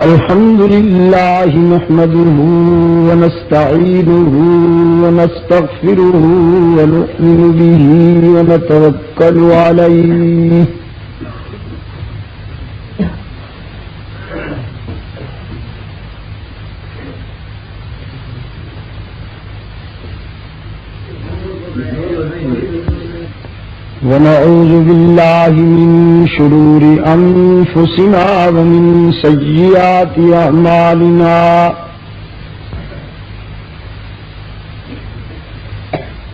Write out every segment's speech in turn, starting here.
الحمد لله نحمده ونستعينه ونستغفره ونؤمن به ونتوكل عليه ونعوذ بالله من شرور أنفسنا ومن سيئات أعمالنا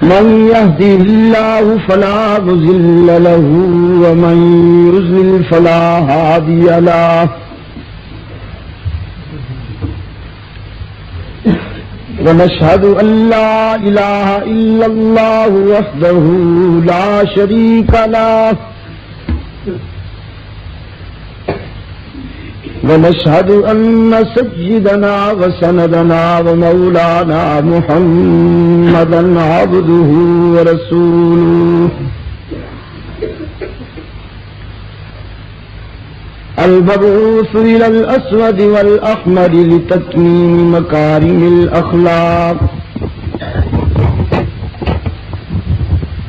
من يهده الله فلا مضل له ومن يضلل فلا هادي له ونشهد أن لا إله إلا الله وحده لا شريك له ونشهد أن سيدنا وسندنا ومولانا محمدا عبده ورسوله المبعوث إلى الأسود والأحمر لتتميم مكارم الأخلاق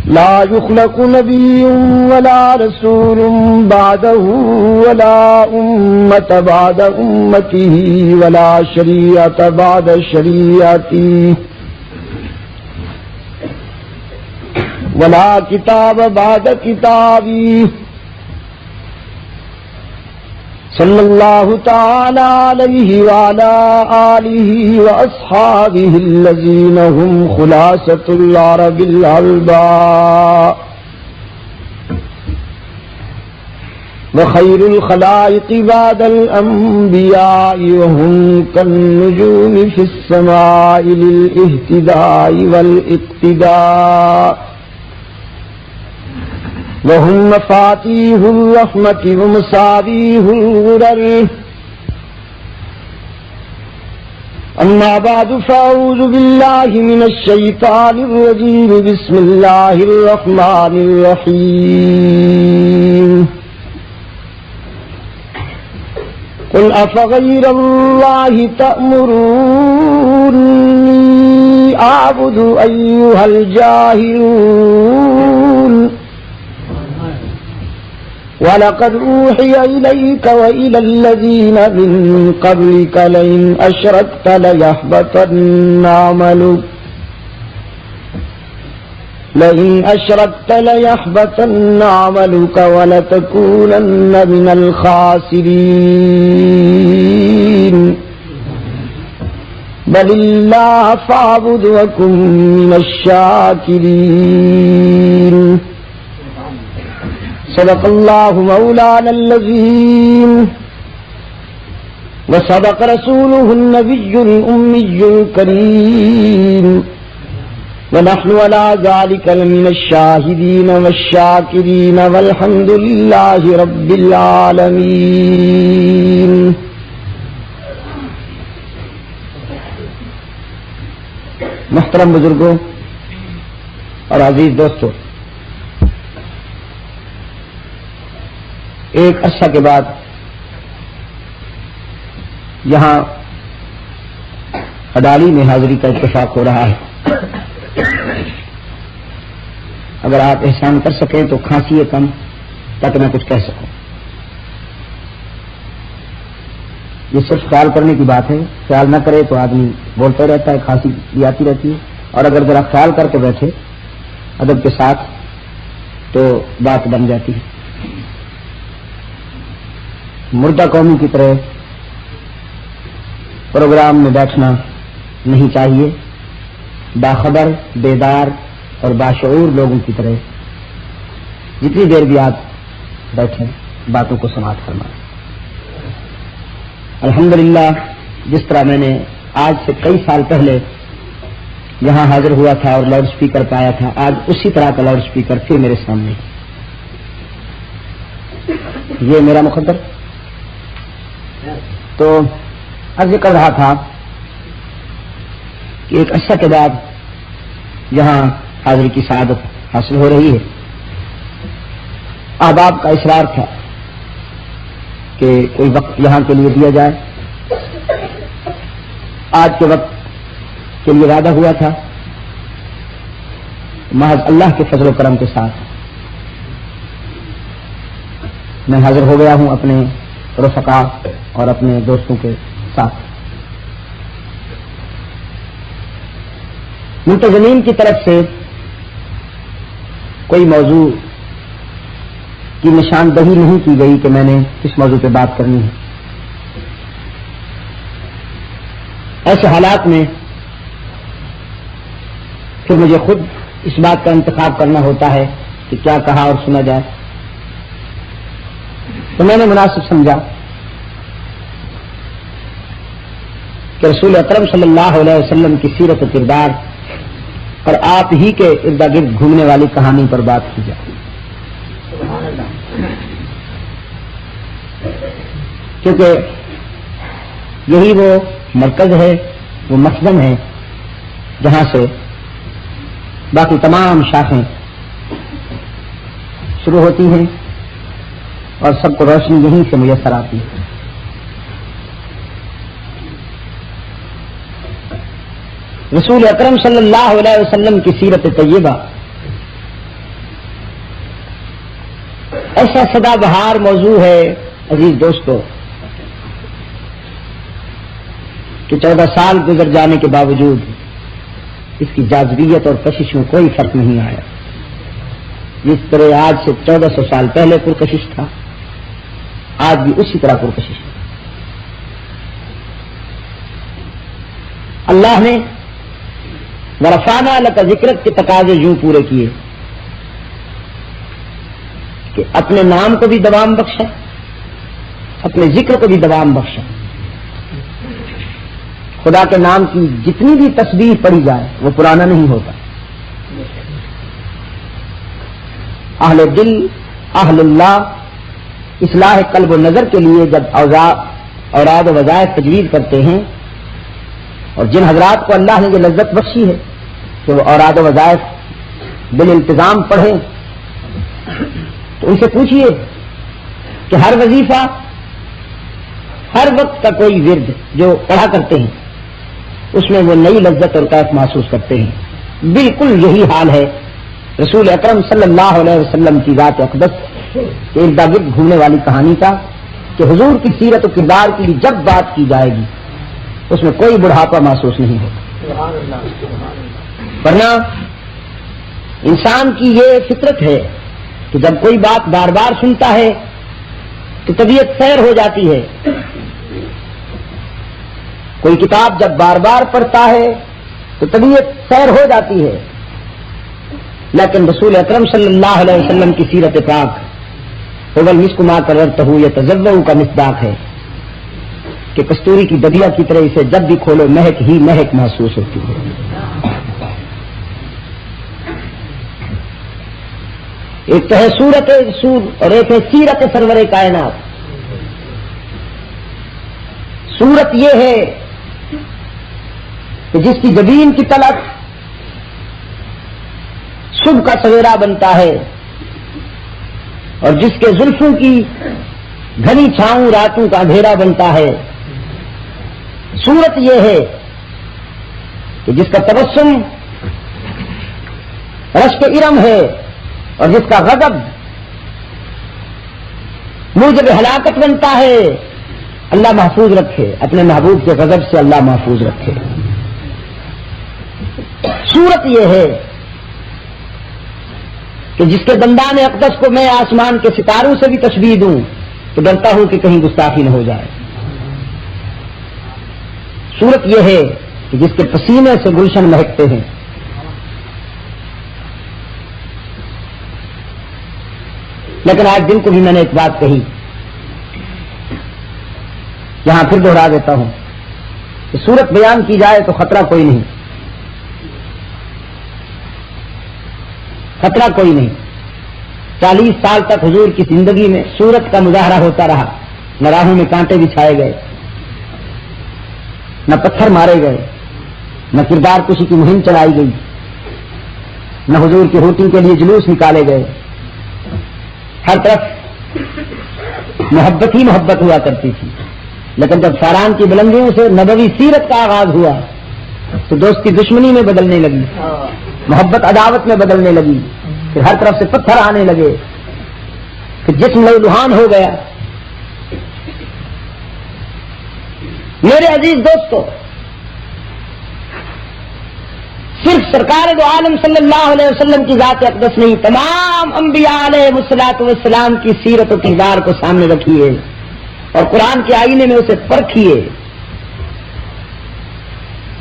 لا يخلق نبي ولا رسول بعده ولا أمة بعد أمته ولا شريعة بعد شريعته ولا كتاب بعد كتابه صلى الله تعالى عليه وعلى آله وأصحابه الذين هم خلاصة العرب العلباء وخير الخلائق بعد الأنبياء وهم كالنجوم في السماء للاهتداء والاقتداء وهم مفاتيح الرحمة ومصابيح الغرر أما بعد فأعوذ بالله من الشيطان الرجيم بسم الله الرحمن الرحيم قل أفغير الله تأمروني أعبد أيها الجاهلون وَلَقَدْ أُوحِيَ إِلَيْكَ وَإِلَى الَّذِينَ مِن قَبْلِكَ لَئِنْ أَشْرَكْتَ لَيَحْبَطَنَّ عَمَلُكَ وَلَتَكُونَنَّ مِنَ الْخَاسِرِينَ بَلِ اللَّهَ فَاعْبُدْ وَكُن مِّنَ الشَّاكِرِينَ صدق الله مولانا العظيم وصدق رسوله النبي الأمي الكريم ونحن على ذلك لمن الشاهدين والشاكرين والحمد لله رب العالمين. محترم بزرگوں اور عزیز دوستوں، ایک عرصہ کے بعد یہاں اڈالی میں حاضری کا اتفاق ہو رہا ہے. اگر آپ احسان کر سکیں تو کھانسیے کم تاکہ میں کچھ کہہ سکوں. یہ صرف خیال کرنے کی بات ہے، خیال نہ کرے تو آدمی بولتا رہتا ہے، کھانسی بھی آتی رہتی ہے، اور اگر ذرا خیال کر کے بیٹھے ادب کے ساتھ تو بات بن جاتی ہے. مردہ قوموں کی طرح پروگرام میں بیٹھنا نہیں چاہیے. باخبر، بیدار اور باشعور لوگوں کی طرح جتنی دیر بھی آپ بیٹھیں باتوں کو سماعت فرمائیں. الحمدللہ جس طرح میں نے آج سے کئی سال پہلے یہاں حاضر ہوا تھا اور لاؤڈ سپیکر پایا تھا، آج اسی طرح کا لاؤڈ سپیکر پھر میرے سامنے. یہ میرا مقدر. تو عرض کر رہا تھا کہ ایک عرصہ کے بعد یہاں حاضری کی سعادت حاصل ہو رہی ہے. احباب کا اصرار تھا کہ کوئی وقت یہاں کے لیے دیا جائے. آج کے وقت کے لیے وعدہ ہوا تھا، محض اللہ کے فضل و کرم کے ساتھ میں حاضر ہو گیا ہوں اپنے رفقا اور اپنے دوستوں کے ساتھ۔ منتظمین کی طرف سے کوئی موضوع کی نشاندہی نہیں کی گئی کہ میں نے کس موضوع پہ بات کرنی ہے۔ ایسے حالات میں پھر مجھے خود اس بات کا انتخاب کرنا ہوتا ہے کہ کیا کہا اور سنا جائے، تو میں نے مناسب سمجھا کہ رسول اکرم صلی اللہ علیہ وسلم کی سیرت و کردار اور آپ ہی کے ارد گرد گھومنے والی کہانی پر بات کی جائے، کیونکہ یہی وہ مرکز ہے، وہ مخزن ہے جہاں سے باقی تمام شاخیں شروع ہوتی ہیں اور سب کو روشنی یہیں سے میسر آتی ہے۔ رسول اکرم صلی اللہ علیہ وسلم کی سیرت طیبہ ایسا سدا بہار موضوع ہے عزیز دوستو کہ 14 سال گزر جانے کے باوجود اس کی جاذبیت اور کشش میں کوئی فرق نہیں آیا۔ جس طرح آج سے 1400 سال پہلے پرکشش تھا، آج بھی اسی طرح پرکشش ہے۔ اللہ نے ورفعنا لک ذکرک کے تقاضے یوں پورے کیے کہ اپنے نام کو بھی دوام بخشا، اپنے ذکر کو بھی دوام بخشا۔ خدا کے نام کی جتنی بھی تسبیح پڑھی جائے وہ پرانا نہیں ہوتا۔ اہل دل، اہل اللہ اصلاح قلب و نظر کے لیے جب اوراد و وظائف تجویز کرتے ہیں، اور جن حضرات کو اللہ نے یہ لذت بخشی ہے کہ وہ اوراد و وظائف بالالتزام پڑھیں، تو ان سے پوچھئے کہ ہر وظیفہ، ہر وقت کا کوئی ورد جو پڑھا کرتے ہیں اس میں وہ نئی لذت اور کیف محسوس کرتے ہیں۔ بالکل یہی حال ہے رسول اکرم صلی اللہ علیہ وسلم کی ذات اقدس کے ارد گرد گھومنے والی کہانی کا، کہ حضور کی سیرت و کردار کی جب بات کی جائے گی اس میں کوئی بڑھاپا محسوس نہیں ہوگا۔ ورنہ انسان کی یہ فطرت ہے کہ جب کوئی بات بار بار سنتا ہے تو طبیعت سیر ہو جاتی ہے، کوئی کتاب جب بار بار پڑھتا ہے تو طبیعت سیر ہو جاتی ہے، لیکن رسول اکرم صلی اللہ علیہ وسلم کی سیرت پاک اول مسک ما کررتہ یتذوق کا مصداق ہے کہ کستوری کی دبیا کی طرح اسے جب بھی کھولو مہک ہی مہک محسوس ہوتی ہے۔ ایک تو ہے صورت رسول اور ایک ہے سیرت سرور کائنات۔ صورت یہ ہے کہ جس کی جبین کی تلک صبح کا سویرا بنتا ہے اور جس کے زلفوں کی گھنی چھاؤں راتوں کا اندھیرا بنتا ہے۔ صورت یہ ہے کہ جس کا تبسم رشک ارم ہے اور جس کا غضب موجب ہلاکت بنتا ہے۔ اللہ محفوظ رکھے، اپنے محبوب کے غضب سے اللہ محفوظ رکھے۔ صورت یہ ہے کہ جس کے دندان اقدس کو میں آسمان کے ستاروں سے بھی تشبیہ دوں تو ڈرتا ہوں کہ کہیں گستاخی نہ ہو جائے۔ صورت یہ ہے کہ جس کے پسینے سے گلشن مہکتے ہیں۔ لیکن آج دن کو بھی میں نے ایک بات کہی، یہاں پھر دوہرا دیتا ہوں کہ صورت بیان کی جائے تو خطرہ کوئی نہیں، خطرہ کوئی نہیں۔ 40 سال تک حضور کی زندگی میں صورت کا مظاہرہ ہوتا رہا، نہ راہوں میں کانٹے بچھائے گئے، نہ پتھر مارے گئے، نہ کردار کشی کی مہم چلائی گئی، نہ حضور کی ہوٹنگ کے لیے جلوس نکالے گئے۔ ہر طرف محبت ہی محبت ہوا کرتی تھی، لیکن جب فاران کی بلندیوں سے نبوی سیرت کا آغاز ہوا تو دوستی دشمنی میں بدلنے لگی، محبت عداوت میں بدلنے لگی، پھر ہر طرف سے پتھر آنے لگے، پھر جسم لہوحان ہو گیا۔ میرے عزیز دوستو، صرف سرکار دو عالم صلی اللہ علیہ وسلم کی ذات اقدس نہیں، تمام انبیاء علیہ الصلوۃ والسلام کی سیرت و کردار کو سامنے رکھیے اور قرآن کے آئینے میں اسے پرکھیے۔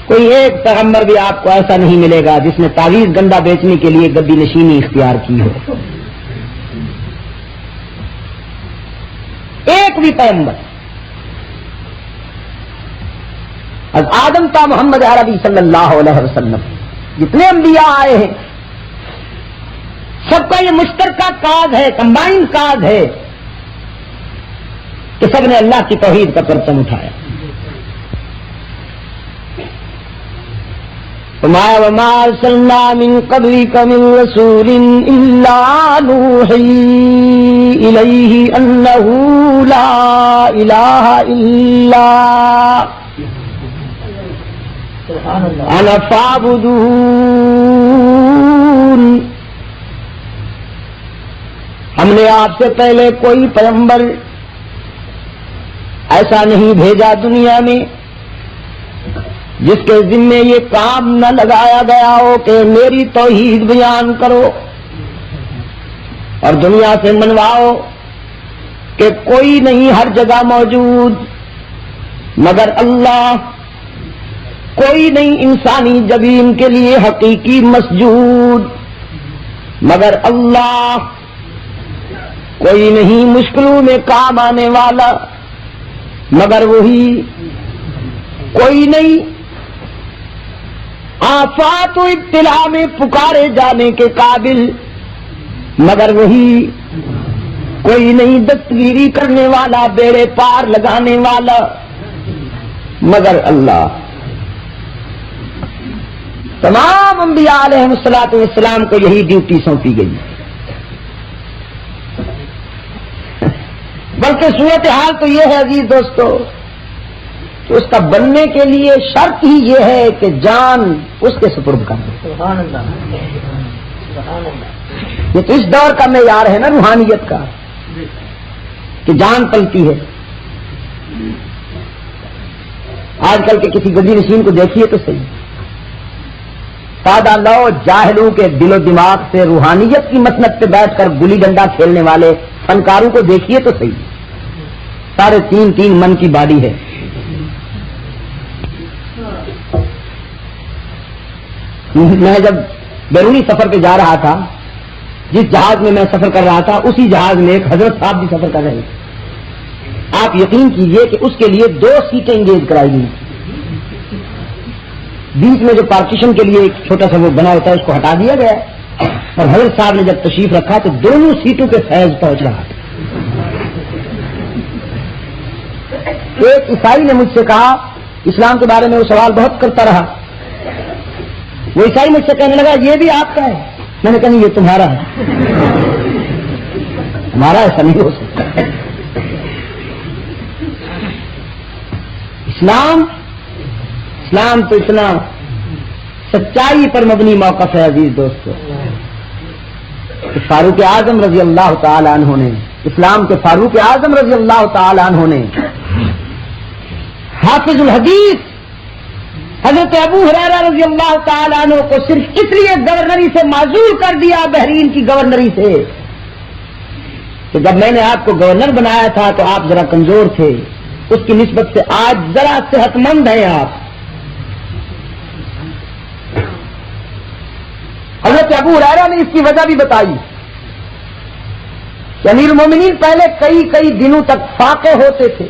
کوئی ایک پیغمبر بھی آپ کو ایسا نہیں ملے گا جس نے تعویذ گندا بیچنے کے لیے گدی نشینی اختیار کی ہو، ایک بھی پیغمبر۔ از آدم تا محمد عربی صلی اللہ علیہ وسلم جتنے انبیاء آئے ہیں سب کا یہ مشترکہ کاز ہے، کمبائنڈ کاز ہے کہ سب نے اللہ کی توحید کا پرچم اٹھایا۔ فرمایا وما ارسلنا من قبلک من رسول الا نوحی الیہ انہ لا الہ الا انا فاعبدون۔ ہم نے آپ سے پہلے کوئی پیغمبر ایسا نہیں بھیجا دنیا میں جس کے ذمے یہ کام نہ لگایا گیا ہو کہ میری توحید بیان کرو اور دنیا سے منواؤ کہ کوئی نہیں ہر جگہ موجود مگر اللہ، کوئی نہیں انسانی جبین کے لیے حقیقی مسجود مگر اللہ، کوئی نہیں مشکلوں میں کام آنے والا مگر وہی، کوئی نہیں آفات و ابتلا میں پکارے جانے کے قابل مگر وہی، کوئی نہیں دستگیری کرنے والا، بیڑے پار لگانے والا مگر اللہ۔ تمام انبیاء علیہ الصلوۃ والسلام کو یہی ڈیوٹی سونپی گئی، بلکہ صورتحال تو یہ ہے عزیز دوستو کہ اس کا بننے کے لیے شرط ہی یہ ہے کہ جان اس کے سپرد کر دے۔ سبحان اللہ، سبحان اللہ۔ یہ تو اس دور کا معیار ہے نا روحانیت کا کہ جان پلتی ہے۔ آج کل کے کسی گدی نشین کو دیکھیے تو صحیح، سادہ لو جاہلوں کے دل و دماغ سے روحانیت کی مسند پہ بیٹھ کر گلی ڈنڈا کھیلنے والے فنکاروں کو دیکھیے تو صحیح، 3.5 من کی باڈی ہے۔ میں جب بیرونی سفر پہ جا رہا تھا، جس جہاز میں میں سفر کر رہا تھا اسی جہاز میں ایک حضرت صاحب بھی سفر کر رہے تھے۔ آپ یقین کیجئے کہ اس کے لیے 2 سیٹیں انگیج کرائی گئی، بیچ میں جو پارٹیشن کے لیے ایک چھوٹا سا وہ بنا ہوتا ہے اس کو ہٹا دیا گیا، اور حضرت صاحب نے جب تشریف رکھا تو دونوں سیٹوں کے فیض پہنچ رہا تھا۔ ایک عیسائی نے مجھ سے کہا، اسلام کے بارے میں وہ سوال بہت کرتا رہا، وہ عیسائی مجھ سے کہنے لگا یہ بھی آپ کا ہے؟ میں نے کہا نہیں یہ تمہارا ہے، ہمارا ایسا نہیں ہو سکتا۔ اسلام تو اتنا سچائی پر مبنی موقف ہے عزیز دوستو، فاروق اعظم رضی اللہ تعالی عنہ نے، اسلام کے فاروق اعظم رضی اللہ تعالی عنہ نے حافظ الحدیث حضرت ابو ہریرہ رضی اللہ تعالی عنہ کو صرف اس لیے گورنری سے معزول کر دیا، بحرین کی گورنری سے، کہ جب میں نے آپ کو گورنر بنایا تھا تو آپ ذرا کمزور تھے، اس کی نسبت سے آج ذرا صحت مند ہیں آپ۔ حضرت ابو ہریرہ نے اس کی وجہ بھی بتائی کہ امیر المومنین پہلے کئی دنوں تک فاقے ہوتے تھے،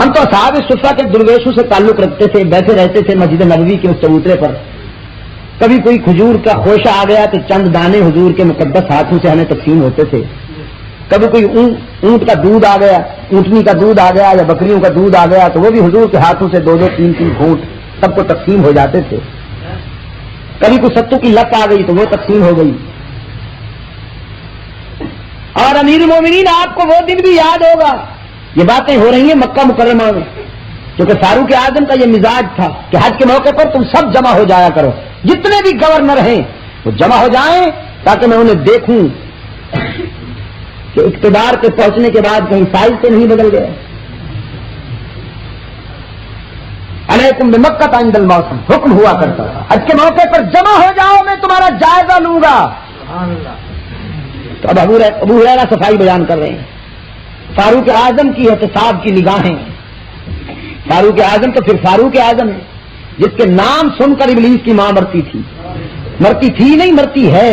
ہم تو اصحاب صفہ کے درویشوں سے تعلق رکھتے تھے، بیٹھے رہتے تھے مسجد نبوی کے اس چبوترے پر، کبھی کوئی کھجور کا خوشہ آ گیا تو چند دانے حضور کے مقدس ہاتھوں سے ہمیں تقسیم ہوتے تھے، کبھی کوئی اونٹ کا دودھ آ گیا، اونٹنی کا دودھ آ گیا یا بکریوں کا دودھ آ گیا تو وہ بھی حضور کے ہاتھوں سے 2 3 گھونٹ سب کو تقسیم ہو جاتے تھے، کبھی کوئی ستو کی لت آ گئی تو وہ تقسیم ہو گئی۔ اور امیر المومنین آپ کو وہ دن بھی یاد ہوگا یہ باتیں ہو رہی ہیں مکہ مکرمہ میں، کیونکہ فاروق اعظم کا یہ مزاج تھا کہ حج کے موقع پر تم سب جمع ہو جایا کرو، جتنے بھی گورنر ہیں وہ جمع ہو جائیں تاکہ میں انہیں دیکھوں کہ اقتدار پہ پہنچنے کے بعد کہیں سائز تو نہیں بدل گئے۔ علیکم بمکہ عند الموسم حکم ہوا کرتا تھا، حج کے موقع پر جمع ہو جاؤ، میں تمہارا جائزہ لوں گا۔ تو اب ابو ہریرہ صفائی بیان کر رہے ہیں، فاروق اعظم کی احتساب کی نگاہیں، فاروق اعظم تو پھر فاروق اعظم ہے جس کے نام سن کر ابلیس کی ماں مرتی تھی نہیں مرتی ہے،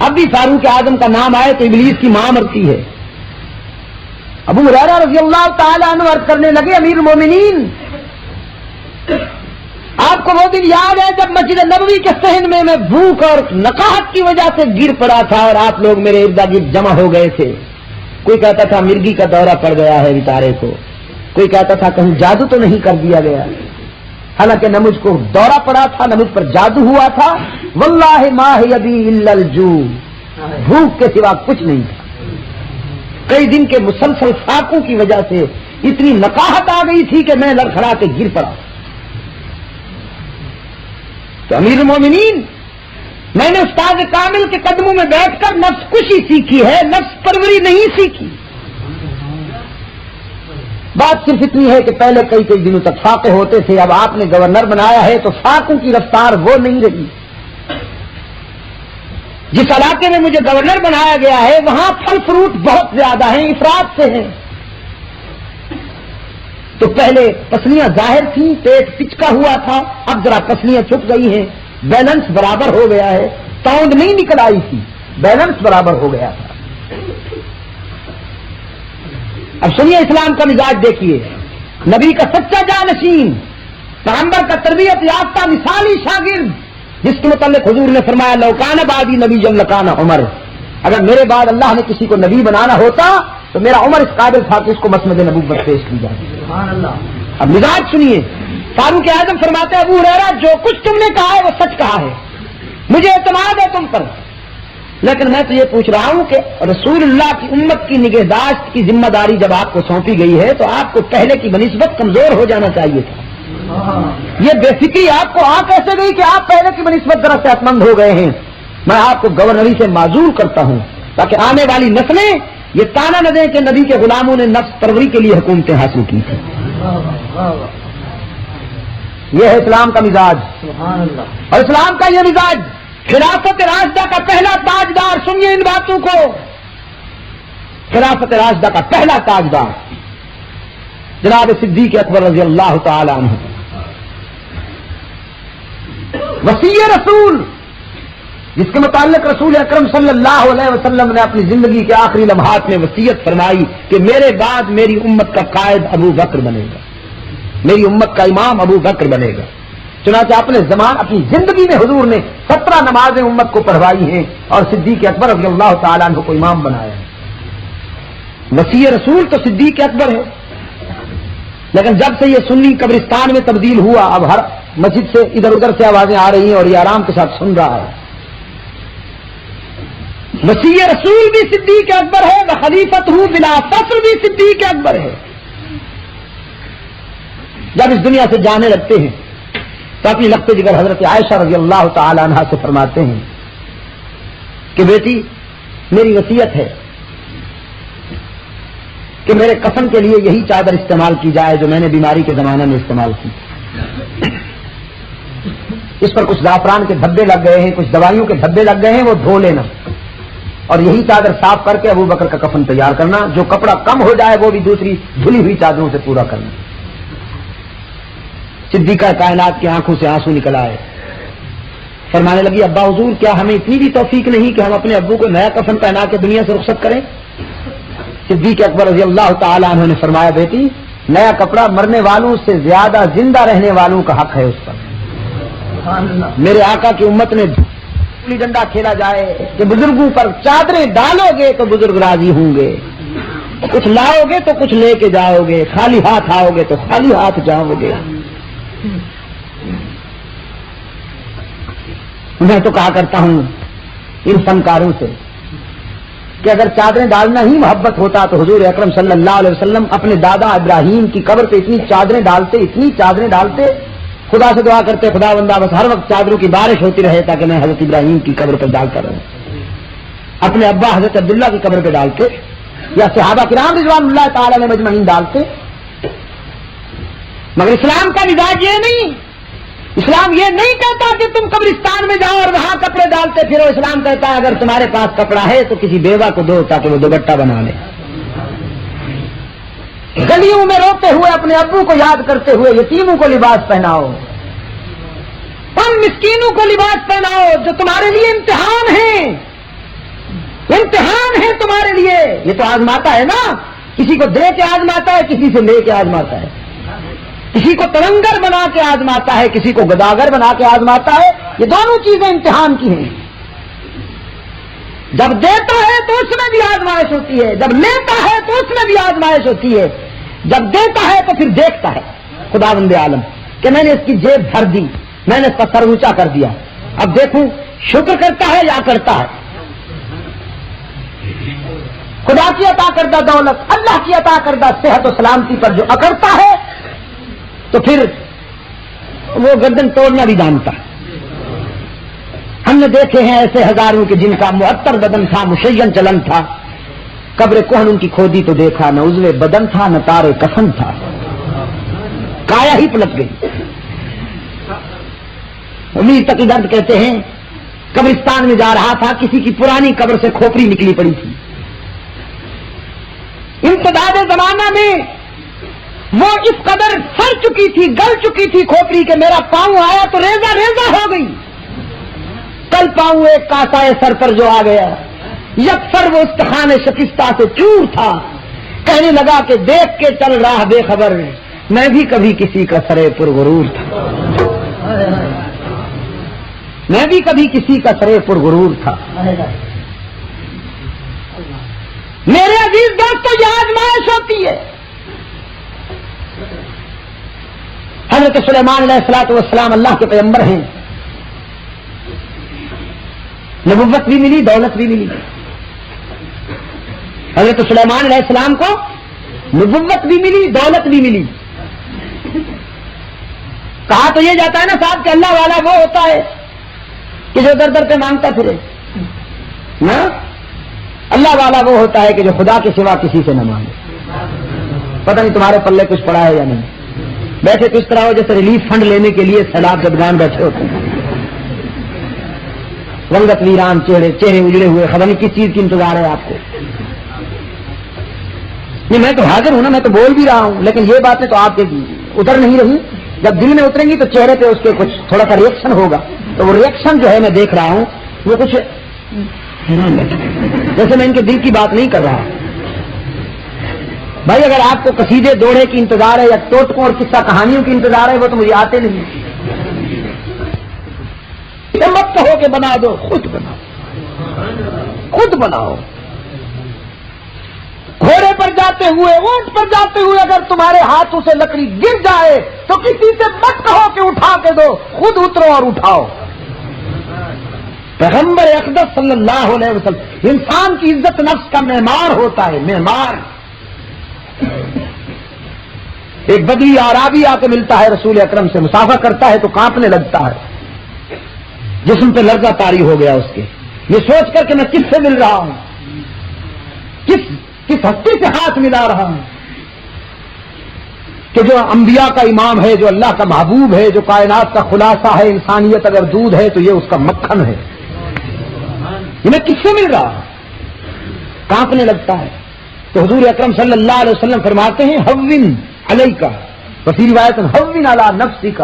اب بھی فاروق اعظم کا نام آئے تو ابلیس کی ماں مرتی ہے۔ ابو ہریرہ رضی اللہ تعالیٰ عنہ عرض کرنے لگے، امیر المومنین آپ کو وہ دن یاد ہے جب مسجد نبوی کے صحن میں بھوک اور نقاہت کی وجہ سے گر پڑا تھا اور آپ لوگ میرے ارد گرد جمع ہو گئے تھے، کوئی کہتا تھا مرگی کا دورہ پڑ گیا ہے بیچارے کو، کوئی کہتا تھا کہیں جادو تو نہیں کر دیا گیا، حالانکہ نہ مجھ کو دورہ پڑا تھا نہ مجھ پر جادو ہوا تھا، واللہ ما ہی ابی الا الجوع، بھوک کے سوا کچھ نہیں تھا۔ کئی دن کے مسلسل فاقوں کی وجہ سے اتنی نقاہت آ گئی تھی کہ میں لڑکھڑا کے گر پڑا۔ تو امیر المومنین میں نے استاد کامل کے قدموں میں بیٹھ کر نفس کشی سیکھی ہے، نفس پروری نہیں سیکھی۔ بات صرف اتنی ہے کہ پہلے کئی دنوں تک فاقے ہوتے تھے، اب آپ نے گورنر بنایا ہے تو فاقوں کی رفتار وہ نہیں رہی۔ جس علاقے میں مجھے گورنر بنایا گیا ہے وہاں پھل فروٹ بہت زیادہ ہیں، افراط سے ہیں، تو پہلے پسلیاں ظاہر تھیں، پیٹ پچکا ہوا تھا، اب ذرا پسلیاں چھپ گئی ہیں، بیلنس برابر ہو گیا ہے، تاؤنڈ نہیں نکل آئی تھی، بیلنس برابر ہو گیا تھا۔ اب سنیے اسلام کا مزاج دیکھیے، نبی کا سچا جانشین، پیغمبر کا تربیت یافتہ مثالی شاگرد، جس کے متعلق حضور نے فرمایا لو کان بعدی نبی لکان عمر، اگر میرے بعد اللہ نے کسی کو نبی بنانا ہوتا تو میرا عمر اس قابل تھا کہ اس کو مسند نبوت پیش کی جائے۔ اب مزاج سنیے، فاروق اعظم فرماتے ہیں ابو ہریرہ جو کچھ تم نے کہا ہے وہ سچ کہا ہے، مجھے اعتماد ہے تم پر، لیکن میں تو یہ پوچھ رہا ہوں کہ رسول اللہ کی امت کی نگہداشت کی ذمہ داری جب آپ کو سونپی گئی ہے تو آپ کو پہلے کی بنسبت کمزور ہو جانا چاہیے تھا۔ یہ بے فکری آپ کو آ کیسے گئی کہ آپ پہلے کی بنسبت ذرا صحت مند ہو گئے ہیں؟ میں آپ کو گورنری سے معذور کرتا ہوں تاکہ آنے والی نسلیں یہ تانا نہ دیں کہ نبی کے غلاموں نے نفس پروری کے لیے حکومتیں حاصل کی تھیں۔ یہ ہے اسلام کا مزاج، اور اسلام کا یہ مزاج خلافت راشدہ کا پہلا تاجدار، سنیے ان باتوں کو، خلافت راشدہ کا پہلا تاجدار جناب صدیق اکبر رضی اللہ تعالی عنہ، وصی رسول، جس کے متعلق رسول اکرم صلی اللہ علیہ وسلم نے اپنی زندگی کے آخری لمحات میں وصیت فرمائی کہ میرے بعد میری امت کا قائد ابو بکر بنے گا، میری امت کا امام ابو بکر بنے گا۔ چنانچہ اپنے اپنی زندگی میں حضور نے 17 نمازیں امت کو پڑھوائی ہیں اور صدیق اکبر رضی اللہ تعالیٰ عنہ کو امام بنایا ہے۔ وصی رسول تو صدیق اکبر ہے، لیکن جب سے یہ سنی قبرستان میں تبدیل ہوا اب ہر مسجد سے ادھر ادھر سے آوازیں آ رہی ہیں اور یہ آرام کے ساتھ سن رہا ہے۔ وصی رسول بھی صدیق اکبر ہے، وخلیفت ہوں بلا فصل بھی صدیق اکبر ہے۔ جب اس دنیا سے جانے لگتے ہیں تو اپنی لگتے جگر حضرت عائشہ رضی اللہ تعالی عنہا سے فرماتے ہیں کہ بیٹی میری وصیت ہے کہ میرے کفن کے لیے یہی چادر استعمال کی جائے جو میں نے بیماری کے زمانے میں استعمال کی، اس پر کچھ زعفران کے دھبے لگ گئے ہیں، کچھ دوائیوں کے دھبے لگ گئے ہیں، وہ دھو لینا اور یہی چادر صاف کر کے ابو بکر کا کفن تیار کرنا، جو کپڑا کم ہو جائے وہ بھی دوسری دھلی ہوئی چادروں سے پورا کرنا۔ صدیقہ کائنات کی آنکھوں سے آنسو نکل آئے، فرمانے لگی ابا حضور کیا ہمیں اتنی بھی توفیق نہیں کہ ہم اپنے ابو کو نیا کفن پہنا کے دنیا سے رخصت کریں؟ صدیق اکبر رضی اللہ تعالی عنہ نے فرمایا بیٹی نیا کپڑا مرنے والوں سے زیادہ زندہ رہنے والوں کا حق ہے اس پر۔ میرے آقا کی امت میں ڈنڈا کھیلا جائے کہ بزرگوں پر چادریں ڈالو گے تو بزرگ راضی ہوں گے، کچھ لاؤ گے تو کچھ لے کے جاؤ گے، خالی ہاتھ آؤ گے تو خالی ہاتھ جاؤ گے۔ میں تو کہا کرتا ہوں ان فنکاروں سے کہ اگر چادریں ڈالنا ہی محبت ہوتا تو حضور اکرم صلی اللہ علیہ وسلم اپنے دادا ابراہیم کی قبر پہ اتنی چادریں ڈالتے، خدا سے دعا کرتے خدا بندہ بس ہر وقت چادروں کی بارش ہوتی رہے تاکہ میں حضرت ابراہیم کی قبر پہ ڈالتا رہوں، اپنے ابا حضرت عبداللہ کی قبر پہ ڈالتے، یا صحابہ کرام رضوان اللہ تعالی علیہ مجمعین ڈالتے. مگر اسلام کا مزاج یہ نہیں، اسلام یہ نہیں کہتا کہ تم قبرستان میں جاؤ اور وہاں کپڑے ڈالتے پھرو. اسلام کہتا ہے اگر تمہارے پاس کپڑا ہے تو کسی بیوہ کو دو تاکہ وہ دوپٹہ بنا لے. گلیوں میں روتے ہوئے اپنے ابو کو یاد کرتے ہوئے یتیموں کو لباس پہناؤ، ان مسکینوں کو لباس پہناؤ جو تمہارے لیے امتحان ہے تمہارے لیے. یہ تو آزماتا ہے نا، کسی کو دے کے آزماتا ہے، کسی سے لے کے آزماتا ہے، کسی کو ترنگر بنا کے آزماتا ہے، کسی کو گداگر بنا کے آزماتا ہے. یہ دونوں چیزیں امتحان کی ہیں. جب دیتا ہے تو اس میں بھی آزمائش ہوتی ہے، جب لیتا ہے تو اس میں بھی آزمائش ہوتی ہے. جب دیتا ہے تو پھر دیکھتا ہے خداوند عالم کہ میں نے اس کی جیب بھر دی، میں نے اس کا سر اونچا کر دیا، اب دیکھوں شکر کرتا ہے یا کرتا ہے. خدا کی عطا کردہ دولت، اللہ کی عطا کردہ صحت و سلامتی پر جو اکڑتا ہے تو پھر وہ گردن توڑنا بھی جانتا ہے. ہم نے دیکھے ہیں ایسے ہزاروں کے جن کا معطر بدن تھا، مشین چلن تھا، قبر کوہن ان کی کھودی تو دیکھا نہ عضو بدن تھا نہ تار کفن تھا، کایا ہی پلٹ گئی. امیر تقی درد کہتے ہیں قبرستان میں جا رہا تھا، کسی کی پرانی قبر سے کھوپڑی نکلی پڑی تھی. امتداد زمانہ میں وہ اس قدر سڑ چکی تھی، گل چکی تھی کھوپڑی کہ میرا پاؤں آیا تو ریزہ ریزہ ہو گئی. کل پاؤں ایک کاسائے سر پر جو آ گیا، یکسر وہ استخان شکستہ سے چور تھا. کہنے لگا کہ دیکھ کے چل رہا بے خبر میں بھی کبھی کسی کا سرے پرغرور تھا، میں بھی کبھی کسی کا سرے پرغرور تھا. میرے عزیز دوستو یہ آزمائش ہوتی ہے. حضرت سلیمان علیہ الصلوۃ والسلام اللہ کے پیغمبر ہیں، نبوت بھی ملی، دولت بھی ملی. حضرت سلیمان علیہ السلام کو نبوت بھی ملی، دولت بھی ملی. کہا تو یہ جاتا ہے نا صاحب کہ اللہ والا وہ ہوتا ہے کہ جو در در پہ مانگتا پھرے. نا، اللہ والا وہ ہوتا ہے کہ جو خدا کے سوا کسی سے نہ مانگے. پتہ نہیں تمہارے پلے کچھ پڑا ہے یا نہیں. بیٹھے تو اس طرح ہو جیسے ریلیف فنڈ لینے کے لیے سیلاب زدگان بیٹھے ہوتے ہیں، رنگت ویران چہرے اجڑے ہوئے، خبر نہیں کس چیز کی انتظار ہے آپ کو. نہیں، میں تو حاضر ہوں نا، میں تو بول بھی رہا ہوں، لیکن یہ باتیں تو آپ کے اتر نہیں رہی. جب دل میں اتریں گی تو چہرے پہ اس کے کچھ تھوڑا سا ریئیکشن ہوگا. تو وہ ریئیکشن جو ہے میں دیکھ رہا ہوں وہ کچھ جیسے میں ان کے دل کی بات نہیں کر رہا. بھائی اگر آپ کو قصیدے دوڑے کی انتظار ہے یا ٹوٹکوں اور قصہ کہانیوں کی انتظار ہے وہ تو مجھے آتے نہیں. یہ مت کہو کہ بنا دو، خود بناؤ، خود بناؤ. گھوڑے پر جاتے ہوئے، اونٹ پر جاتے ہوئے اگر تمہارے ہاتھوں سے لکڑی گر جائے تو کسی سے مت کہو کہ اٹھا کے دو، خود اترو اور اٹھاؤ. پیغمبر اقدس صلی اللہ علیہ وسلم انسان کی عزت نفس کا معمار ہوتا ہے، معمار. ایک بدوی اعرابی آ کے ملتا ہے رسول اکرم سے، مسافہ کرتا ہے تو کانپنے لگتا ہے، جسم پہ لرزہ طاری ہو گیا اس کے، یہ سوچ کر کہ میں کس سے مل رہا ہوں، کس ہستی سے ہاتھ ملا رہا ہوں کہ جو انبیاء کا امام ہے، جو اللہ کا محبوب ہے، جو کائنات کا خلاصہ ہے. انسانیت اگر دودھ ہے تو یہ اس کا مکھن ہے. یہ میں کس سے مل رہا ہوں؟ کانپنے لگتا ہے. تو حضور اکرم صلی اللہ علیہ وسلم فرماتے ہیں ہوّن علیکا، وفی روایت ہوّن علی نفسک،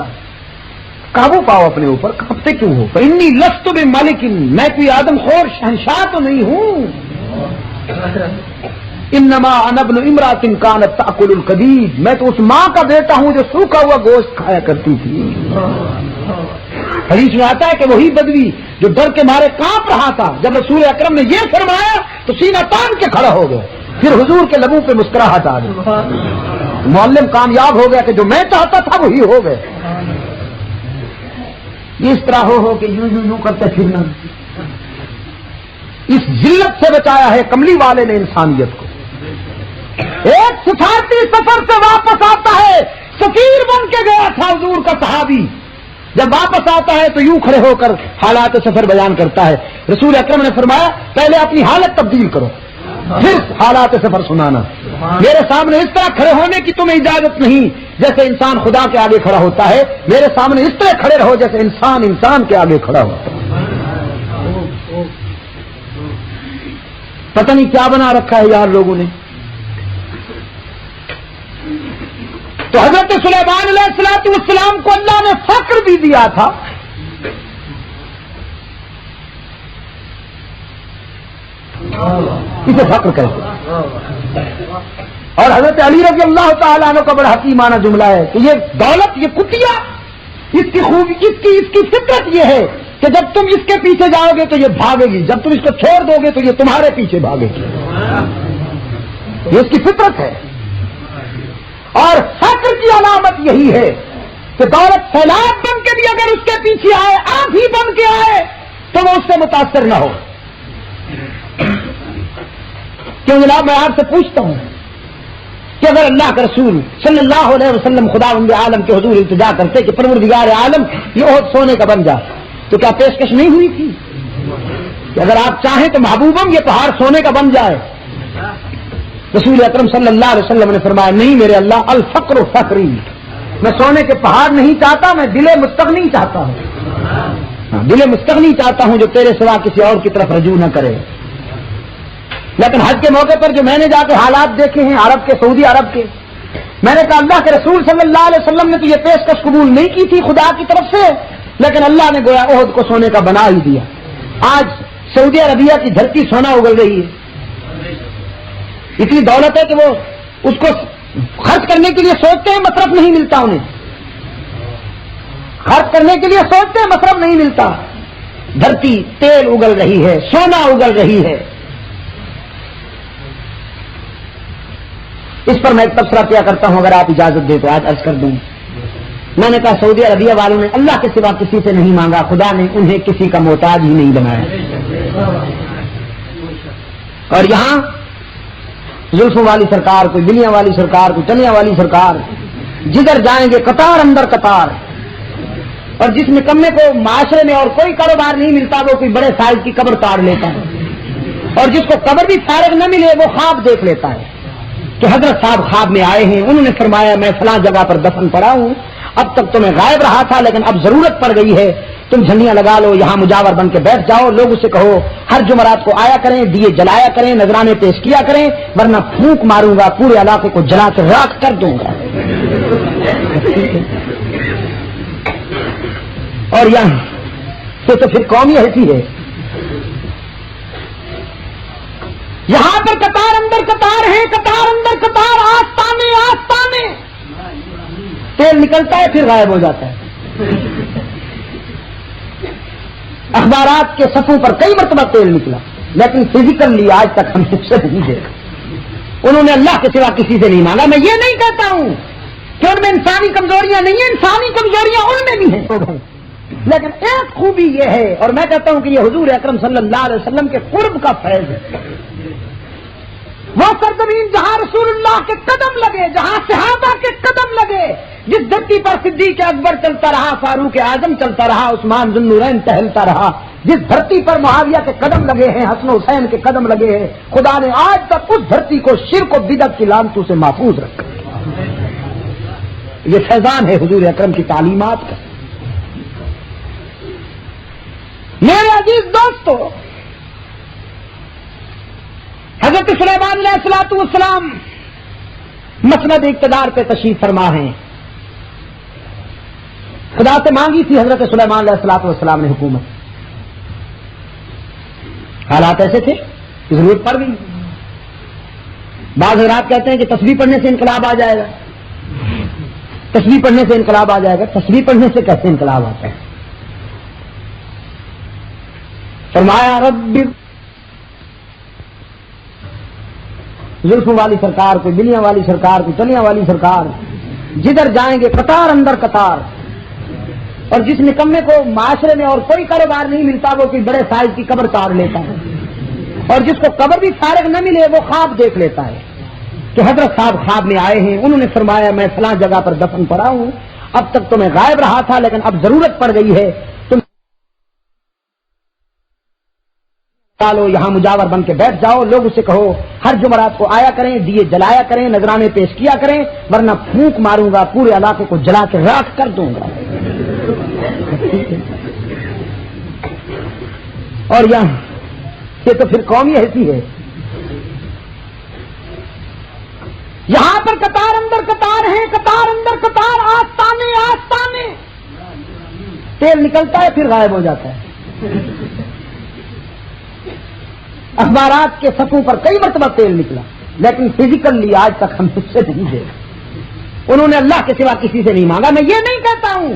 قابو پاؤ اپنے اوپر، کانپتے کیوں ہو؟ فانی لست بملک، میں کوئی آدم خور شہنشاہ تو نہیں ہوں. انما انا ابن امرأۃ کانت تأکل القدید، میں تو اس ماں کا بیٹا ہوں جو سوکھا ہوا گوشت کھایا کرتی تھی. حدیث میں آتا ہے کہ وہی بدوی جو ڈر کے مارے کانپ رہا تھا، جب رسول اکرم نے یہ فرمایا تو سینہ تان کے کھڑا ہو گیا. پھر حضور کے لبوں پہ مسکراہٹ آ گئی. معلم کامیاب ہو گیا کہ جو میں چاہتا تھا وہی ہو گئے. اس طرح ہو کہ یوں کرتے پھرنا، اس ذلت سے بچایا ہے کملی والے نے انسانیت کو. ایک سفارتی سفر سے واپس آتا ہے، سفیر بن کے گیا تھا حضور کا صحابی، جب واپس آتا ہے تو یوں کھڑے ہو کر حالات سفر بیان کرتا ہے. رسول اکرم نے فرمایا پہلے اپنی حالت تبدیل کرو پھر حالات سفر سنانا. میرے سامنے اس طرح کھڑے ہونے کی تمہیں اجازت نہیں جیسے انسان خدا کے آگے کھڑا ہوتا ہے، میرے سامنے اس طرح کھڑے رہو جیسے انسان کے آگے کھڑا ہوتا ہے. پتہ نہیں کیا بنا رکھا ہے یار لوگوں نے. تو حضرت سلیمان علیہ السلام کو اللہ نے فخر بھی دیا تھا. اسے فخر کہتے. اور حضرت علی رضی اللہ تعالیٰ عنہ کا بڑا حکیمانہ جملہ ہے کہ یہ دولت، یہ کتیا، اس کی خوبی، اس کی فطرت یہ ہے کہ جب تم اس کے پیچھے جاؤ گے تو یہ بھاگے گی، جب تم اس کو چھوڑ دو گے تو یہ تمہارے پیچھے بھاگے گی. یہ اس کی فطرت ہے. اور فخر کی علامت یہی ہے کہ دولت سیلاب بن کے بھی اگر اس کے پیچھے آئے، آندھی بن کے آئے، تو وہ اس سے متاثر نہ ہو. کیوں جناب میں آپ سے پوچھتا ہوں کہ اگر اللہ کے رسول صلی اللہ علیہ وسلم خداوند عالم کے حضور التجا کرتے کہ پروردگار عالم یہ عہد سونے کا بن جائے، تو کیا پیشکش نہیں ہوئی تھی کہ اگر آپ چاہیں تو محبوبم یہ پہاڑ سونے کا بن جائے؟ رسول اکرم صلی اللہ علیہ وسلم نے فرمایا نہیں میرے اللہ، الفقر فقری، میں سونے کے پہاڑ نہیں چاہتا، میں دل مستغنی چاہتا ہوں. دل مستغنی چاہتا ہوں جو تیرے سوا کسی اور کی طرف رجوع نہ کرے. لیکن حج کے موقع پر جو میں نے جا کے حالات دیکھے ہیں عرب کے، سعودی عرب کے، میں نے کہا اللہ کے رسول صلی اللہ علیہ وسلم نے تو یہ پیشکش قبول نہیں کی تھی خدا کی طرف سے، لیکن اللہ نے گویا عہد کو سونے کا بنا ہی دیا. آج سعودی عربیہ کی دھرتی سونا اگل رہی ہے. اتنی دولت ہے کہ وہ اس کو خرچ کرنے کے لیے سوچتے ہیں، مصرف نہیں ملتا انہیں. خرچ کرنے کے لیے سوچتے ہیں، مصرف نہیں ملتا. دھرتی تیل اگل رہی ہے، سونا اگل رہی ہے. اس پر میں ایک تبصرہ کیا کرتا ہوں اگر آپ اجازت دیں تو آج عرض کر دوں. میں نے کہا سعودی عربیہ والوں نے اللہ کے سوا کسی سے نہیں مانگا، خدا نے انہیں کسی کا محتاج ہی نہیں بنایا. اور یہاں زلفوں والی سرکار، کوئی بلیاں والی سرکار، کوئی چلیاں والی سرکار، جدھر جائیں گے قطار اندر قطار. اور جس نکمے کو معاشرے میں اور کوئی کاروبار نہیں ملتا وہ کوئی بڑے سائز کی قبر تاڑ لیتا ہے، اور جس کو قبر بھی فارغ نہ ملے وہ خواب دیکھ لیتا ہے کہ حضرت صاحب خواب میں آئے ہیں، انہوں نے فرمایا میں فلاں جگہ پر دفن پڑا ہوں، اب تک تو میں غائب رہا تھا لیکن اب ضرورت پڑ گئی ہے، تم جھنڈیاں لگا لو، یہاں مجاور بن کے بیٹھ جاؤ، لوگوں سے کہو ہر جمعرات کو آیا کریں، دیے جلایا کریں، نذرانے پیش کیا کریں، ورنہ پھونک ماروں گا، پورے علاقے کو جلا کے راکھ کر دوں گا. اور یہاں تو پھر قوم ہی ایسی ہے. یہاں پر قطار اندر قطار ہے، قطار اندر قطار، آستانے آستانے. تیل نکلتا ہے پھر غائب ہو جاتا ہے. اخبارات کے صفوں پر کئی مرتبہ تیل نکلا لیکن فزیکلی آج تک ہم اسے نہیں دیکھا. انہوں نے اللہ کے سوا کسی سے نہیں مانگا. میں یہ نہیں کہتا ہوں کہ ان میں انسانی کمزوریاں نہیں ہیں، انسانی کمزوریاں ان میں بھی ہیں، لیکن ایک خوبی یہ ہے، اور میں کہتا ہوں کہ یہ حضور اکرم صلی اللہ علیہ وسلم کے قرب کا فیض ہے. وہ سرزمین جہاں رسول اللہ کے قدم لگے، جہاں صحابہ کے قدم لگے، جس دھرتی پر صدیق اکبر چلتا رہا، فاروق اعظم چلتا رہا، عثمان ذو النورین ٹہلتا رہا، جس دھرتی پر معاویہ کے قدم لگے ہیں، حسن حسین کے قدم لگے ہیں، خدا نے آج تک اس دھرتی کو شرک و بدعت کی لعنتوں سے محفوظ رکھا. یہ فیضان ہے حضور اکرم کی تعلیمات کا. میرے عزیز دوستو، حضرت سلیمان علیہ السلام مسند اقتدار پہ تشریف فرما ہیں. خدا سے مانگی تھی حضرت سلیمان علیہ السلام نے حکومت. حالات ایسے تھے کہ ضرورت پڑ گئی. بعض حضرات کہتے ہیں کہ تسبیح پڑھنے سے انقلاب آ جائے گا، تسبیح پڑھنے سے انقلاب آ جائے گا. تسبیح پڑھنے سے کیسے انقلاب آتا ہے؟ فرمایا رب زلفوں والی سرکار، کوئی بلیاں والی سرکار، کوئی چلیاں والی سرکار، جدھر جائیں گے قطار اندر قطار. اور جس نکمے کو معاشرے میں اور کوئی کاروبار نہیں ملتا وہ کوئی بڑے سائز کی قبر تاڑ لیتا ہے. اور جس کو قبر بھی فارغ نہ ملے وہ خواب دیکھ لیتا ہے کہ حضرت صاحب خواب میں آئے ہیں، انہوں نے فرمایا میں فلاں جگہ پر دفن پڑا ہوں، اب تک تو میں غائب رہا تھا لیکن اب ضرورت پڑ گئی ہے، تم چالو یہاں مجاور بن کے بیٹھ جاؤ، لوگ اسے کہو ہر جمعرات کو آیا کریں، دیے جلایا کریں، نذرانے پیش کیا کریں، ورنہ پھونک ماروں گا، پورے علاقے کو جلا کے راکھ کر دوں گا۔ اور یہ تو پھر قوم ہی ایسی ہے، یہاں پر قطار اندر قطار ہیں، قطار اندر قطار، آستانے آستانے، تیل نکلتا ہے پھر غائب ہو جاتا ہے۔ اخبارات کے صفوں پر کئی مرتبہ تیل نکلا لیکن فزیکلی آج تک ہم اس سے نہیں دے، انہوں نے اللہ کے سوا کسی سے نہیں مانگا۔ میں یہ نہیں کہتا ہوں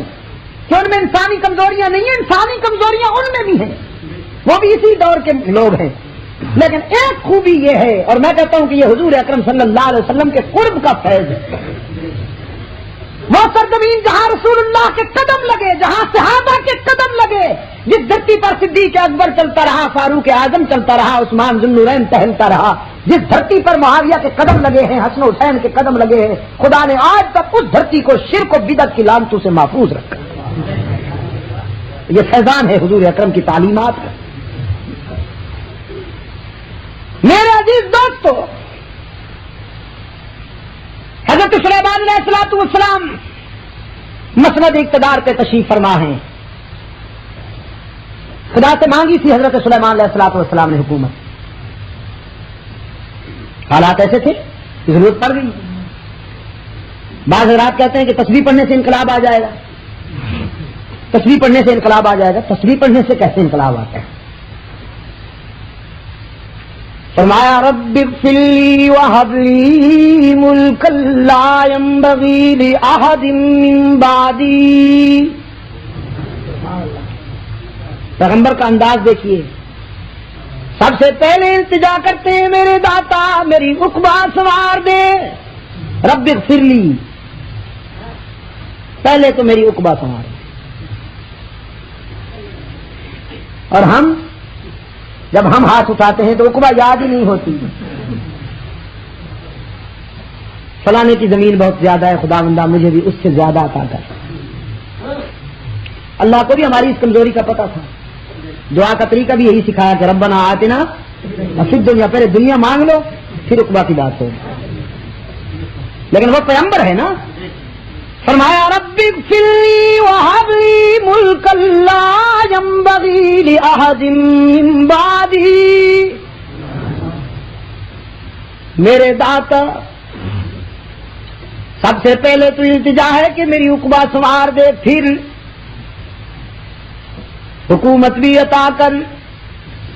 کہ ان میں انسانی کمزوریاں نہیں ہیں، انسانی کمزوریاں ان میں بھی ہیں، وہ بھی اسی دور کے لوگ ہیں، لیکن ایک خوبی یہ ہے، اور میں کہتا ہوں کہ یہ حضور اکرم صلی اللہ علیہ وسلم کے قرب کا فیض ہے۔ وہ سرزمین جہاں رسول اللہ کے قدم لگے، جہاں صحابہ کے قدم لگے، جس دھرتی پر صدیق اکبر چلتا رہا، فاروق اعظم چلتا رہا، عثمان ذو النورین ٹہلتا رہا، جس دھرتی پر معاویہ کے قدم لگے ہیں، حسن حسین کے قدم لگے ہیں، خدا نے آج تک اس دھرتی کو شرک و بدعت کی لعنتوں سے محفوظ رکھا۔ یہ فیضان ہے حضور اکرم کی تعلیمات کا۔ میرے عزیز دوستو، حضرت سلیمان علیہ السلام مسند اقتدار پہ تشریف فرما ہیں، خدا سے مانگی تھی حضرت سلیمان علیہ السلام نے حکومت، حالات ایسے تھے ضرورت پڑ گئی۔ بعض حضرات کہتے ہیں کہ تسبیح پڑھنے سے انقلاب آ جائے گا، تسبیح پڑھنے سے انقلاب آ جائے گا، تسبیح پڑھنے سے کیسے انقلاب آتا ہے؟ فرمایا رب اغفر لی وہب لی ملکا لا ينبغی لأحد من بعدی۔ پیغمبر کا انداز دیکھیے، سب سے پہلے التجا کرتے ہیں میرے داتا میری عقبہ سنوار دے، رب اغفر لی، پہلے تو میری عقبہ سنوار دے۔ اور ہم جب ہم ہاتھ اٹھاتے ہیں تو عقبہ یاد ہی نہیں ہوتی، فلانے کی زمین بہت زیادہ ہے، خدا بندہ مجھے بھی اس سے زیادہ عطا کر۔ اللہ کو بھی ہماری اس کمزوری کا پتہ تھا، دعا کا طریقہ بھی یہی سکھایا کہ ربنا آتنا فی الدنیا، پہلے دنیا مانگ لو پھر عقبہ کی بات ہو، لیکن وہ پیغمبر ہے نا، فرمایا رب اغفر لی وہب لی ملکا لا ينبغی لأحد من بعدی، میرے داتا سب سے پہلے تو التجا ہے کہ میری عقبہ سنوار دے، پھر حکومت بھی عطا کر،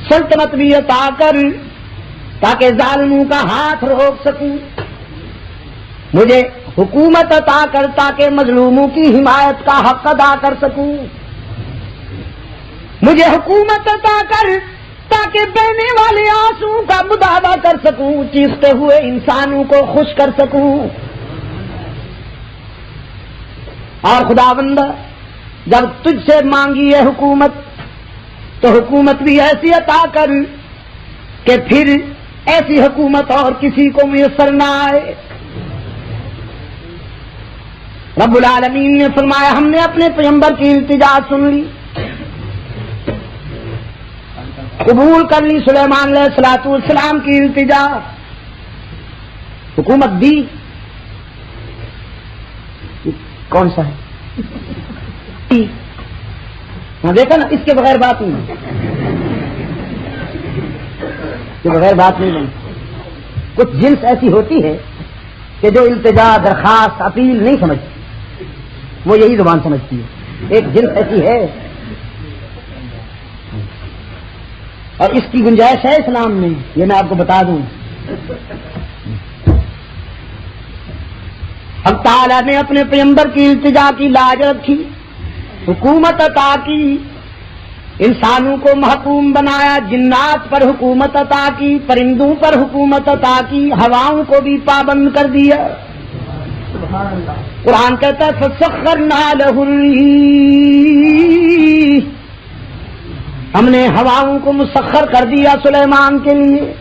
سلطنت بھی عطا کر، تاکہ ظالموں کا ہاتھ روک سکوں، مجھے حکومت عطا کر تاکہ مظلوموں کی حمایت کا حق ادا کر سکوں، مجھے حکومت عطا کر تاکہ بہنے والے آنسو کا مداوع کر سکوں، چیختے ہوئے انسانوں کو خوش کر سکوں۔ اور خداوند جب تجھ سے مانگی ہے حکومت تو حکومت بھی ایسی عطا کر کہ پھر ایسی حکومت اور کسی کو میسر نہ آئے۔ رب العالمین نے فرمایا ہم نے اپنے پیغمبر کی التجا سن لی، قبول کر لی سلیمان علیہ السلام کی التجا، حکومت دی۔ کون سا ہے دیکھا نا، اس کے بغیر بات نہیں بنتی، اس کے بغیر بات نہیں بنتی۔ کچھ جنس ایسی ہوتی ہے کہ جو التجا درخواست اپیل نہیں سمجھتی، وہ یہی زبان سمجھتی ہے، ایک جنس ایسی ہے اور اس کی گنجائش ہے اسلام میں، یہ میں آپ کو بتا دوں۔ اب تعالیٰ نے اپنے پیغمبر کی التجا کی لاج رکھی، حکومت عطا کی، انسانوں کو محکوم بنایا، جنات پر حکومت عطا کی، پرندوں پر حکومت عطا کی، ہواؤں کو بھی پابند کر دیا۔ قرآن کہتا ہے فَسَخَّرْنَا لَهُ الرِّيحَ، ہم نے ہواؤں کو مسخر کر دیا سلیمان کے لیے،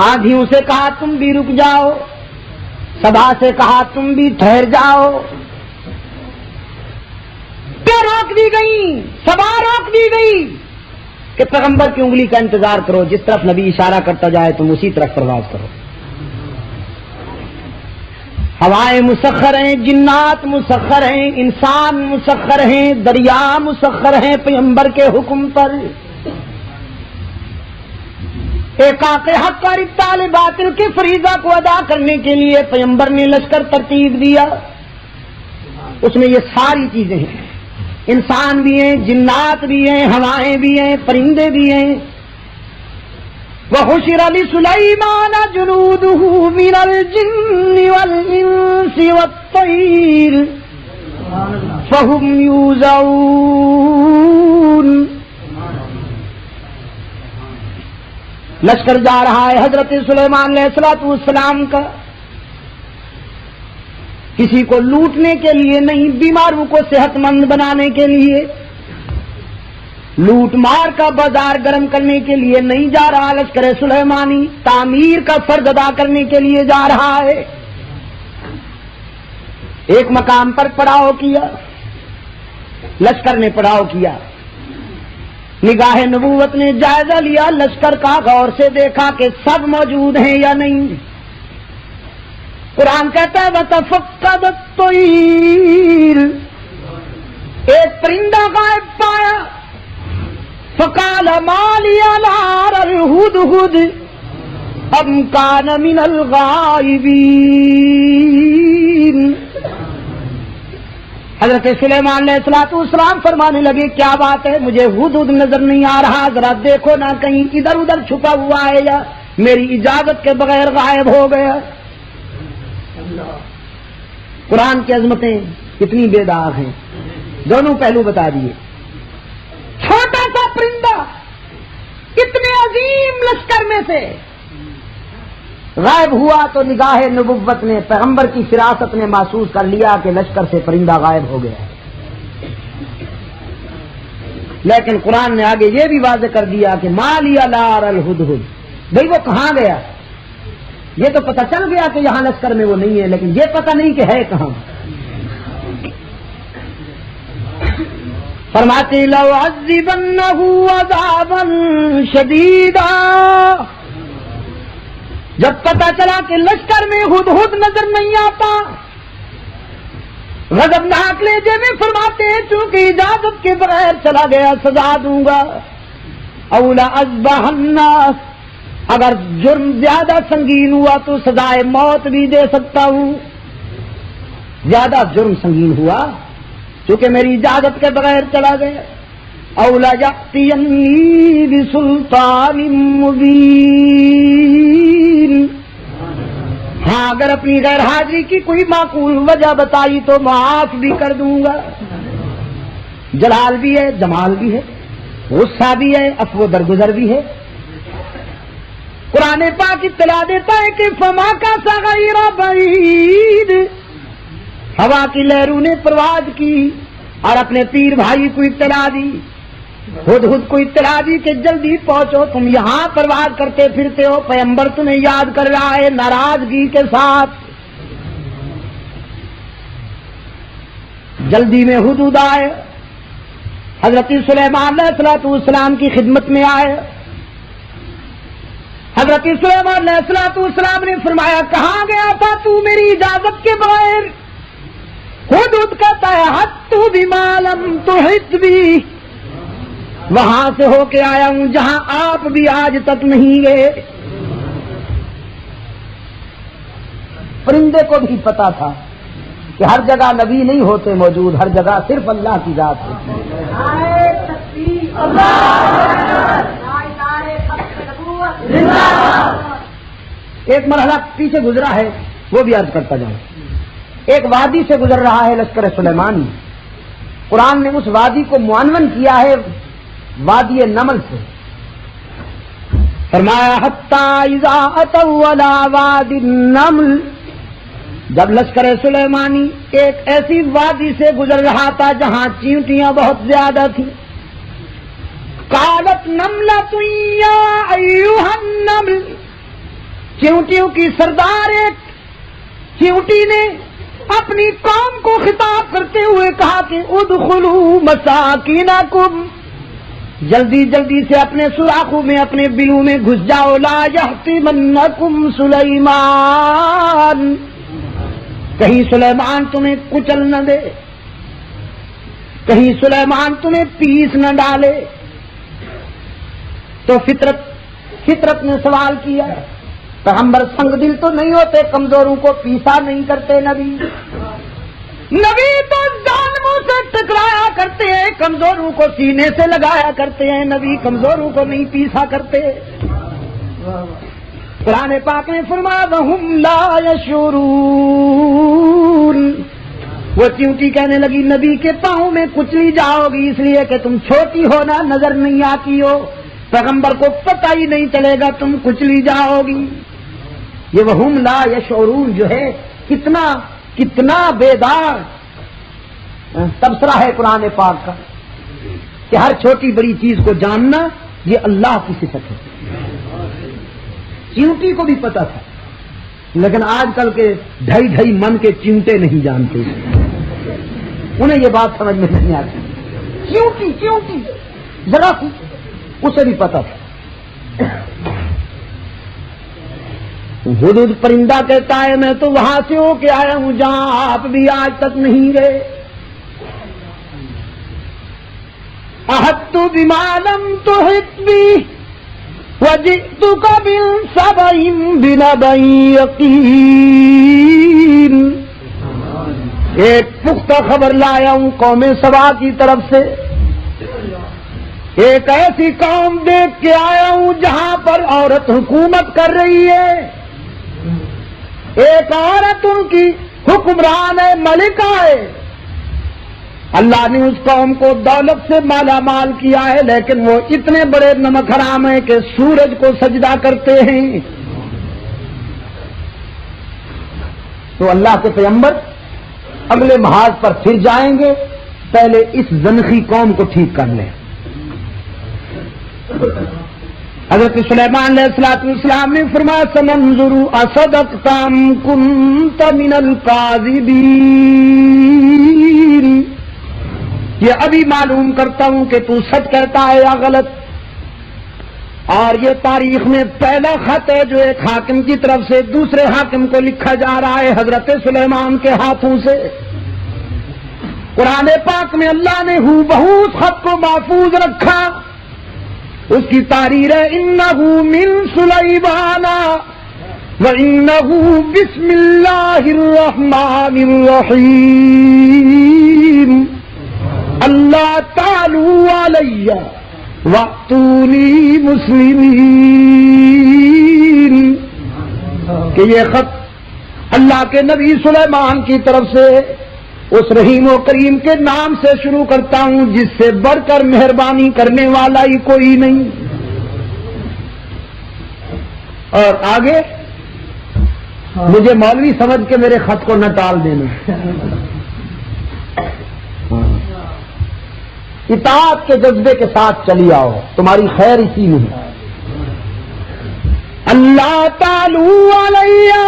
آندھیوں سے کہا تم بھی رک جاؤ، صبا سے کہا تم بھی ٹھہر جاؤ، کیا روک دی گئی؟ صبا روک دی گئی کہ پیغمبر کی انگلی کا انتظار کرو، جس طرف نبی اشارہ کرتا جائے تم اسی طرف پرواز کرو۔ ہوائیں مسخر ہیں، جنات مسخر ہیں، انسان مسخر ہیں، دریا مسخر ہیں پیغمبر کے حکم پر۔ احقاق حق اور ابطال باطل کے فریضہ کو ادا کرنے کے لیے پیغمبر نے لشکر ترتیب دیا، اس میں یہ ساری چیزیں ہیں، انسان بھی ہیں، جنات بھی ہیں، ہوائیں بھی ہیں، پرندے بھی ہیں۔ وَحُشِرَ لِسُلَيْمَانَ جُنُودُهُ مِنَ الْجِنِّ وَالْإِنسِ وَالطَّيْرِ فَهُمْ يُوزَعُونَ۔ لشکر جا رہا ہے حضرت سلیمان علیہ السلام کا، کسی کو لوٹنے کے لیے نہیں، بیماروں کو صحت مند بنانے کے لیے، لوٹ مار کا بازار گرم کرنے کے لیے نہیں جا رہا لشکر سلیمانی، تعمیر کا فرض ادا کرنے کے لیے جا رہا ہے۔ ایک مقام پر پڑاؤ کیا، لشکر نے پڑاؤ کیا، نگاہ نبوت نے جائزہ لیا لشکر کا، غور سے دیکھا کہ سب موجود ہیں یا نہیں۔ قرآن کہتا ہے وَتَفَقَّدَ الطَّيْرَ، ایک پرندہ غائب پایا، فَقَالَ مَا لِيَ لَا أَرَى الْهُدْهُدَ أَمْ كَانَ مِنَ الْغَائِبِينَ۔ حضرت سلیمان علیہ السلام فرمانے لگے کیا بات ہے، مجھے ہدہد نظر نہیں آ رہا، ذرا دیکھو نہ کہیں ادھر ادھر چھپا ہوا ہے یا میری اجازت کے بغیر غائب ہو گیا۔ قرآن کی عظمتیں کتنی بے داغ ہیں، دونوں پہلو بتا دیے۔ چھوٹا سا پرندہ اتنے عظیم لشکر میں سے غائب ہوا تو نگاہ نبوت نے، پیغمبر کی فراست نے محسوس کر لیا کہ لشکر سے پرندہ غائب ہو گیا ہے۔ لیکن قرآن نے آگے یہ بھی واضح کر دیا کہ ما لِیَ لَا أَرَى الْهُدْهُدَ، بھئی وہ کہاں گیا؟ یہ تو پتہ چل گیا کہ یہاں لشکر میں وہ نہیں ہے، لیکن یہ پتہ نہیں کہ ہے کہاں۔ فرماتے لَأُعَذِّبَنَّهُ عَذَابًا شَدِيدًا، جب پتہ چلا کہ لشکر میں ہدہد نظر نہیں آتا، غضبناک لہجے میں فرماتے ہیں چونکہ اجازت کے بغیر چلا گیا سزا دوں گا۔ أَوْ لَأَذْبَحَنَّهُ، اگر جرم زیادہ سنگین ہوا تو سزائے موت بھی دے سکتا ہوں، زیادہ جرم سنگین ہوا چونکہ میری اجازت کے بغیر چلا گیا۔ أَوْ لَيَأْتِيَنِّي بِسُلْطَانٍ مُبِينٍ، ہاں اگر اپنی غیر حاضری کی کوئی معقول وجہ بتائی تو معاف بھی کر دوں گا۔ جلال بھی ہے، جمال بھی ہے، غصہ بھی ہے، عفو درگزر بھی ہے۔ قرآن پاک اطلاع دیتا ہے کہ فما کا صغیر بعید، ہوا کی لہروں نے پرواز کی اور اپنے پیر بھائی کو اطلاع دی، ہدہد کو اطلاع دی کہ جلدی پہنچو، تم یہاں پرواز کرتے پھرتے ہو، پیغمبر تمہیں یاد کر رہا ہے ناراضگی کے ساتھ۔ جلدی میں ہدہد آئے، حضرت سلیمان علیہ السلام کی خدمت میں آئے۔ حضرت سلیمان علیہ السلام نے فرمایا کہاں گیا تھا تو میری اجازت کے بغیر؟ ہدہد کہتا ہے حَتُّ بِمَا لَمْ تُحِطْ بِهِ، وہاں سے ہو کے آیا ہوں جہاں آپ بھی آج تک نہیں گئے۔ پرندے کو بھی پتا تھا کہ ہر جگہ نبی نہیں ہوتے موجود، ہر جگہ صرف اللہ کی ذات ہوتی ہے۔ ایک مرحلہ پیچھے گزرا ہے وہ بھی عرض کرتا جاؤں۔ ایک وادی سے گزر رہا ہے لشکر سلیمان، قرآن نے اس وادی کو معنون کیا ہے وادی نمل سے، فرمایا حتی اذا اتوا علی وادی النمل، جب لشکر سلیمانی ایک ایسی وادی سے گزر رہا تھا جہاں چیونٹیاں بہت زیادہ تھیں، قالت نملۃ یا ایھا النمل، چیونٹیوں کی سردار ایک چیونٹی نے اپنی قوم کو خطاب کرتے ہوئے کہا کہ ادخلوا مساکینکم، جلدی جلدی سے اپنے سوراخوں میں اپنے بلوں میں گھس جاؤ، لا یحطمنکم سلیمان، کہیں سلیمان تمہیں کچل نہ دے، کہیں سلیمان تمہیں پیس نہ ڈالے۔ تو فطرت نے سوال کیا، پیغمبر سنگ دل تو نہیں ہوتے، کمزوروں کو پیسا نہیں کرتے، نبی تو ظالموں سے ٹکرایا کرتے ہیں، کمزوروں کو سینے سے لگایا کرتے ہیں، نبی کمزوروں کو نہیں پیسا کرتے۔ قرآن پاک نے فرمایا وَهُمْ لَا يَشْعُرُونَ، وہ چیونٹی کہنے لگی نبی کے پاؤں میں کچلی جاؤ گی، اس لیے کہ تم چھوٹی ہو نا، نظر نہیں آتی ہو، پیغمبر کو پتہ ہی نہیں چلے گا تم کچلی جاؤ گی۔ یہ وَهُمْ لَا يَشْعُرُونَ جو ہے کتنا بیدار تبصرہ ہے قرآن پاک کا کہ ہر چھوٹی بڑی چیز کو جاننا یہ اللہ کی صفت ہے۔ چیونٹی کو بھی پتا تھا، لیکن آج کل کے ڈھائی من کے چیونٹے نہیں جانتے، انہیں یہ بات سمجھ میں نہیں آتی۔ چیونٹی ذرا سی اسے بھی پتا تھا۔ ہدہد پرندہ کہتا ہے میں تو وہاں سے ہو کے آیا ہوں جہاں آپ بھی آج تک نہیں گئے۔ احطت بما لم تحط به وجئتك من سبأ بنبأ یقین، ایک پختہ خبر لایا ہوں قوم سبا کی طرف سے، ایک ایسی قوم دیکھ کے آیا ہوں جہاں پر عورت حکومت کر رہی ہے، ایک عورت ان کی حکمران ہے، ملکہ ہے۔ اللہ نے اس قوم کو دولت سے مالا مال کیا ہے، لیکن وہ اتنے بڑے نمک حرام ہیں کہ سورج کو سجدہ کرتے ہیں۔ تو اللہ کے پیغمبر اگلے محاذ پر پھر جائیں گے، پہلے اس زنخی قوم کو ٹھیک کر لیں۔ حضرت سلیمان علیہ السلام نے فرمایا سننظر اصدقت ام کنت من الکاذبین، یہ ابھی معلوم کرتا ہوں کہ تو سچ کہتا ہے یا غلط۔ اور یہ تاریخ میں پہلا خط ہے جو ایک حاکم کی طرف سے دوسرے حاکم کو لکھا جا رہا ہے حضرت سلیمان کے ہاتھوں سے۔ قرآن پاک میں اللہ نے ہو بہو اس خط کو محفوظ رکھا، اس کی تحریر ہے انہ من سلیمان وانہ بسم اللہ الرحمن الرحیم اللہ تعالی علی واتونی مسلمین، کہ یہ خط اللہ کے نبی سلیمان کی طرف سے اس رحیم و کریم کے نام سے شروع کرتا ہوں جس سے بڑھ کر مہربانی کرنے والا ہی کوئی نہیں۔ اور آگے مجھے مولوی سمجھ کے میرے خط کو نہ ٹال دینا، اطاعت کے جذبے کے ساتھ چلی آؤ، تمہاری خیر اسی میں ہے۔ اللہ تعالی علیہ،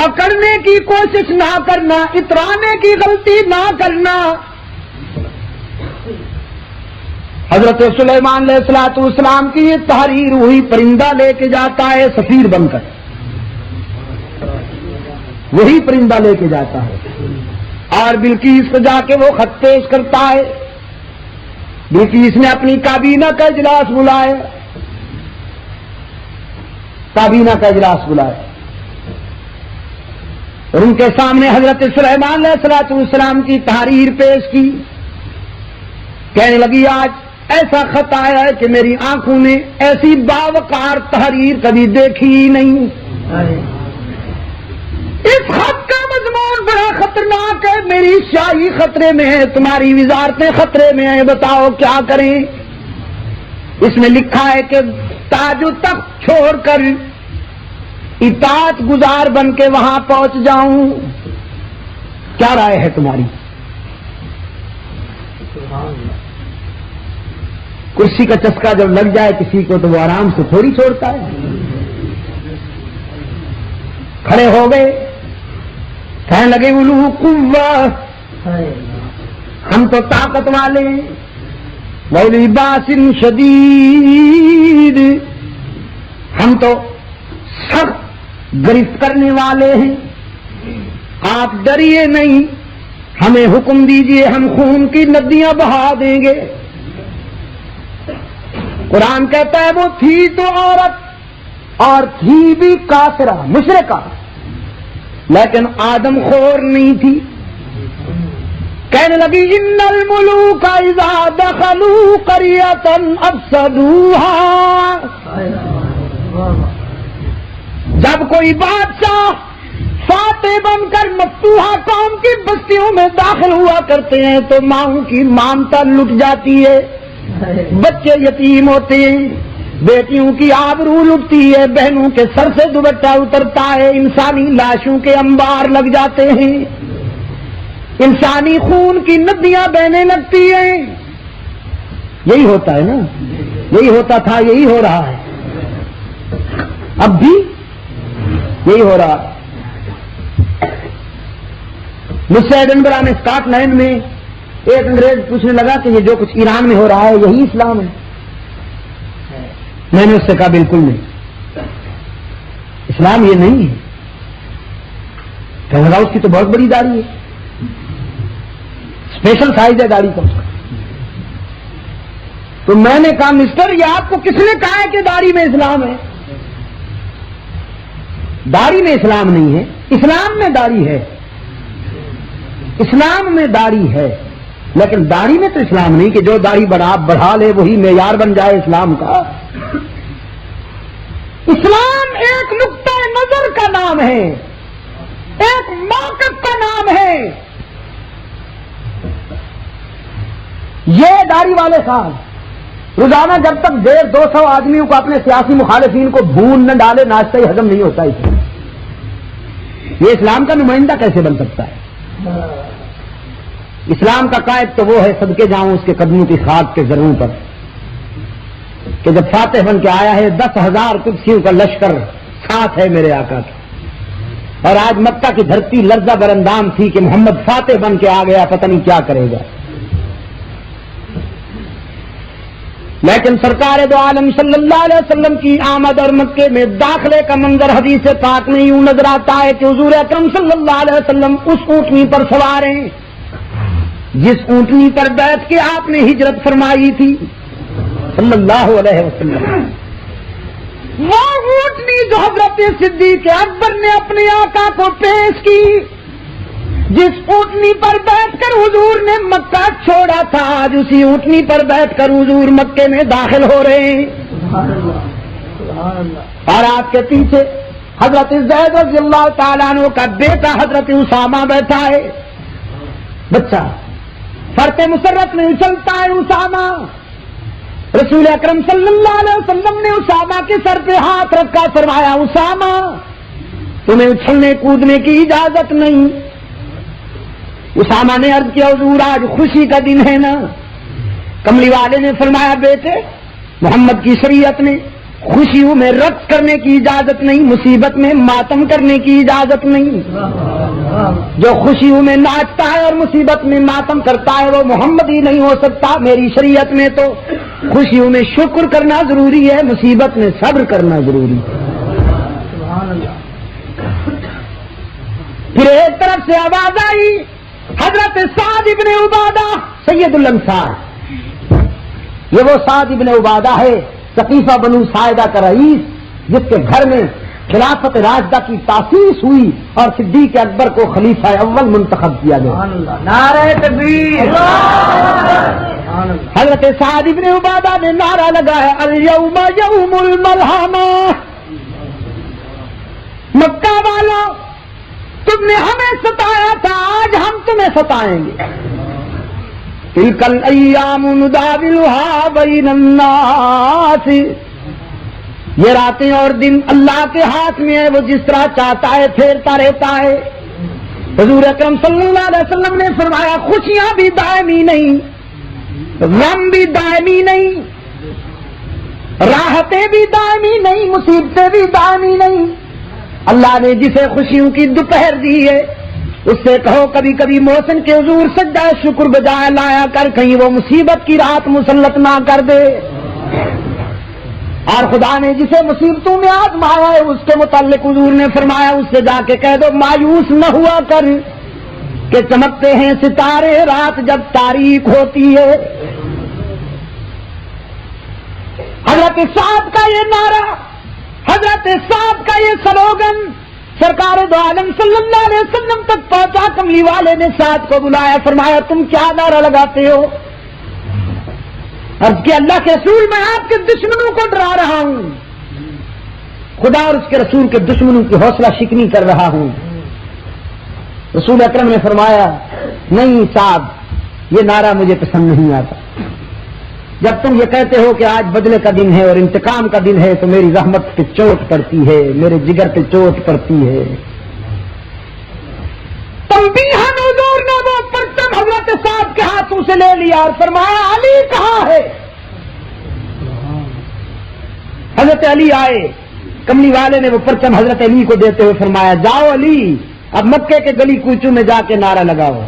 اکڑنے کی کوشش نہ کرنا، اترانے کی غلطی نہ کرنا۔ حضرت سلیمان علیہ السلام کی یہ تحریر وہی پرندہ لے کے جاتا ہے سفیر بن کر، وہی پرندہ لے کے جاتا ہے، اور بلقیس کو جا کے وہ خط پیش کرتا ہے۔ بلقیس نے اپنی کابینہ کا اجلاس بلایا، کابینہ کا اجلاس بلایا، اور ان کے سامنے حضرت سلیمان علیہ السلام کی تحریر پیش کی۔ کہنے لگی آج ایسا خط آیا ہے کہ میری آنکھوں نے ایسی باوقار تحریر کبھی دیکھی ہی نہیں۔ اس خط کا مضمون بڑا خطرناک ہے، میری شاہی خطرے میں ہے، تمہاری وزارتیں خطرے میں ہیں، بتاؤ کیا کریں۔ اس میں لکھا ہے کہ تاج و تخت چھوڑ کر اطاعت گزار بن کے وہاں پہنچ جاؤں، کیا رائے ہے تمہاری؟ کرسی کا چسکا جب لگ جائے کسی کو تو وہ آرام سے تھوڑی چھوڑتا ہے. کھڑے ہو گئے, کہنے لگے اولو قوت, ہم تو طاقت والے ہیں, وَأُولِي بَأْسٍ شَدِيدٍ, ہم تو سخت گرفت کرنے والے ہیں, آپ ڈریے نہیں, ہمیں حکم دیجئے, ہم خون کی ندیاں بہا دیں گے. قرآن کہتا ہے وہ تھی تو عورت, اور تھی بھی کافرہ مشرکہ, لیکن آدم خور نہیں تھی. کہنے لگی ان الملوک اذا دخلوا قریۃ افسدوها, جب کوئی بادشاہ فاتح بن کر مفتوحہ قوم کی بستیوں میں داخل ہوا کرتے ہیں تو ماؤں کی مامتا لٹ جاتی ہے, بچے یتیم ہوتے ہیں, بیٹیوں کی آبرو لٹتی ہے, بہنوں کے سر سے دوپٹہ اترتا ہے, انسانی لاشوں کے انبار لگ جاتے ہیں, انسانی خون کی ندیاں بہنے لگتی ہیں. یہی ہوتا ہے نا, یہی ہوتا تھا, یہی ہو رہا ہے, اب بھی یہی ہو رہا. مجھ سے ایڈنبرا میں اسکاٹ لینڈ میں ایک انگریز پوچھنے لگا کہ یہ جو کچھ ایران میں ہو رہا ہے یہی اسلام ہے؟ میں نے اس سے کہا بالکل نہیں, اسلام یہ نہیں ہے. کہنے لگا اس کی تو بہت بڑی داڑھی ہے, اسپیشل سائز ہے داڑھی کا اس کا. تو میں نے کہا مسٹر یہ آپ کو کس نے کہا ہے کہ داڑھی میں اسلام ہے؟ داڑھی میں اسلام نہیں ہے, اسلام میں داڑھی ہے, اسلام میں داڑھی ہے, لیکن داڑھی میں تو اسلام نہیں کہ جو داڑھی بڑھا لے وہی معیار بن جائے اسلام کا. اسلام ایک نقطہ نظر کا نام ہے, ایک موقف کا نام ہے. یہ داڑھی والے صاحب روزانہ جب تک 150-200 آدمیوں کو اپنے سیاسی مخالفین کو بھون نہ ڈالے ناشتہ ہی ہضم نہیں ہوتا اسے. یہ اسلام کا نمائندہ کیسے بن سکتا ہے؟ اسلام کا قائد تو وہ ہے, صدقے جاؤں اس کے قدموں کی خاک کے ذروں پر, کہ جب فاتح بن کے آیا ہے 10,000 کرسیوں کا لشکر ساتھ ہے میرے آقا کا, اور آج مکہ کی دھرتی لرزہ برندام تھی کہ محمد فاتح بن کے آ گیا, پتہ نہیں کیا کرے گا. لیکن سرکار دو عالم صلی اللہ علیہ وسلم کی آمد اور مکے میں داخلے کا منظر حدیث پاک میں یوں نظر آتا ہے کہ حضور اکرم صلی اللہ علیہ وسلم اس اونٹنی پر سوار ہیں جس اونٹنی پر بیٹھ کے آپ نے ہجرت فرمائی تھی صلی اللہ علیہ وسلم. وہ اونٹنی جو حضرت صدیق اکبر نے اپنے آقا کو پیش کی, جس اونٹنی پر بیٹھ کر حضور نے مکہ چھوڑا تھا, آج اسی اونٹنی پر بیٹھ کر حضور مکے میں داخل ہو رہے ہیں. اور آپ کے پیچھے حضرت زید رضی اللہ تعالیٰ عنہ کا بیٹا حضرت اسامہ بیٹھا ہے, بچہ فرق مسرت میں اچھلتا ہے اسامہ. رسول اکرم صلی اللہ علیہ وسلم نے اسامہ کے سر پہ ہاتھ رکھا, فرمایا اسامہ تمہیں اچھلنے کودنے کی اجازت نہیں. اسامہ نے عرض کیا حضور آج خوشی کا دن ہے نا. کملی والے نے فرمایا بیٹے محمد کی شریعت میں خوشیوں میں رقص کرنے کی اجازت نہیں, مصیبت میں ماتم کرنے کی اجازت نہیں. جو خوشیوں میں ناچتا ہے اور مصیبت میں ماتم کرتا ہے وہ محمد ہی نہیں ہو سکتا. میری شریعت میں تو خوشیوں میں شکر کرنا ضروری ہے, مصیبت میں صبر کرنا ضروری ہے. پھر ایک طرف سے آواز آئی حضرت سعد ابن عبادہ سید الانصار. یہ وہ سعد ابن عبادہ ہے ثقیفہ بنو ساعدہ کا رئیس, جس کے گھر میں خلافت راشدہ کی تاسیس ہوئی اور صدیق اکبر کو خلیفہ اول منتخب کیا گیا. نعرہ تکبیر. حضرت سعد ابن عبادہ نے نعرہ لگایا الیوم یوم الملحمہ. مکہ والوں تم نے ہمیں ستایا تھا, آج ہم تمہیں ستائیں گے. تلک الایام نداولها بین الناس. یہ راتیں اور دن اللہ کے ہاتھ میں ہے, وہ جس طرح چاہتا ہے پھیرتا رہتا ہے. حضور اکرم صلی اللہ علیہ وسلم نے فرمایا خوشیاں بھی دائمی نہیں, غم بھی دائمی نہیں, راحتیں بھی دائمی نہیں، مصیبتیں بھی دائمی نہیں۔ اللہ نے جسے خوشیوں کی دوپہر دی ہے اس سے کہو کبھی کبھی محسن کے حضور سجدہ شکر بجائے لایا کر، کہیں وہ مصیبت کی رات مسلط نہ کر دے۔ اور خدا نے جسے مصیبتوں میں آزمایا ہے اس کے متعلق حضور نے فرمایا اس سے جا کے کہہ دو مایوس نہ ہوا کر کہ چمکتے ہیں ستارے رات جب تاریک ہوتی ہے۔ حضرت سعد کا یہ نعرہ، حضرت سعد کا یہ سلوگن سرکار دو عالم صلی اللہ علیہ وسلم تک پہنچا۔ کملی والے نے سعد کو بلایا، فرمایا تم کیا نعرہ لگاتے ہو؟ عرض کہ اللہ کے رسول میں آپ کے دشمنوں کو ڈرا رہا ہوں، خدا اور اس کے رسول کے دشمنوں کی حوصلہ شکنی کر رہا ہوں۔ رسول اکرم نے فرمایا نہیں سعد، یہ نعرہ مجھے پسند نہیں آتا۔ جب تم یہ کہتے ہو کہ آج بدلے کا دن ہے اور انتقام کا دن ہے تو میری رحمت پہ چوٹ پڑتی ہے، میرے جگر پہ چوٹ پڑتی ہے۔ تنبیہاً حضور نے وہ پرچم حضرت صاحب کے ہاتھوں سے لے لیا اور فرمایا علی کہاں ہے؟ حضرت علی آئے، کملی والے نے وہ پرچم حضرت علی کو دیتے ہوئے فرمایا جاؤ علی، اب مکے کے گلی کوچوں میں جا کے نعرہ لگاؤ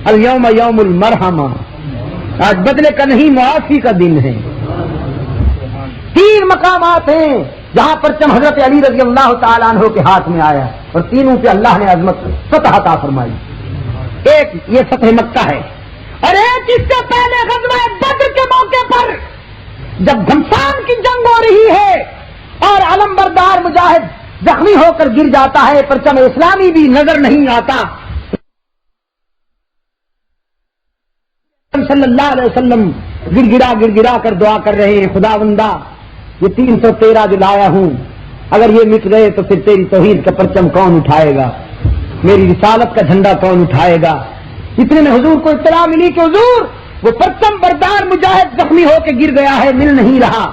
الیوم یوم المرحمہ، آج بدلے کا نہیں معافی کا دن ہے۔ 3 مقامات ہیں جہاں پرچم حضرت علی رضی اللہ تعالیٰ عنہ کے ہاتھ میں آیا اور تینوں پہ اللہ نے عظمت فتح عطا فرمائی۔ ایک یہ فتح مکہ ہے اور ایک اس سے پہلے غزوہ بدر کے موقع پر جب گھمسان کی جنگ ہو رہی ہے اور علمبردار مجاہد زخمی ہو کر گر جاتا ہے، پرچم اسلامی بھی نظر نہیں آتا، صلی اللہ علیہ وسلم گر گرا کر دعا کر رہے ہیں خداوندا یہ 313 جو لایا ہوں اگر یہ مٹ گئے تو پھر تیری توحید کا پرچم کون اٹھائے گا، میری رسالت کا جھنڈا کون اٹھائے گا۔ اتنے میں حضور کو اطلاع ملی کہ حضور وہ پرچم بردار مجاہد زخمی ہو کے گر گیا ہے، مل نہیں رہا،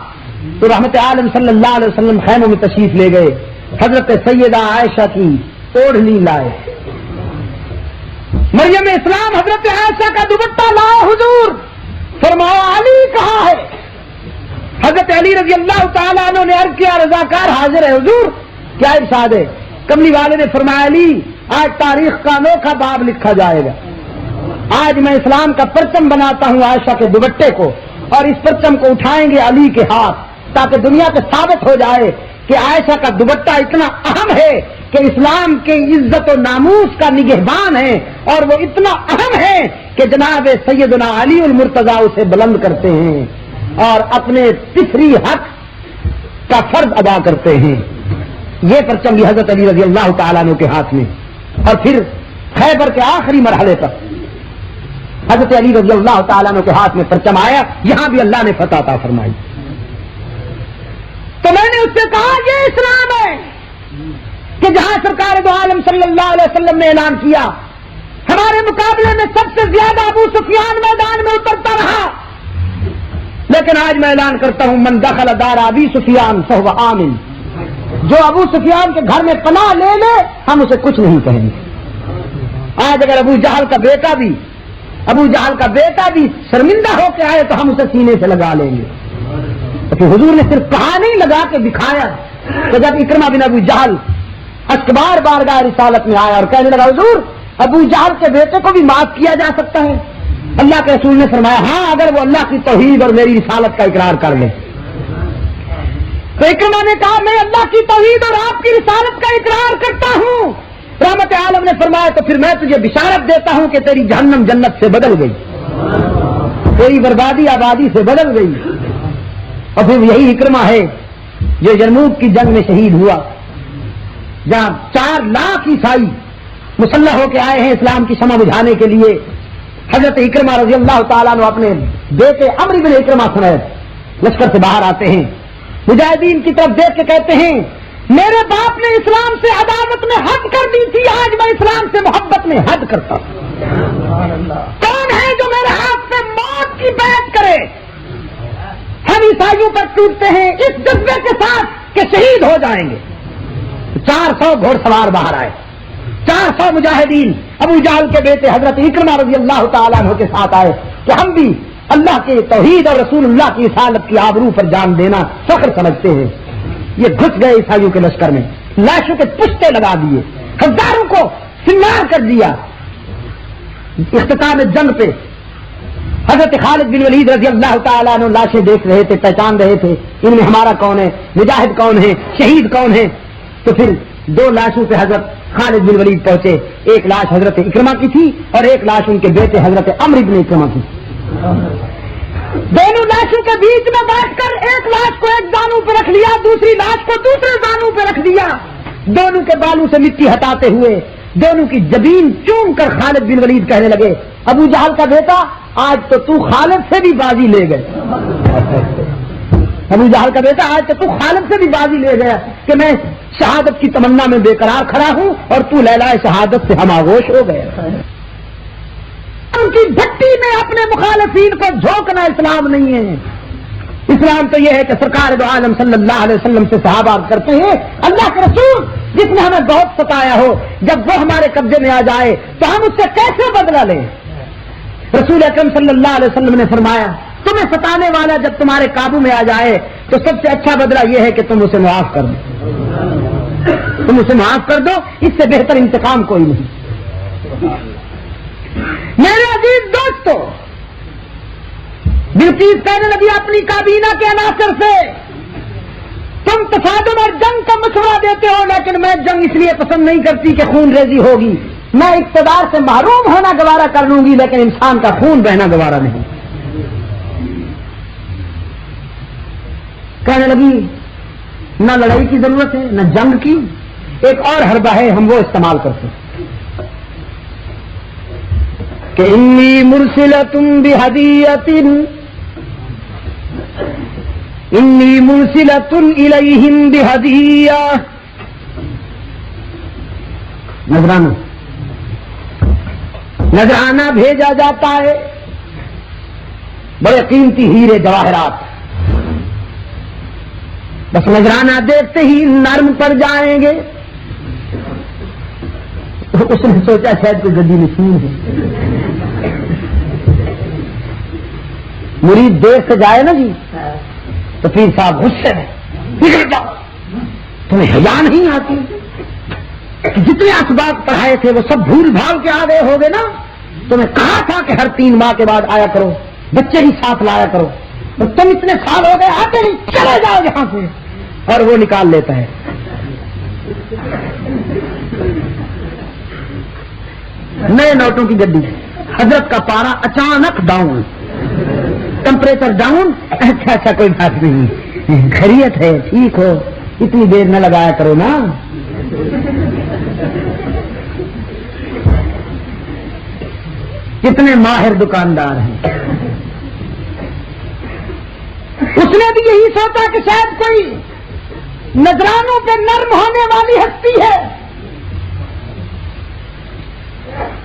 تو رحمت عالم صلی اللہ علیہ وسلم خیموں میں تشریف لے گئے، حضرت سیدہ عائشہ کی اوڑھنی لائے، مریم اسلام حضرت عائشہ کا دوپٹہ لائے، حضور فرمایا علی کہاں ہے؟ حضرت علی رضی اللہ تعالیٰ عنہ نے عرض کیا رضاکار حاضر ہے حضور، کیا ارشاد ہے؟ کملی والے نے فرمایا علی آج تاریخ کا انوکھا باب لکھا جائے گا، آج میں اسلام کا پرچم بناتا ہوں عائشہ کے دوپٹے کو، اور اس پرچم کو اٹھائیں گے علی کے ہاتھ تاکہ دنیا کو ثابت ہو جائے کہ عائشہ کا دوپٹہ اتنا اہم ہے کہ اسلام کے عزت و ناموس کا نگہبان ہے، اور وہ اتنا اہم ہے کہ جناب سیدنا علی المرتضیٰ اسے بلند کرتے ہیں اور اپنے فطری حق کا فرض ادا کرتے ہیں۔ یہ پرچم بھی حضرت علی رضی اللہ تعالیٰ عنہ کے ہاتھ میں، اور پھر خیبر کے آخری مرحلے پر حضرت علی رضی اللہ تعالیٰ عنہ کے ہاتھ میں پرچم آیا، یہاں بھی اللہ نے فتح عطا فرمائی۔ تو میں نے اس سے کہا یہ اسلام ہے کہ جہاں سرکار دو عالم صلی اللہ علیہ وسلم نے اعلان کیا ہمارے مقابلے میں سب سے زیادہ ابو سفیان میدان میں اترتا رہا، لیکن آج میں اعلان کرتا ہوں من دخل دار ابی سفیان فہو آمن، جو ابو سفیان کے گھر میں پناہ لے لے ہم اسے کچھ نہیں کہیں گے۔ آج اگر ابو جہل کا بیٹا بھی شرمندہ ہو کے آئے تو ہم اسے سینے سے لگا لیں گے۔ تو حضور نے صرف کہا نہیں، لگا کے دکھایا کہ جب اکرمہ بن ابو جہل اشکبار بارگاہ رسالت میں آیا اور کہنے لگا حضور ابو جہل کے بیٹے کو بھی معاف کیا جا سکتا ہے، اللہ کے رسول نے فرمایا ہاں اگر وہ اللہ کی توحید اور میری رسالت کا اقرار کر لے۔ تو اکرمہ نے کہا میں اللہ کی توحید اور آپ کی رسالت کا اقرار کرتا ہوں۔ رحمت عالم نے فرمایا تو پھر میں تجھے بشارت دیتا ہوں کہ تیری جہنم جنت سے بدل گئی، تیری بربادی آبادی سے بدل گئی۔ اور پھر یہی اکرمہ ہے جو یرموک کی جنگ میں شہید ہوا، جہاں 4 لاکھ عیسائی مسلح ہو کے آئے ہیں اسلام کی شمع بجھانے کے لیے۔ حضرت اکرمہ رضی اللہ تعالیٰ عنہ اپنے بیٹے عمرو بن اکرمہ سمیت لشکر سے باہر آتے ہیں، مجاہدین کی طرف دیکھ کے کہتے ہیں میرے باپ نے اسلام سے عداوت میں حد کر دی تھی، آج میں اسلام سے محبت میں حد کرتا ہوں۔ کون ہے جو میرے ہاتھ سے موت کی بیعت کرے؟ ہم عیسائیوں پر ٹوٹتے ہیں اس جذبے کے ساتھ کہ شہید ہو جائیں گے۔ 400 گھوڑ سوار باہر آئے، 400 مجاہدین ابو جہل کے بیٹے حضرت اکرمہ رضی اللہ تعالیٰ عنہ کے ساتھ آئے کہ ہم بھی اللہ کے توحید اور رسول اللہ کی رسالت کی آبرو پر جان دینا فخر سمجھتے ہیں. یہ گھس گئے عیسائیوں کے لشکر میں، لاشوں کے پشتے لگا دیے، ہزاروں کو سنگار کر دیا. اختتام جنگ پہ حضرت خالد بن ولید رضی اللہ تعالیٰ عنہ لاشیں دیکھ رہے تھے، پہچان رہے تھے ان میں ہمارا کون ہے، مجاہد کون ہے، شہید کون ہے. تو پھر 2 لاشوں پہ حضرت خالد بن ولید پہنچے. ایک لاش حضرت اکرمہ کی تھی اور ایک لاش ان کے بیٹے حضرت عمرو بن اکرمہ کی. دونوں لاشوں کے بیچ میں بیٹھ کر ایک لاش کو ایک دانوں پہ رکھ لیا، دوسری لاش کو دوسرے دانوں پہ رکھ دیا. دونوں کے بالوں سے مٹی ہٹاتے ہوئے دونوں کی جبین چوم کر خالد بن ولید کہنے لگے، ابو جہل کا بیٹا آج تو خالد سے بھی بازی لے گئے. ابو جہل کا بیٹا آج تو خالد سے بھی بازی لے گیا کہ میں شہادت کی تمنا میں بے قرار کھڑا ہوں اور تو لیلا شہادت سے ہم آغوش ہو گئے. ان کی بھٹی میں اپنے مخالفین کو جھونکنا اسلام نہیں ہے. اسلام تو یہ ہے کہ سرکار دو عالم صلی اللہ علیہ وسلم سے صحابہ کرتے ہیں، اللہ کے رسول جس نے ہمیں بہت ستایا ہو جب وہ ہمارے قبضے میں آ جائے تو ہم اس سے کیسے بدلہ لیں. رسول اکرم صلی اللہ علیہ وسلم نے فرمایا تمہیں ستانے والا جب تمہارے قابو میں آ جائے تو سب سے اچھا بدلہ یہ ہے کہ تم اسے معاف کر دو. تم اسے معاف کر دو، اس سے بہتر انتقام کوئی نہیں. میرے عزیز دوستو، بلقیس کہنے لگی اپنی کابینہ کے عناصر سے تم تصادم اور جنگ کا مشورہ دیتے ہو، لیکن میں جنگ اس لیے پسند نہیں کرتی کہ خون ریزی ہوگی. میں اقتدار سے محروم ہونا گوارا کر لوں گی لیکن انسان کا خون بہنا گوارا نہیں. کہنے لگی نہ لڑائی کی ضرورت ہے نہ جنگ کی، ایک اور حربہ ہے ہم وہ استعمال کرتے ہیں کہ انی مرسلۃ بہدیۃ انی مرسلۃ الیہم بہدیہ. نذرانہ بھیجا جاتا ہے، بڑے قیمتی ہیرے جواہرات. بس نذرانہ دیکھتے ہی نرم پڑ جائیں گے. اس نے سوچا شاید کوئی گدی نشین ہے. مرید دیر سے جائے نا جی تو پیر صاحب غصے میں بگڑ جاؤ، تمہیں حیا نہیں آتی؟ جتنے اسباب پڑھائے تھے وہ سب بھول بھال کے آ گئے ہو گے نا. تمہیں کہا تھا کہ ہر 3 ماہ کے بعد آیا کرو، بچے ہی ساتھ لایا کرو، تم اتنے سال ہو گئے آتے نہیں، چلے جاؤ یہاں سے. اور وہ نکال لیتا ہے. نئے نوٹوں کی گڈی، حضرت کا پارا اچانک ڈاؤن، ٹمپریچر ڈاؤن. اچھا کوئی بات نہیں، خیریت ہے، ٹھیک ہو، اتنی دیر نہ لگایا کرو نا. کتنے ماہر دکاندار ہیں. اس نے بھی یہی سوچا کہ شاید کوئی نذرانوں پہ نرم ہونے والی ہستی ہے.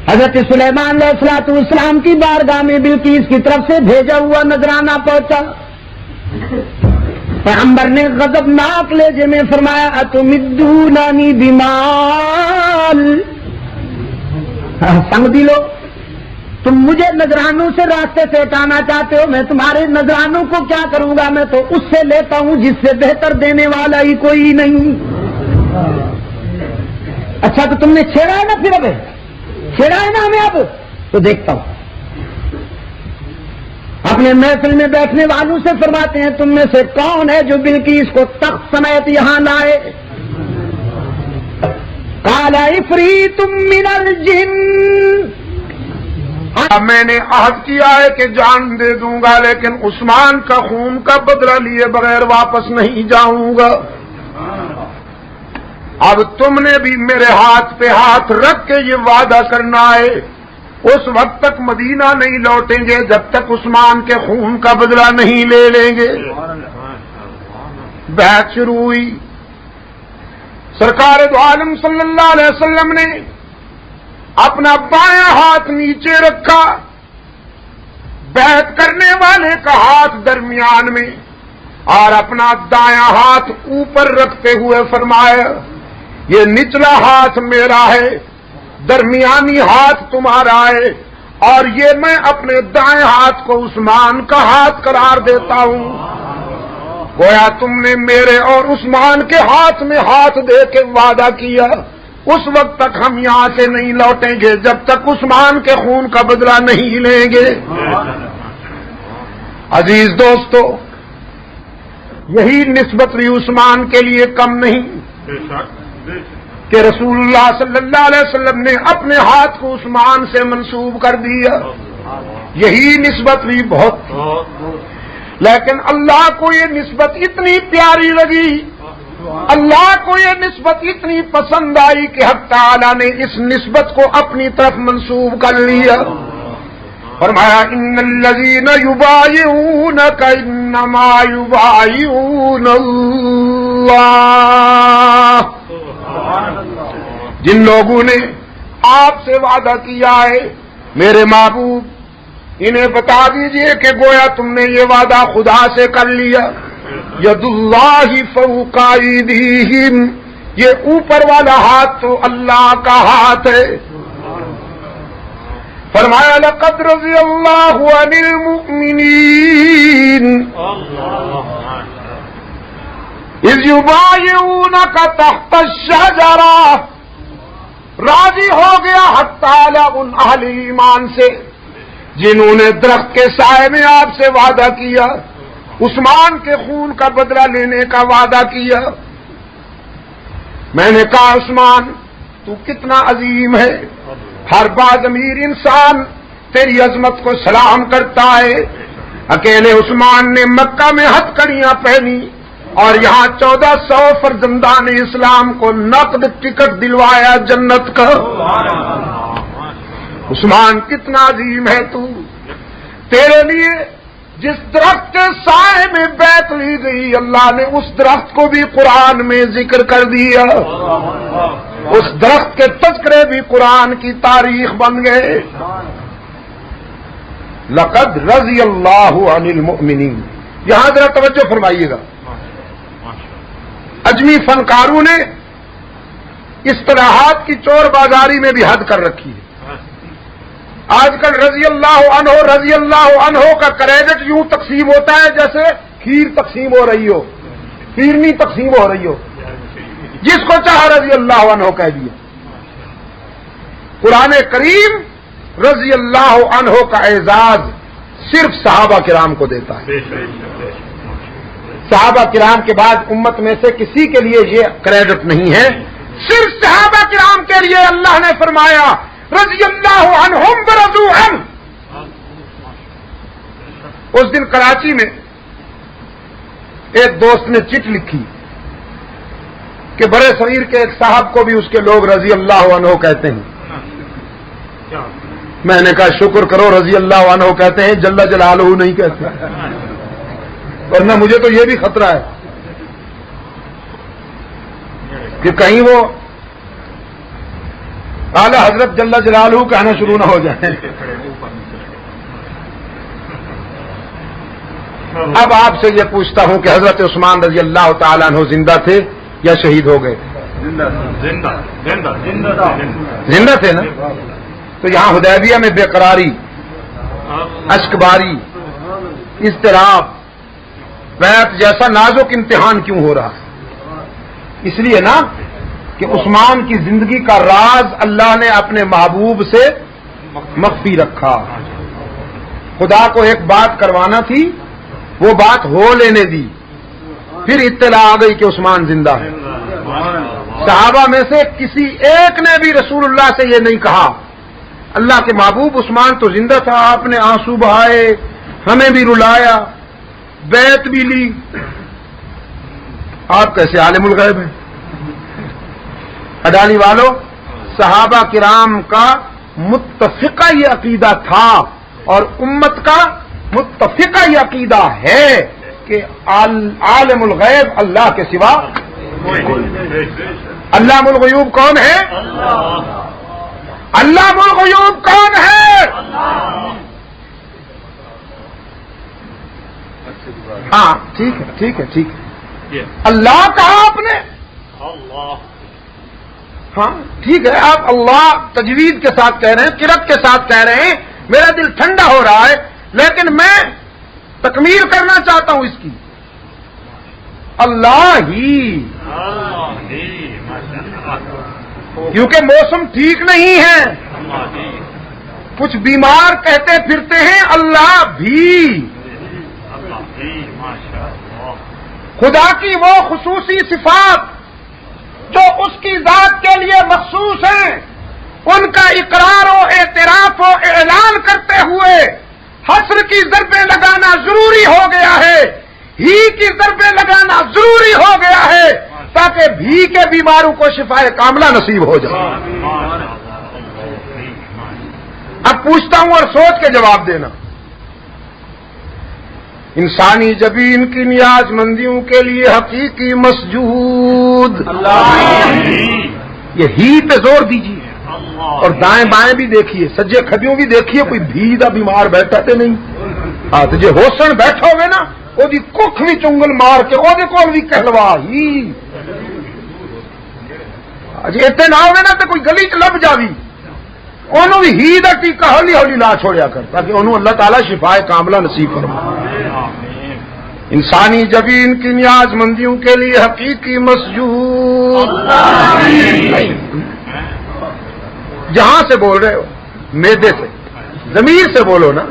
حضرت سلیمان علیہ الصلوۃ والسلام کی بارگاہ میں بلقیس کی طرف سے بھیجا ہوا نذرانہ پہنچا. پیغمبر نے غضبناک لہجے میں فرمایا اتمدوننی بمال. سنگ دلو، تم مجھے نذرانوں سے راستے سے ہٹانا چاہتے ہو، میں تمہارے نذرانوں کو کیا کروں گا؟ میں تو اس سے لیتا ہوں جس سے بہتر دینے والا ہی کوئی نہیں. اچھا تو تم نے چھیڑا ہے نا، پھر اب چھیڑا ہے نا ہمیں، اب تو دیکھتا ہوں. اپنے محفل میں بیٹھنے والوں سے فرماتے ہیں تم میں سے کون ہے جو بلقیس کو تخت سمیت یہاں لائے؟ قال عفریت من الجن. میں نے عہد کیا ہے کہ جان دے دوں گا لیکن عثمان کا خون کا بدلہ لیے بغیر واپس نہیں جاؤں گا. اب تم نے بھی میرے ہاتھ پہ ہاتھ رکھ کے یہ وعدہ کرنا ہے اس وقت تک مدینہ نہیں لوٹیں گے جب تک عثمان کے خون کا بدلہ نہیں لے لیں گے. بیعت شروع ہوئی. سرکار دو عالم صلی اللہ علیہ وسلم نے اپنا بایاں ہاتھ نیچے رکھا، بیعت کرنے والے کا ہاتھ درمیان میں، اور اپنا دایاں ہاتھ اوپر رکھتے ہوئے فرمایا یہ نچلا ہاتھ میرا ہے، درمیانی ہاتھ تمہارا ہے، اور یہ میں اپنے دائیں ہاتھ کو عثمان کا ہاتھ قرار دیتا ہوں. گویا تم نے میرے اور عثمان کے ہاتھ میں ہاتھ دے کے وعدہ کیا اس وقت تک ہم یہاں سے نہیں لوٹیں گے جب تک عثمان کے خون کا بدلہ نہیں لیں گے. عزیز دوستو، یہی نسبت بھی عثمان کے لیے کم نہیں کہ رسول اللہ صلی اللہ علیہ وسلم نے اپنے ہاتھ کو عثمان سے منسوب کر دیا. یہی نسبت بھی بہت، لیکن اللہ کو یہ نسبت اتنی پیاری لگی، اللہ کو یہ نسبت اتنی پسند آئی کہ حق تعالی نے اس نسبت کو اپنی طرف منسوب کر لیا. فرمایا ان الذین یبایعونک انما یبایعون اللہ. جن لوگوں نے آپ سے وعدہ کیا ہے میرے محبوب انہیں بتا دیجئے کہ گویا تم نے یہ وعدہ خدا سے کر لیا. ید اللہ فوق ایدیہم، یہ اوپر والا ہاتھ تو اللہ کا ہاتھ ہے. فرمایا لقد رضی اللہ عن المؤمنین اذ یبایعونک تحت الشجرہ. راضی ہو گیا حق تعالی ان اہل ایمان سے جنہوں نے درخت کے سائے میں آپ سے وعدہ کیا، عثمان کے خون کا بدلہ لینے کا وعدہ کیا. میں نے کہا عثمان تو کتنا عظیم ہے، ہر باز امیر انسان تیری عظمت کو سلام کرتا ہے. اکیلے عثمان نے مکہ میں ہتھکڑیاں پہنی اور یہاں 1400 فرزندان اسلام کو نقد ٹکٹ دلوایا جنت کا. عثمان کتنا عظیم ہے تو. تیرے لیے جس درخت کے سائے میں بیعت لی گئی اللہ نے اس درخت کو بھی قرآن میں ذکر کر دیا. اس درخت کے تذکرے بھی قرآن کی تاریخ بن گئے. لقد رضی اللہ عن المؤمنین. یہاں ذرا توجہ فرمائیے گا، اجمی فنکاروں نے اصطلاحات کی چور بازاری میں بھی حد کر رکھی ہے. آج کل رضی اللہ عنہ کا کریڈٹ یوں تقسیم ہوتا ہے جیسے کھیر تقسیم ہو رہی ہو، کھیرنی تقسیم ہو رہی ہو، جس کو چاہا رضی اللہ عنہ کہہ دیا. قرآن کریم رضی اللہ عنہ کا اعزاز صرف صحابہ کرام کو دیتا ہے. صحابہ کرام کے بعد امت میں سے کسی کے لیے یہ کریڈٹ نہیں ہے، صرف صحابہ کرام کے لیے اللہ نے فرمایا رضی اللہ عنہم ورضوا عنہ. اس دن کراچی میں ایک دوست نے چٹ لکھی کہ برے صغیر کے ایک صاحب کو بھی اس کے لوگ رضی اللہ عنہ کہتے ہیں. میں نے کہا شکر کرو رضی اللہ عنہ کہتے ہیں، جل جلالہ نہیں کہتے، ورنہ مجھے تو یہ بھی خطرہ ہے کہ کہیں وہ اعلی حضرت جل جلالہ کہنا شروع نہ ہو جائیں. اب آپ سے یہ پوچھتا ہوں کہ حضرت عثمان رضی اللہ تعالیٰ عنہ زندہ تھے یا شہید ہو گئے؟ زندہ تھے نا. تو یہاں حدیبیہ میں بے قراری، اشکباری، اضطراب، بیعت جیسا نازک امتحان کیوں ہو رہا ہے؟ اس لیے نا کہ عثمان کی زندگی کا راز اللہ نے اپنے محبوب سے مخفی رکھا. خدا کو ایک بات کروانا تھی، وہ بات ہو لینے دی، پھر اطلاع آ گئی کہ عثمان زندہ ہے. صحابہ میں سے کسی ایک نے بھی رسول اللہ سے یہ نہیں کہا اللہ کے محبوب عثمان تو زندہ تھا، آپ نے آنسو بہائے، ہمیں بھی رلایا، بیعت بھی لی، آپ کیسے عالم الغیب ہیں؟ اڈانی والوں، صحابہ کرام کا متفقہ یہ عقیدہ تھا اور امت کا متفقہ یہ عقیدہ ہے کہ عالم الغیب اللہ کے سوا. علام الغیوب کون ہے؟ علام الغیوب کون ہے؟ ہاں ٹھیک ہے ٹھیک ہے ٹھیک ہے، اللہ کہا آپ نے. ہاں ٹھیک ہے، آپ اللہ تجوید کے ساتھ کہہ رہے ہیں، قرأت کے ساتھ کہہ رہے ہیں، میرا دل ٹھنڈا ہو رہا ہے، لیکن میں تکمیل کرنا چاہتا ہوں اس کی، اللہ ہی، کیونکہ موسم ٹھیک نہیں ہے، کچھ بیمار کہتے پھرتے ہیں اللہ بھی، خدا کی وہ خصوصی صفات جو اس کی ذات کے لیے مخصوص ہیں، ان کا اقرار و اعتراف و اعلان کرتے ہوئے حسر کی ضربیں لگانا ضروری ہو گیا ہے، ہی کی ضربیں لگانا ضروری ہو گیا ہے، تاکہ بھی کے بیماروں کو شفائے کاملہ نصیب ہو جائے۔ اب پوچھتا ہوں اور سوچ کے جواب دینا، انسانی جبین کی نیاز مندیوں کے لیے حقیقی مسجود، یہ ہی پہ زور دیجیے، اور دائیں بائیں بھی دیکھیے، سجے کھجیوں بھی دیکھیے، کوئی بھیدا بیمار بیٹھا تے نہیں، ہاں تو جے ہوسن بیٹھا ہوگے نا، وہ دی ککھ بھی چنگل مار کے وہ دے کول بھی کہلوا ہی، جی اتنے نہ ہوگے نا تو کوئی گلی چ لب جاوی، انہوں بھی ہی دا ٹیکا ہولی ہولی لا چھوڑیا کر، تاکہ انہوں اللہ تعالیٰ شفائے کاملہ نصیب فرمائے۔ انسانی جبین کی نیاز مندیوں کے لیے حقیقی مسجود، جہاں سے بول رہے ہو، میدے سے، ضمیر سے بولو نا،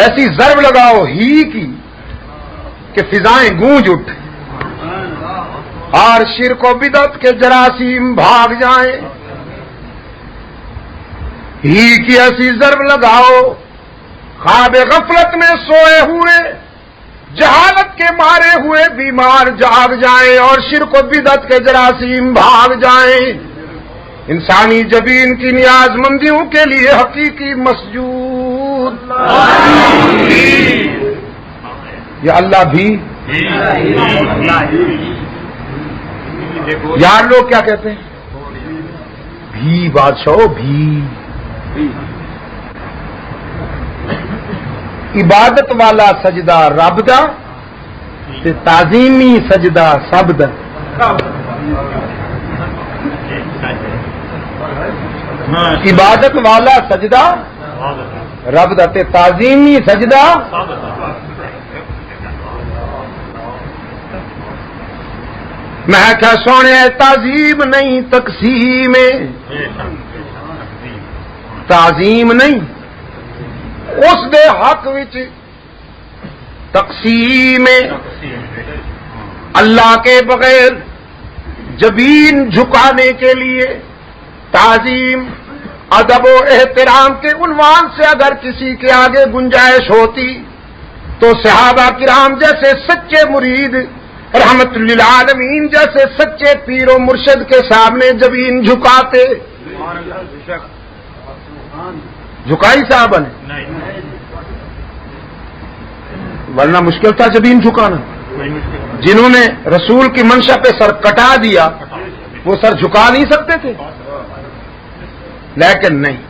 ایسی ضرب لگاؤ ہی کی کہ فضائیں گونج اٹھ، اور شرک و بدعت کے جراثیم بھاگ جائیں، ہی کی ایسی ضرب لگاؤ خواب غفلت میں سوئے ہوئے جہالت کے مارے ہوئے بیمار جاگ جائیں اور شرک و بدعت کے جراثیم بھاگ جائیں۔ انسانی جبین کی نیاز مندیوں کے لیے حقیقی مسجود، یہ اللہ بھی، یار لوگ کیا کہتے ہیں، بھی بادشاہ بھی، عبادت والا سجدہ رب دا تے تعظیمی سجدہ سب دا، عبادت والا سجدہ رب دا تے تعظیمی سجدہ، میں کیا سونے تعظیم نہیں تقسیم، تعظیم نہیں اس دے حق وچ تقسیم، اللہ کے بغیر جبین جھکانے کے لیے تعظیم ادب و احترام کے عنوان سے اگر کسی کے آگے گنجائش ہوتی تو صحابہ کرام جیسے سچے مرید رحمت للعالمین جیسے سچے پیر و مرشد کے سامنے جبین جھکاتے، جھکائی صاحب نے، ورنہ مشکل تھا جبین جھکانا، جنہوں نے رسول کی منشا پہ سر کٹا دیا وہ سر جھکا نہیں سکتے تھے، لیکن نہیں،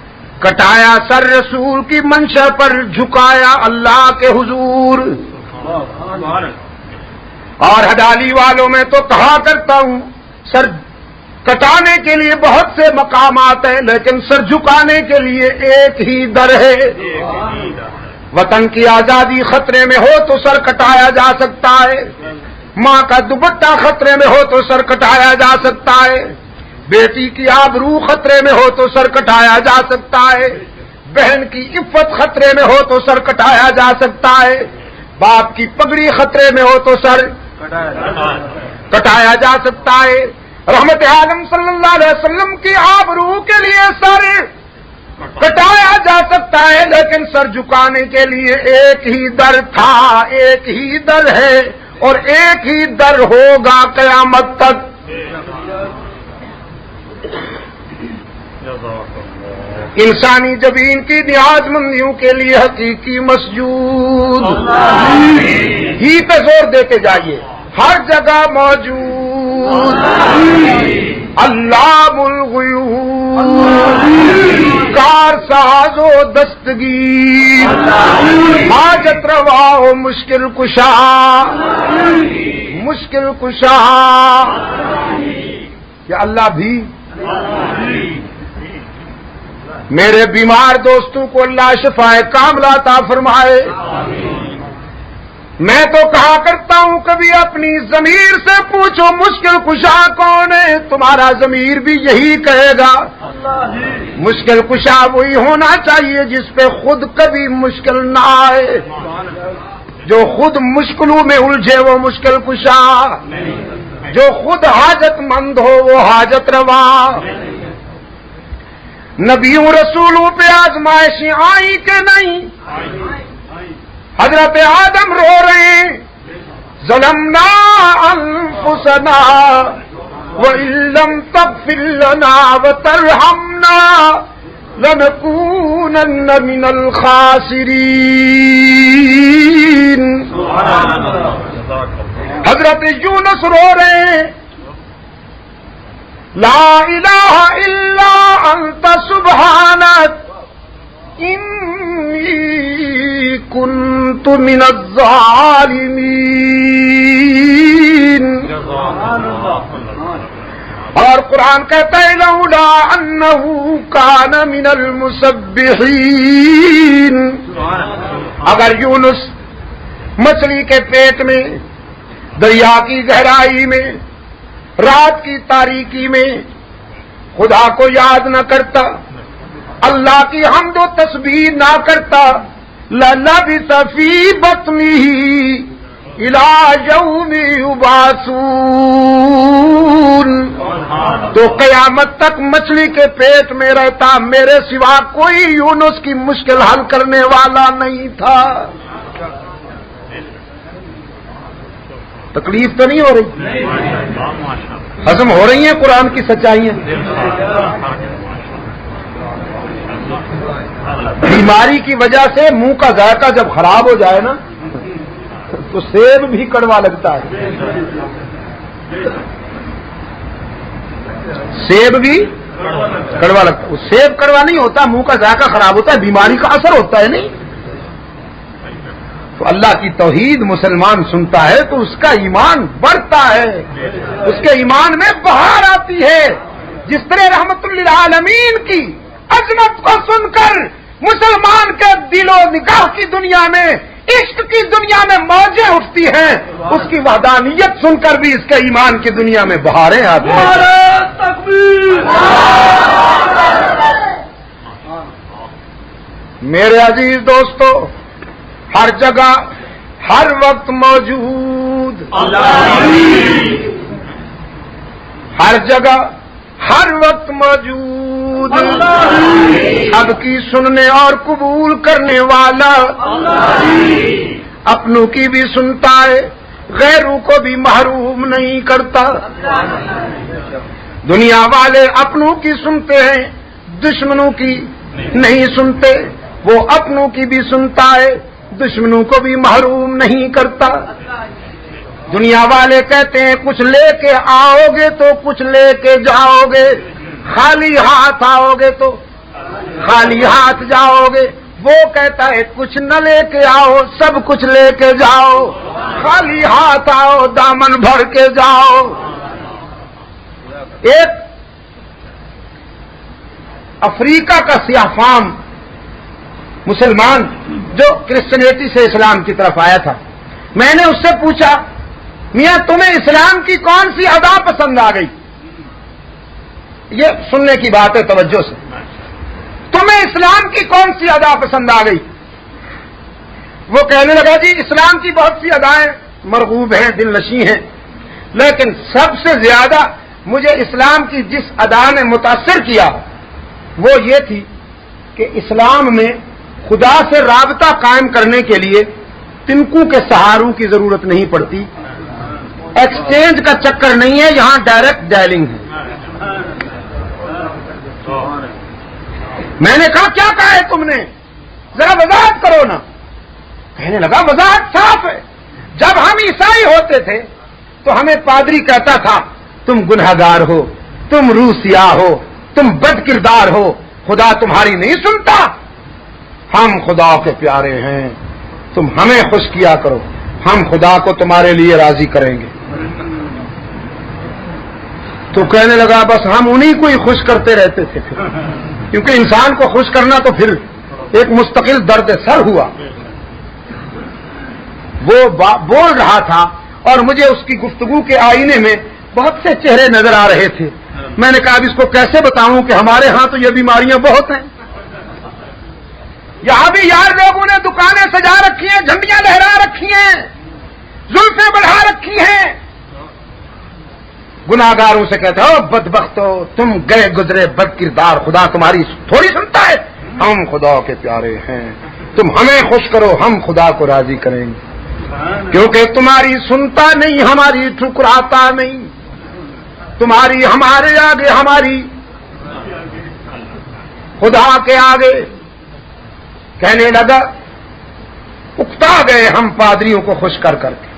کٹایا سر رسول کی منشا پر، جھکایا اللہ کے حضور۔ اور ہڈالی والوں میں تو کہا کرتا ہوں سر کٹانے کے لیے بہت سے مقامات ہیں، لیکن سر جھکانے کے لیے ایک ہی در ہے۔ وطن کی آزادی خطرے میں ہو تو سر کٹایا جا سکتا ہے، ماں کا دوپٹہ خطرے میں ہو تو سر کٹایا جا سکتا ہے، بیٹی کی آبرو خطرے میں ہو تو سر کٹایا جا سکتا ہے، بہن کی عفت خطرے میں ہو تو سر کٹایا جا سکتا ہے، باپ کی پگڑی خطرے میں ہو تو سر کٹایا جا سکتا ہے، رحمت عالم صلی اللہ علیہ وسلم کی آبرو کے لیے سر کٹایا جا سکتا ہے، لیکن سر جھکانے کے لیے ایک ہی در تھا، ایک ہی در ہے اور ایک ہی در ہوگا قیامت تک۔ انسانی جبین کی نیاز مندیوں کے لیے حقیقی مسجود، ہی پہ زور دیتے جائیے، ہر جگہ موجود، علام الغیوب، کار ساز و دستگیر، حاجت روا و مشکل کشا، مشکل کشا، یا اللہ بھی میرے بیمار دوستوں کو اللہ شفائے کاملہ عطا فرمائے۔ میں تو کہا کرتا ہوں کبھی اپنی ضمیر سے پوچھو مشکل کشا کون ہے، تمہارا ضمیر بھی یہی کہے گا۔ مشکل کشا وہی ہونا چاہیے جس پہ خود کبھی مشکل نہ آئے، جو خود مشکلوں میں الجھے وہ مشکل کشا، جو خود حاجت مند ہو وہ حاجت روا۔ نبیوں رسولوں پہ آزمائشیں آئی کہ نہیں؟ حضرت آدم رو رہے ہیں، ظلمنا انفسنا وَإِن لَّمْ تَغْفِرْ لَنَا وَتَرْحَمْنَا لَنَكُونَنَّ مِنَ الْخَاسِرِينَ۔ حضرت یونس رو رہے ہیں، لا الہ الا انت سبحانک انی کنت من الظالمین۔ اور قرآن کہتا ہے لولا انہ کان من المسبحین۔ اگر یونس مچھلی کے پیٹ میں، دریا کی گہرائی میں، رات کی تاریکی میں خدا کو یاد نہ کرتا، اللہ کی حمد و تسبیح نہ کرتا، لَلَبِثَ فِي بَطْنِهِ إِلَى يَوْمِ يُبْعَثُونَ۔ تو قیامت تک مچھلی کے پیٹ میں رہتا، میرے سوا کوئی یونس کی مشکل حل کرنے والا نہیں تھا۔ تکلیف تو نہیں ہو رہی؟ ہضم ہو رہی ہیں قرآن کی سچائیاں؟ بیماری کی وجہ سے منہ کا ذائقہ جب خراب ہو جائے نا تو سیب بھی کڑوا لگتا ہے، سیب بھی کڑوا لگتا ہے۔ وہ سیب کڑوا نہیں ہوتا، منہ کا ذائقہ خراب ہوتا ہے، بیماری کا اثر ہوتا ہے نہیں۔ تو اللہ کی توحید مسلمان سنتا ہے تو اس کا ایمان بڑھتا ہے، اس کے ایمان میں بہار آتی ہے۔ جس طرح رحمت للعالمین کی عظمت کو سن کر مسلمان کے دل و نگاہ کی دنیا میں، عشق کی دنیا میں موجیں اٹھتی ہیں، اس کی وحدانیت سن کر بھی اس کے ایمان کی دنیا میں بہاریں آتی ہیں۔ میرے عزیز دوستو، ہر جگہ ہر وقت موجود، ہر جگہ ہر وقت موجود، سب کی سننے اور قبول کرنے والا، اپنوں کی بھی سنتا ہے، غیروں کو بھی محروم نہیں کرتا۔ دنیا والے اپنوں کی سنتے ہیں، دشمنوں کی نہیں سنتے، وہ اپنوں کی بھی سنتا ہے، دشمنوں کو بھی محروم نہیں کرتا۔ دنیا والے کہتے ہیں کچھ لے کے آؤ گے تو کچھ لے کے جاؤ گے، خالی ہاتھ آؤ گے تو خالی ہاتھ جاؤ گے۔ وہ کہتا ہے کچھ نہ لے کے آؤ، سب کچھ لے کے جاؤ، خالی ہاتھ آؤ، دامن بھر کے جاؤ۔ ایک افریقہ کا سیاہ فام مسلمان جو کرسچینٹی سے اسلام کی طرف آیا تھا، میں نے اس سے پوچھا میاں تمہیں اسلام کی کون سی ادا پسند آ گئی؟ یہ سننے کی بات ہے، توجہ سے، تمہیں اسلام کی کون سی ادا پسند آ گئی؟ وہ کہنے لگا جی اسلام کی بہت سی ادائیں مرغوب ہیں، دل نشیں ہیں، لیکن سب سے زیادہ مجھے اسلام کی جس ادا نے متاثر کیا وہ یہ تھی کہ اسلام میں خدا سے رابطہ قائم کرنے کے لیے تنکوں کے سہاروں کی ضرورت نہیں پڑتی، ایکسچینج کا چکر نہیں ہے، یہاں ڈائریکٹ ڈائلنگ ہے۔ میں نے کہا کیا کہا ہے تم نے، ذرا وضاحت کرو نا۔ کہنے لگا وضاحت صاف ہے، جب ہم عیسائی ہوتے تھے تو ہمیں پادری کہتا تھا تم گنہگار ہو، تم روح سیاہ ہو، تم بد کردار ہو، خدا تمہاری نہیں سنتا، ہم خدا کے پیارے ہیں، تم ہمیں خوش کیا کرو، ہم خدا کو تمہارے لیے راضی کریں گے۔ تو کہنے لگا بس ہم انہی کو ہی خوش کرتے رہتے تھے، کیونکہ انسان کو خوش کرنا تو پھر ایک مستقل درد سر ہوا. وہ بول رہا تھا اور مجھے اس کی گفتگو کے آئینے میں بہت سے چہرے نظر آ رہے تھے. میں نے کہا اب اس کو کیسے بتاؤں کہ ہمارے ہاں تو یہ بیماریاں بہت ہیں. یہاں بھی یار لوگوں نے دکانیں سجا رکھی ہیں, جھنڈیاں لہرا رکھی ہیں, زلفیں بڑھا رکھی ہیں. گناہگاروں سے کہتے ہو بدبختو, تم گئے گزرے بد کردار, خدا تمہاری تھوڑی سنتا ہے. ہم خدا کے پیارے ہیں, تم ہمیں خوش کرو, ہم خدا کو راضی کریں گے. کیونکہ تمہاری سنتا نہیں, ہماری ٹھکراتا نہیں. تمہاری ہمارے آگے, ہماری خدا کے آگے. کہنے لگا اکتا گئے ہم پادریوں کو خوش کر کر کے.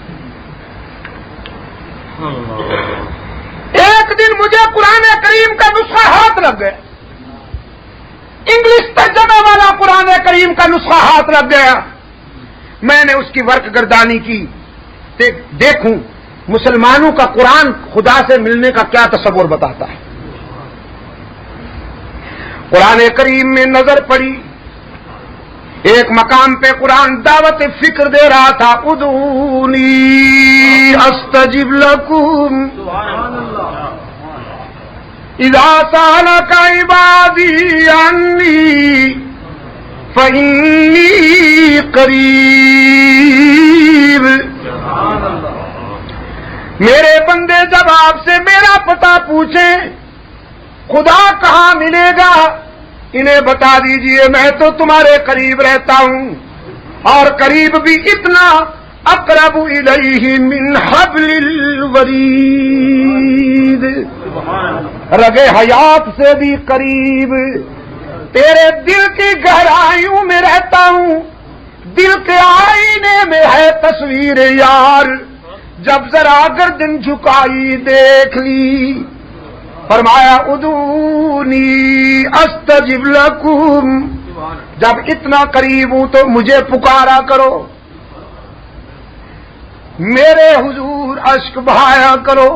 ایک دن مجھے قرآن کریم کا نسخہ ہاتھ لگ گیا, انگلش ترجمے والا قرآن کریم کا نسخہ ہاتھ لگ گیا. میں نے اس کی ورق گردانی کی, دیکھوں مسلمانوں کا قرآن خدا سے ملنے کا کیا تصور بتاتا ہے. قرآن کریم میں نظر پڑی, ایک مقام پہ قرآن دعوت فکر دے رہا تھا. ادعونی استجب لکم اذا سألک عبادی عنی فإنی قریب. میرے بندے جب آپ سے میرا پتہ پوچھیں خدا کہاں ملے گا, انہیں بتا دیجئے میں تو تمہارے قریب رہتا ہوں, اور قریب بھی اتنا اقرب الیہ من حبل الورید, رگے حیات سے بھی قریب. تیرے دل کی گہرائیوں میں رہتا ہوں, دل کے آئینے میں ہے تصویر یار. جب ذرا گردن جھکائی دیکھ لی, فرمایا ادعونی استجب لکم, جب اتنا قریب ہوں تو مجھے پکارا کرو, میرے حضور اشک بہایا کرو.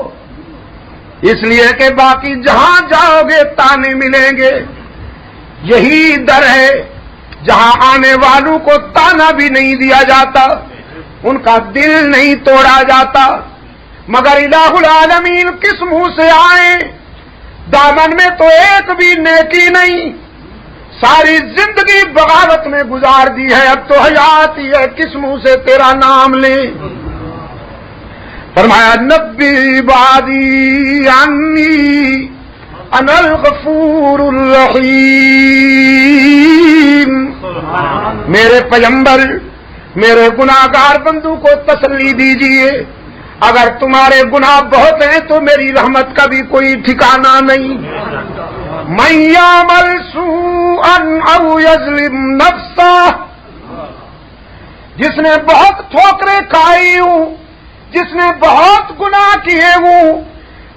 اس لیے کہ باقی جہاں جاؤ گے تانے ملیں گے. یہی در ہے جہاں آنے والوں کو تانا بھی نہیں دیا جاتا, ان کا دل نہیں توڑا جاتا. مگر الہ العالمین کس منہ سے آئے, دامن میں تو ایک بھی نیکی نہیں, ساری زندگی بغاوت میں گزار دی ہے, اب تو حیات ہی ہے, کس منہ سے تیرا نام لیں. فرمایا نبی عبادی عنی انا الغفور الرحیم. میرے پیغمبر میرے گناہگار بندوں کو تسلی دیجئے, اگر تمہارے گناہ بہت ہیں تو میری رحمت کا بھی کوئی ٹھکانہ نہیں. من یعمل سوءا او یظلم نفسہ, جس نے بہت ٹھوکریں کھائی ہوں, جس نے بہت گناہ کیے ہوں,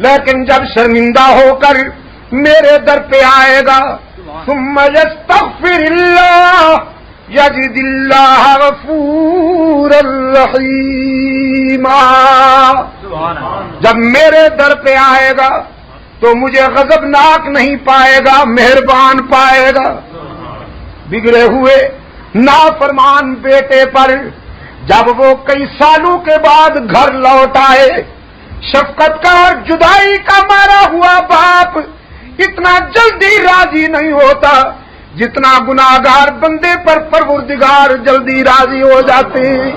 لیکن جب شرمندہ ہو کر میرے در پہ آئے گا, ثم یستغفر اللہ یجد اللہ غفورا رحیما, جب میرے در پہ آئے گا تو مجھے غضبناک نہیں پائے گا, مہربان پائے گا. بگڑے ہوئے نافرمان بیٹے پر جب وہ کئی سالوں کے بعد گھر لوٹ آئے, شفقت کا اور جدائی کا مارا ہوا باپ اتنا جلدی راضی نہیں ہوتا جتنا گناہگار بندے پر پروردگار جلدی راضی ہو جاتے ہیں.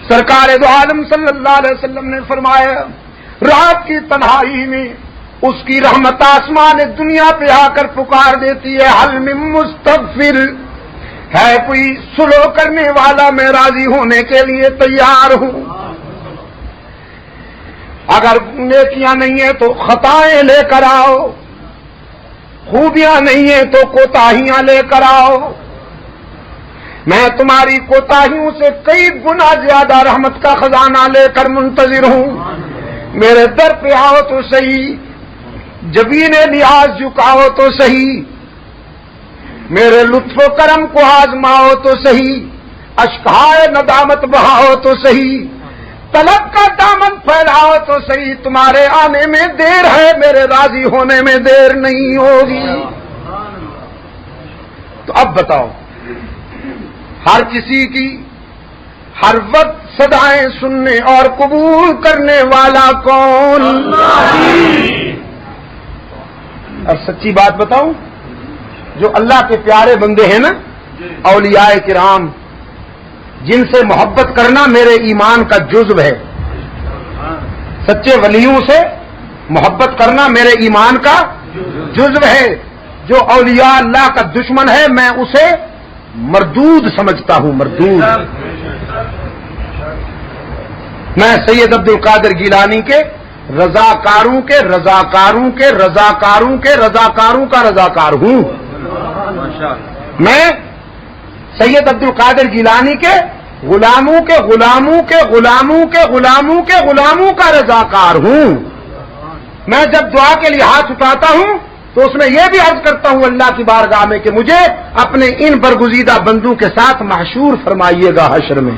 سرکار دو عالم صلی اللہ علیہ وسلم نے فرمایا, رات کی تنہائی میں اس کی رحمت آسمان دنیا پہ آ کر پکار دیتی ہے, حل من مستغفر, ہے کوئی سلو کرنے والا, میں راضی ہونے کے لیے تیار ہوں. اگر نیکیاں نہیں ہیں تو خطائیں لے کر آؤ, خوبیاں نہیں ہیں تو کوتاہیاں لے کر آؤ. میں تمہاری کوتاہیوں سے کئی گنا زیادہ رحمت کا خزانہ لے کر منتظر ہوں. میرے در پہ آؤ تو صحیح, جبین نیاز جھکاؤ تو صحیح, میرے لطف و کرم کو آزماؤ تو صحیح, اشکہائے ندامت بہاؤ تو صحیح. طلب کا دامن پھیلاؤ تو صحیح، تمہارے آنے میں دیر ہے، میرے راضی ہونے میں دیر نہیں ہوگی۔ تو اب بتاؤ، ہر کسی کی ہر وقت صدائیں سننے اور قبول کرنے والا کون؟ اور سچی بات بتاؤں، جو اللہ کے پیارے بندے ہیں نا، اولیاء کرام، جن سے محبت کرنا میرے ایمان کا جزو ہے، سچے ولیوں سے محبت کرنا میرے ایمان کا جزو ہے۔ جو اولیاء اللہ کا دشمن ہے میں اسے مردود سمجھتا ہوں، مردود۔ میں سید عبد القادر گیلانی کے رضاکاروں کے رضاکاروں کے رضاکاروں کے رضاکاروں کا رضاکار ہوں۔ میں سید عبد القادر گیلانی کے غلاموں کے غلاموں کے غلاموں کے غلاموں کے غلاموں کا رضاکار ہوں۔ میں جب دعا کے لیے ہاتھ اٹھاتا ہوں تو اس میں یہ بھی عرض کرتا ہوں اللہ کی بارگاہ میں کہ مجھے اپنے ان برگزیدہ بندوں کے ساتھ محشور فرمائیے گا حشر میں۔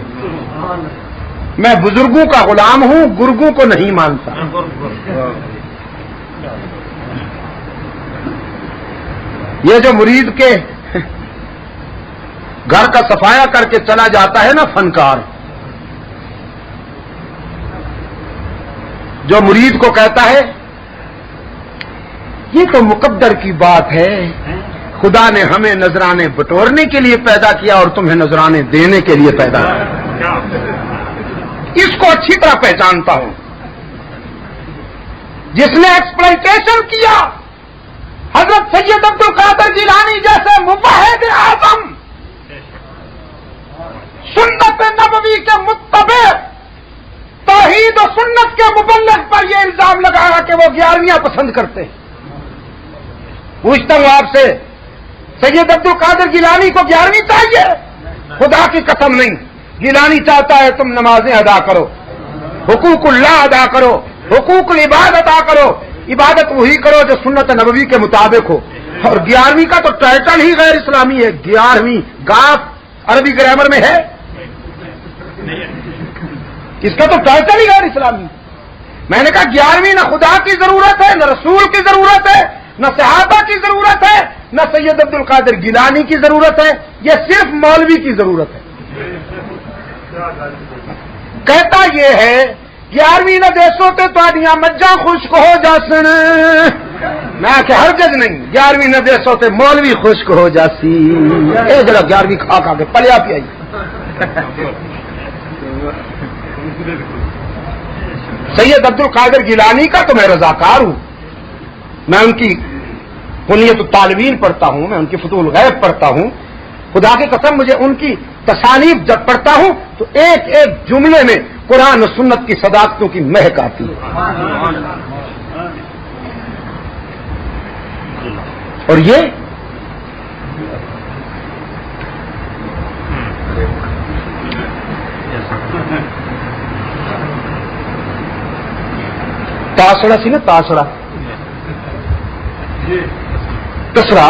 میں بزرگوں کا غلام ہوں، گرگوں کو نہیں مانتا۔ یہ جو مرید کے گھر کا صفایا کر کے چلا جاتا ہے نا فنکار، جو مرید کو کہتا ہے یہ تو مقدر کی بات ہے، خدا نے ہمیں نذرانے بٹورنے کے لیے پیدا کیا اور تمہیں نذرانے دینے کے لیے پیدا کیا، اس کو اچھی طرح پہچانتا ہوں۔ جس نے ایکسپلائٹیشن کیا حضرت سید عبد القادر جیلانی جیسے موحد اعظم، سنت نبوی کے متبع، توحید و سنت کے مبلغ پر یہ الزام لگایا کہ وہ 11ویں پسند کرتے ہیں۔ پوچھتا ہوں آپ سے، سید عبد القادر گیلانی کو 11ویں چاہیے؟ خدا کی قسم نہیں، گیلانی چاہتا ہے تم نمازیں ادا کرو، حقوق اللہ ادا کرو، حقوق العباد ادا کرو، عبادت وہی کرو جو سنت نبوی کے مطابق ہو۔ اور 11ویں کا تو ٹائٹل ہی غیر اسلامی ہے، 11ویں گاف عربی گرامر میں ہے، اس کا تو ٹائٹل ہی غیر اسلامی۔ میں نے کہا 11ویں نہ خدا کی ضرورت ہے، نہ رسول کی ضرورت ہے، نہ صحابہ کی ضرورت ہے، نہ سید عبد القادر گیلانی کی ضرورت ہے، یہ صرف مولوی کی ضرورت ہے۔ کہتا یہ ہے 11ویں نہ دیسو تے تہاڈیاں مجھاں خشک ہو جاسن، میں کہ ہرگز نہیں، 11ویں نہ دیسو تے مولوی خشک ہو جاسی، اے جڑا 11ویں کھا کھا کے پلیا پیا۔ سید عبد القادر گیلانی کا تو میں رضاکار ہوں، میں ان کی کنیت الطالبین پڑھتا ہوں، میں ان کی فتح الغیب پڑھتا ہوں۔ خدا کی قسم مجھے ان کی تصانیف جب پڑھتا ہوں تو ایک ایک جملے میں قرآن و سنت کی صداقتوں کی مہک آتی ہے۔ اور یہ تاسڑا سی نا، تاسڑا تسڑا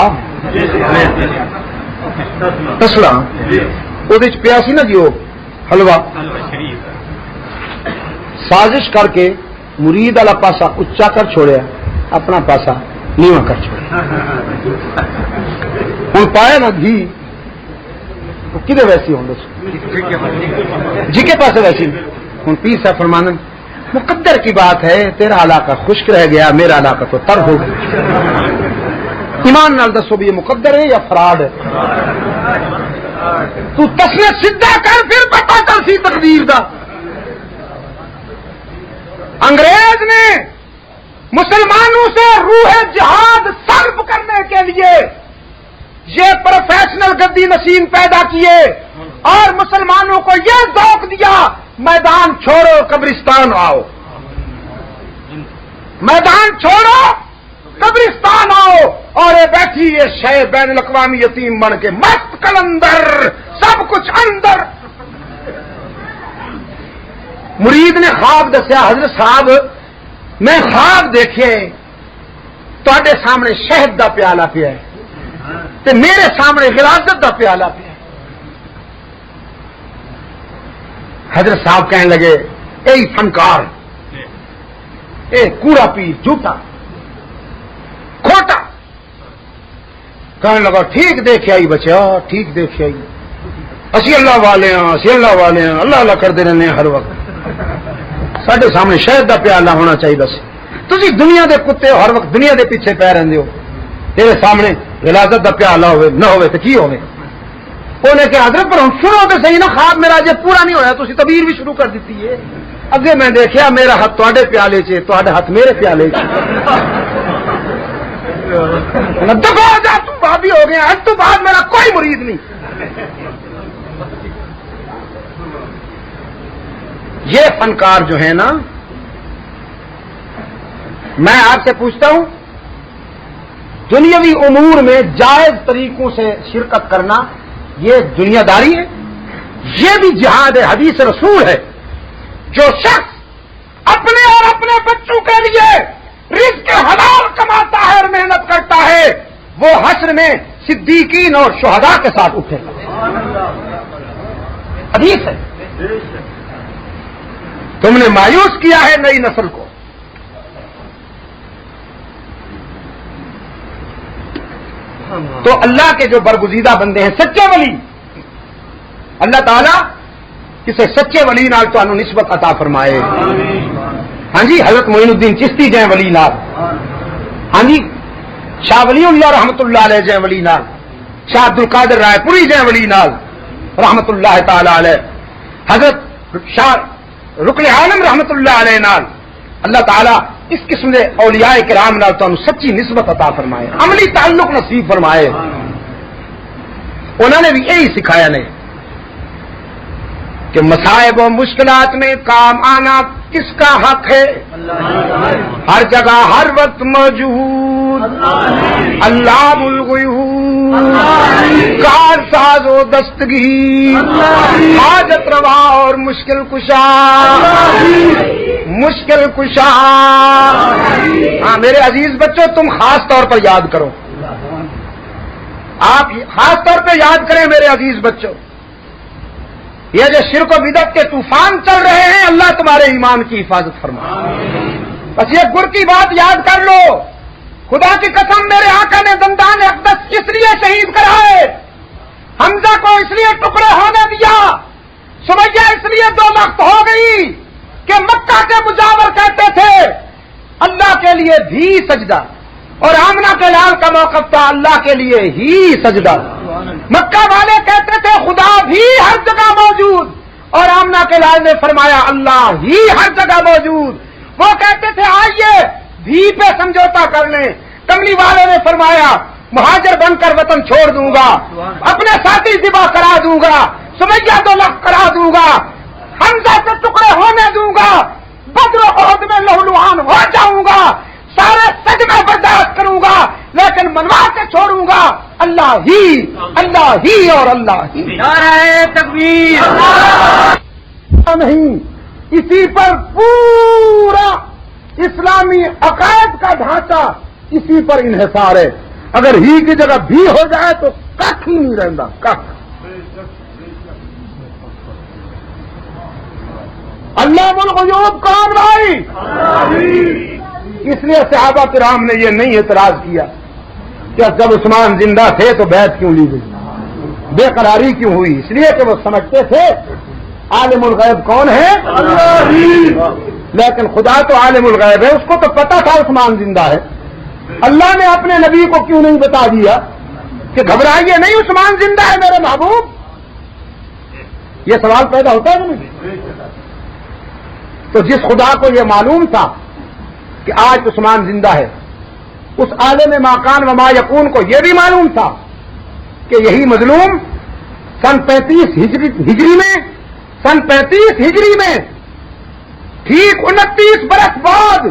تسڑا وہ پیا سی نا جی، وہ حلوہ سازش کر کے مرید والا پاسا اچا کر چھوڑیا، اپنا پاسا نیواں کر چھوڑیا۔ ہوں پایا نا گھی کدے ویسی ہوں جی کے پاس ویسی ہوں پیر صاحب فرمانن مقدر کی بات ہے، تیرا علاقہ خشک رہ گیا، میرا علاقہ تو تر ہو گیا۔ ایمان نال دسو بھی یہ مقدر ہے یا فراڈ ہے؟ تو تسلے سیدھا کر پھر پتہ کر سی تقدیر دا۔ انگریز نے مسلمانوں سے روح جہاد سلب کرنے کے لیے یہ پروفیشنل گدی نشین پیدا کیے اور مسلمانوں کو یہ ذوق دیا میدان چھوڑو قبرستان آؤ، میدان چھوڑو قبرستان آؤ، اور یہ بیٹھی یہ شے بین الاقوامی یتیم بن کے مست کلندر سب کچھ اندر۔ مرید نے خواب دسیا، حضرت صاحب میں خواب دیکھے تواڈے سامنے شہد دا پیالہ پیا ہے تے میرے سامنے غلاظت دا پیالہ پیا ہے۔ حضرت صاحب کہنے لگے یہی فنکار اے کوڑا پیر جھوٹا کھوٹا کہنے لگا ٹھیک دیکھ آئی بچہ ٹھیک دیکھ آئی اسی اللہ والے ہاں اسی اللہ والے ہیں اللہ اللہ کرتے رہنے ہر وقت سارے سامنے شہد کا پیالہ ہونا چاہیے بس تھی دنیا دے کتے ہو ہر وقت دنیا دے پیچھے پی رہے ہو تیرے سامنے غلاظت کا پیالہ ہوئے نہ ہوئے تو کی ہوئے انہیں کہ حضرت پر ہم شروع تو صحیح نا خواب میرا جی پورا نہیں ہویا تھی تبیر بھی شروع کر دیتی ہے اگے میں دیکھا میرا ہاتھ تے پیالے چ تے ہاتھ میرے پیالے دفاع جا تم بھابی ہو گیا آج تو بعد میرا کوئی مرید نہیں یہ فنکار جو ہے نا میں آپ سے پوچھتا ہوں دنیاوی امور میں جائز طریقوں سے شرکت کرنا یہ دنیا داری ہے یہ بھی جہاد حدیث رسول ہے جو شخص اپنے اور اپنے بچوں کے لیے رزق حلال کماتا ہے اور محنت کرتا ہے وہ حشر میں صدیقین اور شہداء کے ساتھ اٹھے حدیث ہے تم نے مایوس کیا ہے نئی نسل کو تو اللہ کے جو برگزیدہ بندے ہیں سچے ولی اللہ تعالیٰ کسی سچے ولی نال تو انہوں نسبت عطا فرمائے ہاں جی حضرت معین الدین چشتی جائیں ولی نال ہاں جی شاہ ولی اللہ رحمت اللہ علیہ جائیں ولی نال شاہ عبد القادر رائے پوری جائیں ولی نال رحمت اللہ تعالی علیہ حضرت شاہ رکن عالم رحمت اللہ علیہ نال اللہ تعالیٰ اس قسم کے اولیاء کرام نال تو سچی نسبت عطا فرمائے عملی تعلق نصیب فرمائے انہوں نے بھی یہی سکھایا نے کہ مصائب و مشکلات میں کام آنا کس کا حق ہے ہر جگہ ہر وقت موجود اللہ الغیوب کار ساز و دستگیر حاجت روا اور مشکل کشا مشکل کشا ہاں میرے عزیز بچوں تم خاص طور پر یاد کرو آپ خاص طور پہ یاد کریں میرے عزیز بچوں یہ جو شرک و بدعت کے طوفان چل رہے ہیں اللہ تمہارے ایمان کی حفاظت فرمائے بس یہ گر کی بات یاد کر لو خدا کی قسم میرے آقا نے دندان اقدس اس لیے شہید کرائے حمزہ کو اس لیے ٹکڑے ہونے دیا سمیہ اس لیے 2 وقت ہو گئی کہ مکہ کے مجاور کہتے تھے اللہ کے لیے بھی سجدہ اور آمنہ کے لال کا موقف تھا اللہ کے لیے ہی سجدہ مکہ والے کہتے تھے خدا بھی ہر جگہ موجود اور آمنہ کے لال نے فرمایا اللہ ہی ہر جگہ موجود وہ کہتے تھے آئیے بھی پہ سمجھوتا کر لیں کملی والے نے فرمایا مہاجر بن کر وطن چھوڑ دوں گا اپنے ساتھی ذبح کرا دوں گا سمیہ 2 لاکھ کرا دوں گا حمزہ سے ٹکڑے ہونے دوں گا بدر و احد میں لہولہان ہو جاؤں گا سارے صدمے برداشت کروں گا لیکن منوا کے چھوڑوں گا اللہ ہی اور اللہ ہی نعرہ تکبیر نہیں اسی پر پورا اسلامی عقائد کا ڈھانچہ اسی پر انحصار ہے اگر ہی کی جگہ بھی ہو جائے تو کھ ہی نہیں رہتا کھ اللہ الغیوب کون بھائی اس لیے صحابہ کرام نے یہ نہیں اعتراض کیا کہ جب عثمان زندہ تھے تو بیعت کیوں لی گئی بے قراری کیوں ہوئی اس لیے کہ وہ سمجھتے تھے عالم الغیب کون ہے اللہ لیکن خدا تو عالم الغیب ہے اس کو تو پتا تھا عثمان زندہ ہے اللہ نے اپنے نبی کو کیوں نہیں بتا دیا کہ گھبرائیے نہیں عثمان زندہ ہے میرے محبوب یہ سوال پیدا ہوتا ہے نہیں تو جس خدا کو یہ معلوم تھا کہ آج عثمان زندہ ہے اس عالم ما کان و ما یکون کو یہ بھی معلوم تھا کہ یہی مظلوم سن 35 ہجری میں ٹھیک 29 برس بعد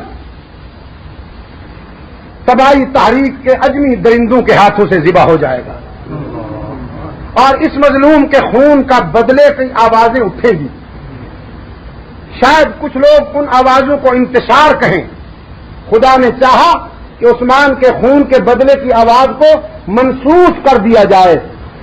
تباہی تحریک کے اجمی درندوں کے ہاتھوں سے ذبح ہو جائے گا اور اس مظلوم کے خون کا بدلے کی آوازیں اٹھے گی شاید کچھ لوگ ان آوازوں کو انتشار کہیں خدا نے چاہا کہ عثمان کے خون کے بدلے کی آواز کو منسوخ کر دیا جائے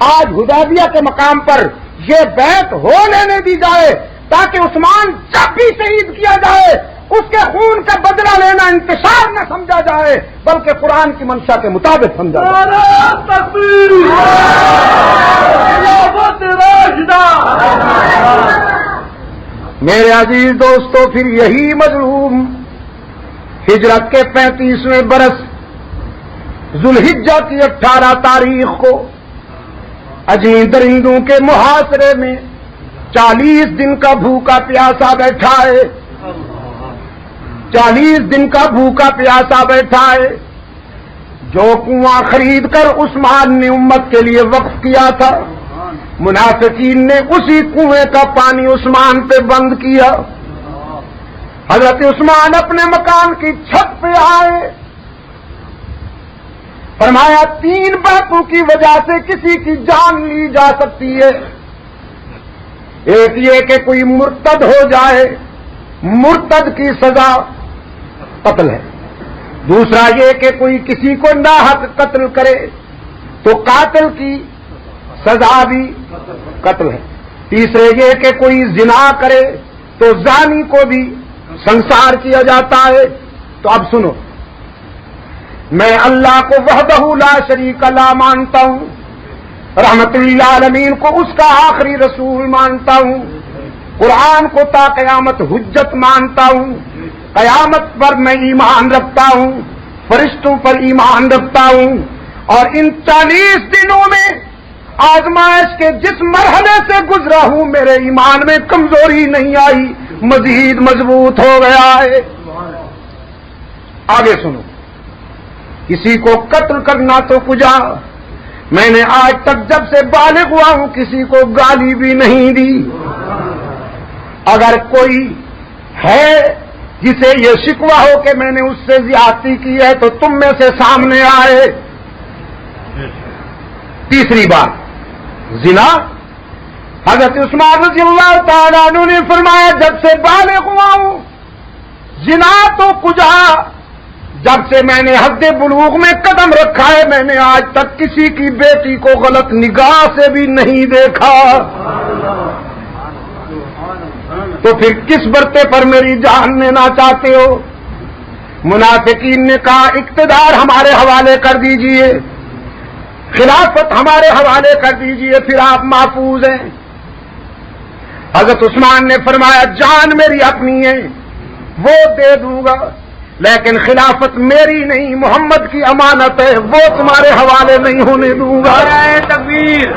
آج حدیبیہ کے مقام پر یہ بیعت ہو لینے دی جائے تاکہ عثمان جب بھی شہید کیا جائے اس کے خون کا بدلہ لینا انتشار نہ سمجھا جائے بلکہ قرآن کی منشا کے مطابق سمجھا جائے۔ میرے عزیز دوستو، پھر یہی مظلوم ہجرت کے 35ویں برس ذوالحجہ کی 18 تاریخ کو اجمی درندوں کے محاصرے میں 40 دن کا بھوکا پیاسا بیٹھا ہے، 40 دن کا بھوکا پیاسا بیٹھا ہے۔ جو کنواں خرید کر عثمان نے امت کے لیے وقف کیا تھا، منافقین نے اسی کنویں کا پانی عثمان پہ بند کیا۔ حضرت عثمان اپنے مکان کی چھت پہ آئے، فرمایا 3 باتوں کی وجہ سے کسی کی جان لی جا سکتی ہے۔ ایک یہ کہ کوئی مرتد ہو جائے، مرتد کی سزا قتل ہے۔ دوسرا یہ کہ کوئی کسی کو ناحق قتل کرے تو قاتل کی سزا بھی قتل ہے۔ تیسرے یہ کہ کوئی زنا کرے تو زانی کو بھی سنسار کیا جاتا ہے۔ تو اب سنو، میں اللہ کو وحدہ لا شریک لا مانتا ہوں، رحمت للعالمین کو اس کا آخری رسول مانتا ہوں، قرآن کو تا قیامت حجت مانتا ہوں، قیامت پر میں ایمان رکھتا ہوں، فرشتوں پر ایمان رکھتا ہوں، اور ان 40 دنوں میں آزمائش کے جس مرحلے سے گزرا ہوں میرے ایمان میں کمزوری نہیں آئی، مزید مضبوط ہو گیا ہے۔ آگے سنو، کسی کو قتل کرنا تو کجا، میں نے آج تک جب سے بالغ ہوا ہوں کسی کو گالی بھی نہیں دی۔ اگر کوئی ہے جسے یہ شکوہ ہو کہ میں نے اس سے زیادتی کی ہے تو تم میں سے سامنے آئے۔ تیسری بات، زنا۔ حضرت عثمان رضی اللہ تعالیٰ عنہ نے فرمایا جب سے بالغ ہوا ہوں زنا تو کجا، جب سے میں نے حد بلوغ میں قدم رکھا ہے میں نے آج تک کسی کی بیٹی کو غلط نگاہ سے بھی نہیں دیکھا، تو پھر کس برتے پر میری جان لینا چاہتے ہو؟ منافقین نے کہا اقتدار ہمارے حوالے کر دیجئے، خلافت ہمارے حوالے کر دیجئے، پھر آپ محفوظ ہیں۔ حضرت عثمان نے فرمایا جان میری اپنی ہے وہ دے دوں گا، لیکن خلافت میری نہیں، محمد کی امانت ہے، وہ تمہارے حوالے نہیں ہونے دوں گا۔ تکبیر،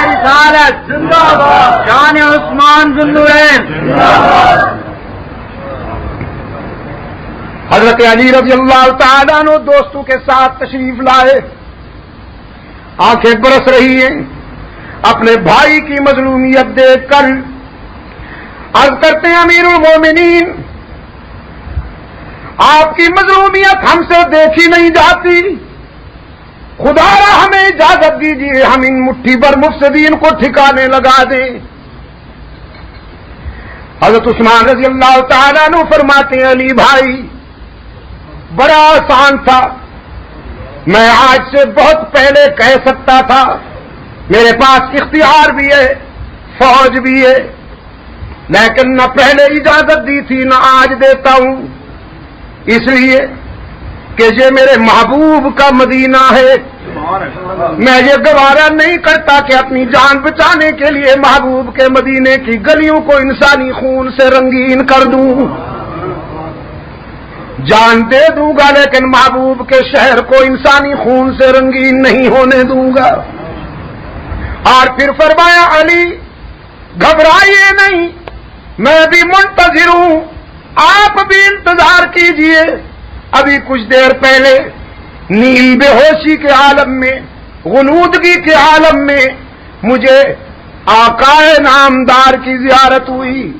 رسالت زندہ باد، شان عثمان ذوالنورین۔ حضرت علی رضی اللہ تعالیٰ عنہ دوستوں کے ساتھ تشریف لائے، آنکھیں برس رہی ہیں اپنے بھائی کی مظلومیت دیکھ کر۔ عرض کرتے ہیں امیر المومنین آپ کی مظلومیت ہم سے دیکھی نہیں جاتی، خدا را ہمیں اجازت دیجیے ہم ان مٹھی بھر مفسدین کو ٹھکانے لگا دیں۔ حضرت عثمان رضی اللہ تعالیٰ عنہ فرماتے ہیں علی بھائی بڑا آسان تھا، میں آج سے بہت پہلے کہہ سکتا تھا، میرے پاس اختیار بھی ہے، فوج بھی ہے، لیکن نہ پہلے اجازت دی تھی نہ آج دیتا ہوں، اس لیے کہ یہ میرے محبوب کا مدینہ ہے، میں یہ گوارا نہیں کرتا کہ اپنی جان بچانے کے لیے محبوب کے مدینے کی گلیوں کو انسانی خون سے رنگین کر دوں، جان دے دوں گا لیکن محبوب کے شہر کو انسانی خون سے رنگین نہیں ہونے دوں گا۔ اور پھر فرمایا علی گھبرائیے نہیں، میں بھی منتظر ہوں، آپ بھی انتظار کیجئے۔ ابھی کچھ دیر پہلے نیم بے ہوشی کے عالم میں، غنودگی کے عالم میں مجھے آقا نامدار کی زیارت ہوئی،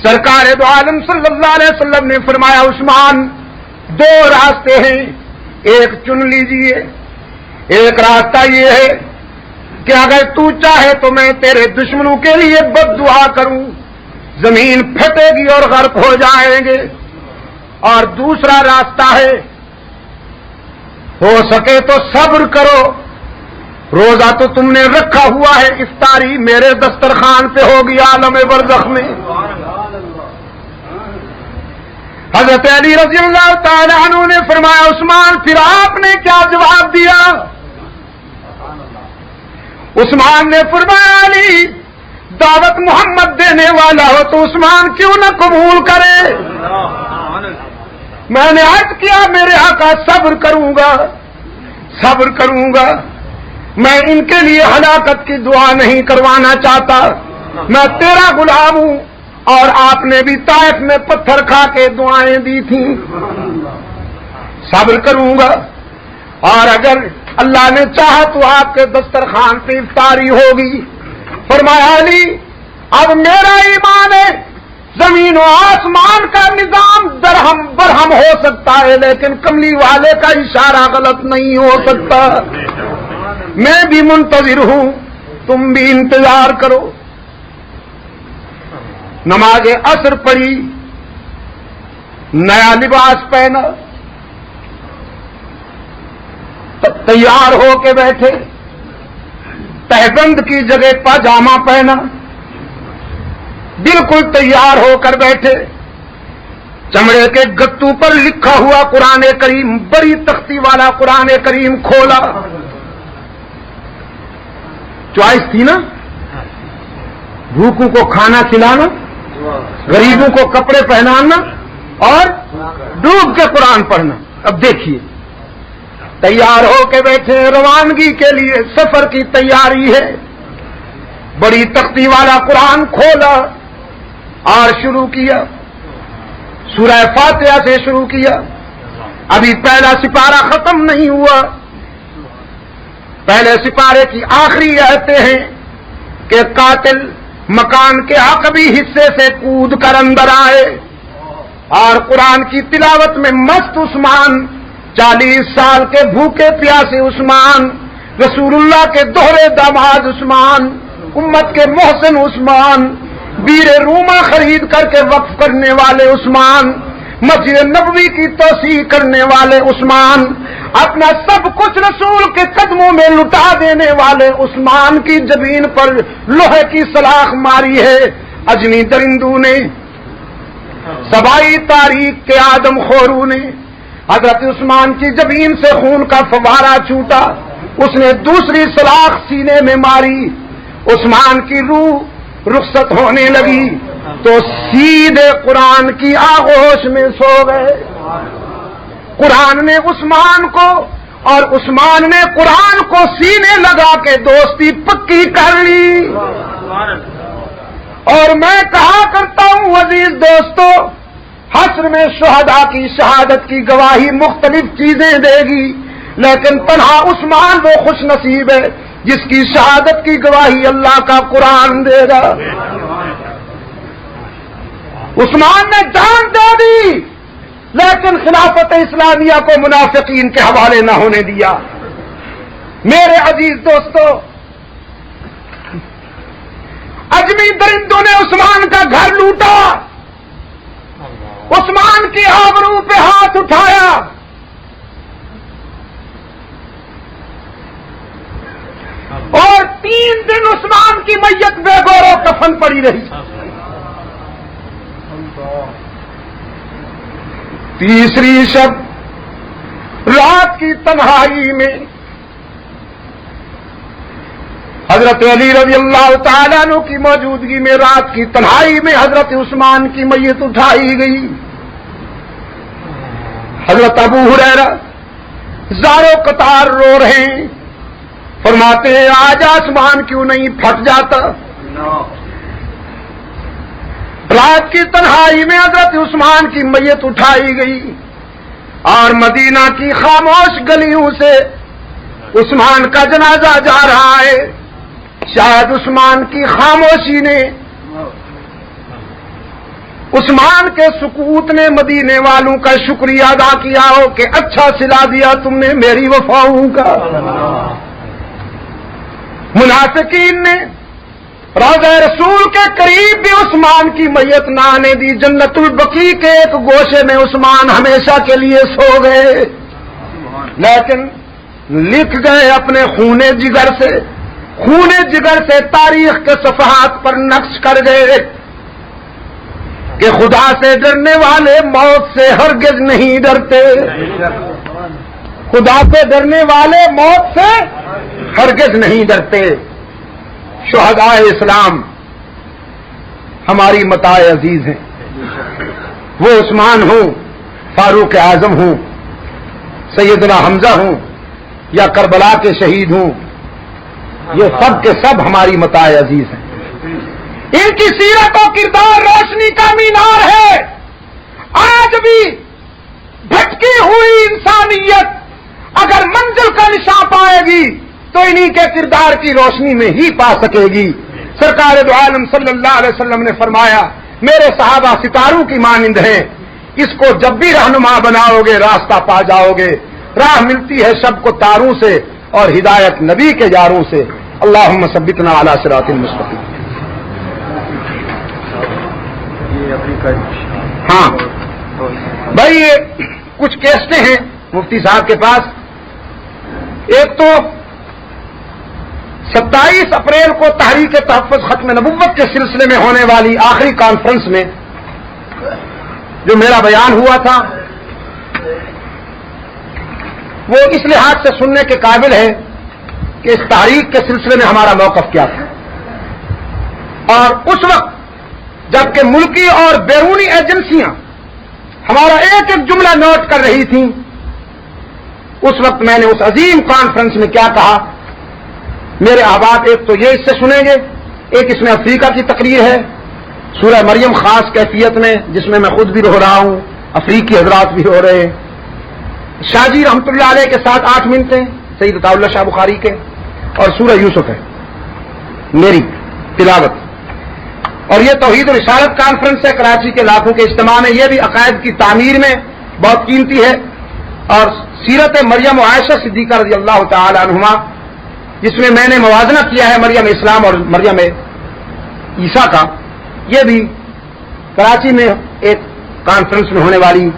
سرکار دو عالم صلی اللہ علیہ وسلم نے فرمایا عثمان 2 راستے ہیں، ایک چن لیجئے، ایک راستہ یہ ہے کہ اگر تو چاہے تو میں تیرے دشمنوں کے لیے بد دعا کروں، زمین پھٹے گی اور غرق ہو جائیں گے، اور دوسرا راستہ ہے ہو سکے تو صبر کرو، روزہ تو تم نے رکھا ہوا ہے، افطاری میرے دسترخوان پہ ہوگی عالم برزخ میں۔ حضرت علی رضی اللہ تعالی عنہ نے فرمایا عثمان پھر آپ نے کیا جواب دیا؟ عثمان نے فرمایا علی دعوت محمد دینے والا ہو تو عثمان کیوں نہ قبول کرے؟ میں نے عرض کیا میرے آقا صبر کروں گا، صبر کروں گا، میں ان کے لیے ہلاکت کی دعا نہیں کروانا چاہتا، میں تیرا غلام ہوں، اور آپ نے بھی طائف میں پتھر کھا کے دعائیں دی تھیں، صبر کروں گا، اور اگر اللہ نے چاہا تو آپ کے دسترخوان پہ افطاری ہوگی۔ فرمایا علی اب میرا ایمان ہے زمین و آسمان کا نظام درہم برہم ہو سکتا ہے لیکن کملی والے کا اشارہ غلط نہیں ہو سکتا، میں بھی منتظر ہوں، تم بھی انتظار کرو۔ نماز عصر پڑھی، نیا لباس پہنا، تیار ہو کے بیٹھے، تہبند کی جگہ پاجامہ پہنا، بالکل تیار ہو کر بیٹھے، چمڑے کے گتو پر لکھا ہوا قرآن کریم، بڑی تختی والا قرآن کریم کھولا، چوائس تھی نا، بھوکوں کو کھانا کھلانا، غریبوں کو کپڑے پہنانا اور ڈوب کے قرآن پڑھنا۔ اب دیکھیے تیار ہو کے بیٹھے، روانگی کے لیے سفر کی تیاری ہے، بڑی تختی والا قرآن کھولا اور شروع کیا، سورہ فاتحہ سے شروع کیا۔ ابھی پہلا سپارہ ختم نہیں ہوا، پہلے سپارے کی آخری آیتیں ہیں کہ قاتل مکان کے عقبی حصے سے کود کر اندر آئے، اور قرآن کی تلاوت میں مست عثمان، 40 سال کے بھوکے پیاسے عثمان، رسول اللہ کے دوہرے داماد عثمان، امت کے محسن عثمان، بیر روما خرید کر کے وقف کرنے والے عثمان، مسجد نبوی کی توسیع کرنے والے عثمان، اپنا سب کچھ رسول کے قدموں میں لٹا دینے والے عثمان کی جبین پر لوہے کی سلاخ ماری ہے اجمی درندوں نے، سبائی تاریخ کے آدم خوروں نے۔ حضرت عثمان کی جبین سے خون کا فوارہ چھوٹا، اس نے دوسری سلاخ سینے میں ماری، عثمان کی روح رخصت ہونے لگی تو سیدھے قرآن کی آغوش میں سو گئے۔ قرآن نے عثمان کو اور عثمان نے قرآن کو سینے لگا کے دوستی پکی کر لی۔ اور میں کہا کرتا ہوں عزیز دوستو، حشر میں شہداء کی شہادت کی گواہی مختلف چیزیں دے گی، لیکن تنہا عثمان وہ خوش نصیب ہے جس کی شہادت کی گواہی اللہ کا قرآن دے گا۔ عثمان نے جان دے دی لیکن خلافت اسلامیہ کو منافقین کے حوالے نہ ہونے دیا۔ میرے عزیز دوستو، اجمی درندوں نے عثمان کا گھر لوٹا، عثمان کی آبرو پہ ہاتھ اٹھایا، اور 3 دن عثمان کی میت بے گور و کفن پڑی رہی۔ تیسری شب رات کی تنہائی میں حضرت علی رضی اللہ تعالیٰ عنہ کی موجودگی میں رات کی تنہائی میں حضرت عثمان کی میت اٹھائی گئی۔ حضرت ابو ہریرہ زارو قطار رو رہے ہیں، فرماتے ہیں آج آسمان کیوں نہیں پھٹ جاتا۔ رات کی تنہائی میں حضرت عثمان کی میت اٹھائی گئی اور مدینہ کی خاموش گلیوں سے عثمان کا جنازہ جا رہا ہے۔ شاید عثمان کی خاموشی نے، عثمان کے سکوت نے مدینے والوں کا شکریہ ادا کیا ہو کہ اچھا صلہ دیا تم نے میری وفاؤں کا۔ منافقین نے روضہ رسول کے قریب بھی عثمان کی میت نہ آنے دی، جنت البقیع کے ایک گوشے میں عثمان ہمیشہ کے لیے سو گئے۔ لیکن لکھ گئے اپنے خون جگر سے تاریخ کے صفحات پر نقش کر گئے کہ خدا سے ڈرنے والے موت سے ہرگز نہیں ڈرتے، خدا سے ڈرنے والے موت سے ہرگز نہیں ڈرتے۔ شہداء اسلام ہماری متاع عزیز ہیں، وہ عثمان ہوں، فاروق اعظم ہوں، سیدنا حمزہ ہوں یا کربلا کے شہید ہوں، یہ سب کے سب ہماری متاع عزیز ہیں۔ ان کی سیرت و کردار روشنی کا مینار ہے۔ آج بھی بھٹکی ہوئی انسانیت اگر منزل کا نشان پائے گی تو انہی کے کردار کی روشنی میں ہی پا سکے گی۔ سرکار دو عالم صلی اللہ علیہ وسلم نے فرمایا، میرے صحابہ ستاروں کی مانند ہیں، اس کو جب بھی رہنما بناؤ گے راستہ پا جاؤ گے۔ راہ ملتی ہے سب کو تاروں سے اور ہدایت نبی کے یاروں سے۔ اللہم ثبتنا علی صراط المستقیم۔ ہاں بھائی، یہ کچھ کیسٹیں ہیں مفتی صاحب کے پاس۔ ایک تو 27 اپریل کو تحریک تحفظ ختم نبوت کے سلسلے میں ہونے والی آخری کانفرنس میں جو میرا بیان ہوا تھا، وہ اس لحاظ سے سننے کے قابل ہے کہ اس تحریک کے سلسلے میں ہمارا موقف کیا تھا۔ اور اس وقت جبکہ ملکی اور بیرونی ایجنسیاں ہمارا ایک ایک جملہ نوٹ کر رہی تھیں، اس وقت میں نے اس عظیم کانفرنس میں کیا کہا، میرے احباب ایک تو یہ اس سے سنیں گے، ایک اس میں افریقہ کی تقریر ہے، سورہ مریم خاص کیفیت میں، جس میں میں خود بھی ہو رہا ہوں، افریقی حضرات بھی ہو رہے ہیں، شاہ جی رحمتہ اللہ علیہ کے ساتھ 8 منٹ ہیں سید عطا اللہ شاہ بخاری کے، اور سورہ یوسف ہے میری تلاوت۔ اور یہ توحید و رسالت کانفرنس ہے کراچی کے لاکھوں کے اجتماع میں، یہ بھی عقائد کی تعمیر میں بہت قیمتی ہے۔ اور سیرت مریم و عائشہ صدیقہ رضی اللہ تعالی عنہما، جس میں میں نے موازنہ کیا ہے مریم اسلام اور مریم عیسیٰ کا، یہ بھی کراچی میں ایک کانفرنس میں ہونے والی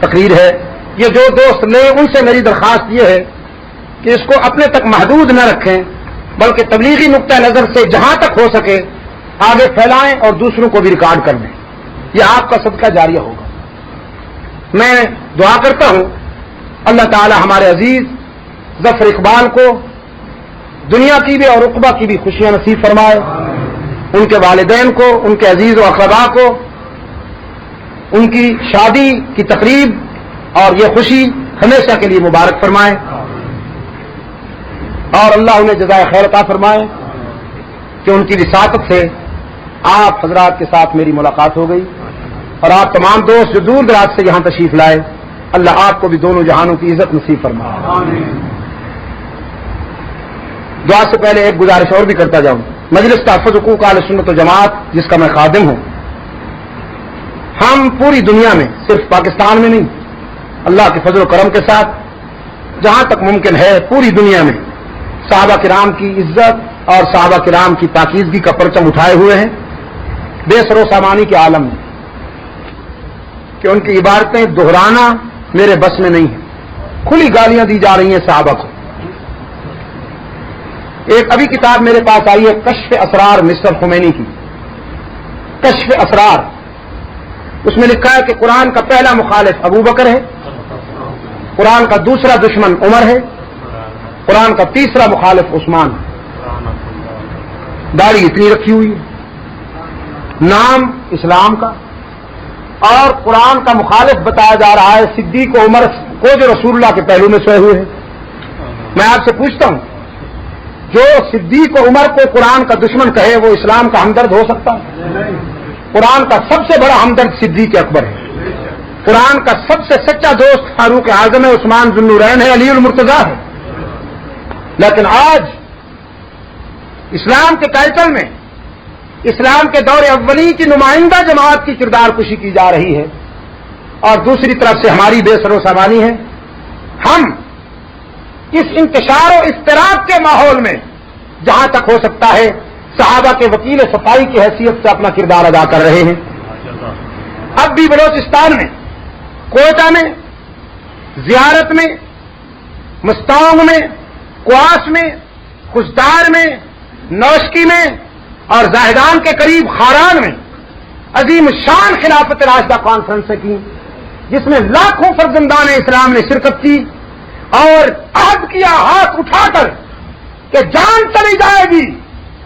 تقریر ہے۔ یہ جو دوست لے ان سے میری درخواست یہ ہے کہ اس کو اپنے تک محدود نہ رکھیں، بلکہ تبلیغی نقطہ نظر سے جہاں تک ہو سکے آگے پھیلائیں اور دوسروں کو بھی ریکارڈ کر دیں۔ یہ آپ کا صدقہ جاریہ ہوگا۔ میں دعا کرتا ہوں اللہ تعالی ہمارے عزیز ظفر اقبال کو دنیا کی بھی اور عقبہ کی بھی خوشیاں نصیب فرمائے، ان کے والدین کو، ان کے عزیز و اقربا کو، ان کی شادی کی تقریب اور یہ خوشی ہمیشہ کے لیے مبارک فرمائے، اور اللہ انہیں جزائے خیر عطا فرمائے کہ ان کی وساطت سے آپ حضرات کے ساتھ میری ملاقات ہو گئی، اور آپ تمام دوست جو دور دراز سے یہاں تشریف لائے، اللہ آپ کو بھی دونوں جہانوں کی عزت نصیب فرمائے۔ دعا سے پہلے ایک گزارش اور بھی کرتا جاؤں، مجلس تحفظ حقوق اہل سنت و جماعت جس کا میں خادم ہوں، ہم پوری دنیا میں صرف پاکستان میں نہیں، اللہ کے فضل و کرم کے ساتھ جہاں تک ممکن ہے پوری دنیا میں صحابہ کرام کی عزت اور صحابہ کرام کی پاکیزگی کا پرچم اٹھائے ہوئے ہیں، بے سر و سامانی کے عالم میں، کہ ان کی عبارتیں دہرانا میرے بس میں نہیں ہے۔ کھلی گالیاں دی جا رہی ہیں صحابہ کو۔ ایک ابھی کتاب میرے پاس آئی ہے کشف اسرار مصطفی خمینی کی، کشف اسرار، اس میں لکھا ہے کہ قرآن کا پہلا مخالف ابو بکر ہے، قرآن کا دوسرا دشمن عمر ہے، قرآن کا تیسرا مخالف عثمان ہے۔ داڑھی اتنی رکھی ہوئی ہے، نام اسلام کا، اور قرآن کا مخالف بتایا جا رہا ہے صدیق و عمر کو جو رسول اللہ کے پہلو میں سوئے ہوئے ہیں۔ میں آپ سے پوچھتا ہوں، جو صدیق و عمر کو قرآن کا دشمن کہے وہ اسلام کا ہمدرد ہو سکتا ہے؟ قرآن کا سب سے بڑا ہمدرد صدیق اکبر ہے، قرآن کا سب سے سچا دوست فاروق اعظم ہے، عثمان ذو النورین ہے، علی المرتضیٰ ہے۔ لیکن آج اسلام کے ٹائٹل میں اسلام کے دور اولی کی نمائندہ جماعت کی کردار کشی کی جا رہی ہے، اور دوسری طرف سے ہماری بے سر و سامانی ہے۔ ہم اس انتشار و اضطراب کے ماحول میں جہاں تک ہو سکتا ہے صحابہ کے وکیل صفائی کی حیثیت سے اپنا کردار ادا کر رہے ہیں۔ اب بھی بلوچستان میں، کوئٹہ میں، زیارت میں مستانگ میں، کواس میں، خزدار میں، نوشکی میں اور زاہدان کے قریب خاران میں عظیم شان خلافت راشدہ کانفرنسیں کی، جس میں لاکھوں فرزندان اسلام نے شرکت کی اور عہد کیا ہاتھ اٹھا کر کہ جان چلی جائے گی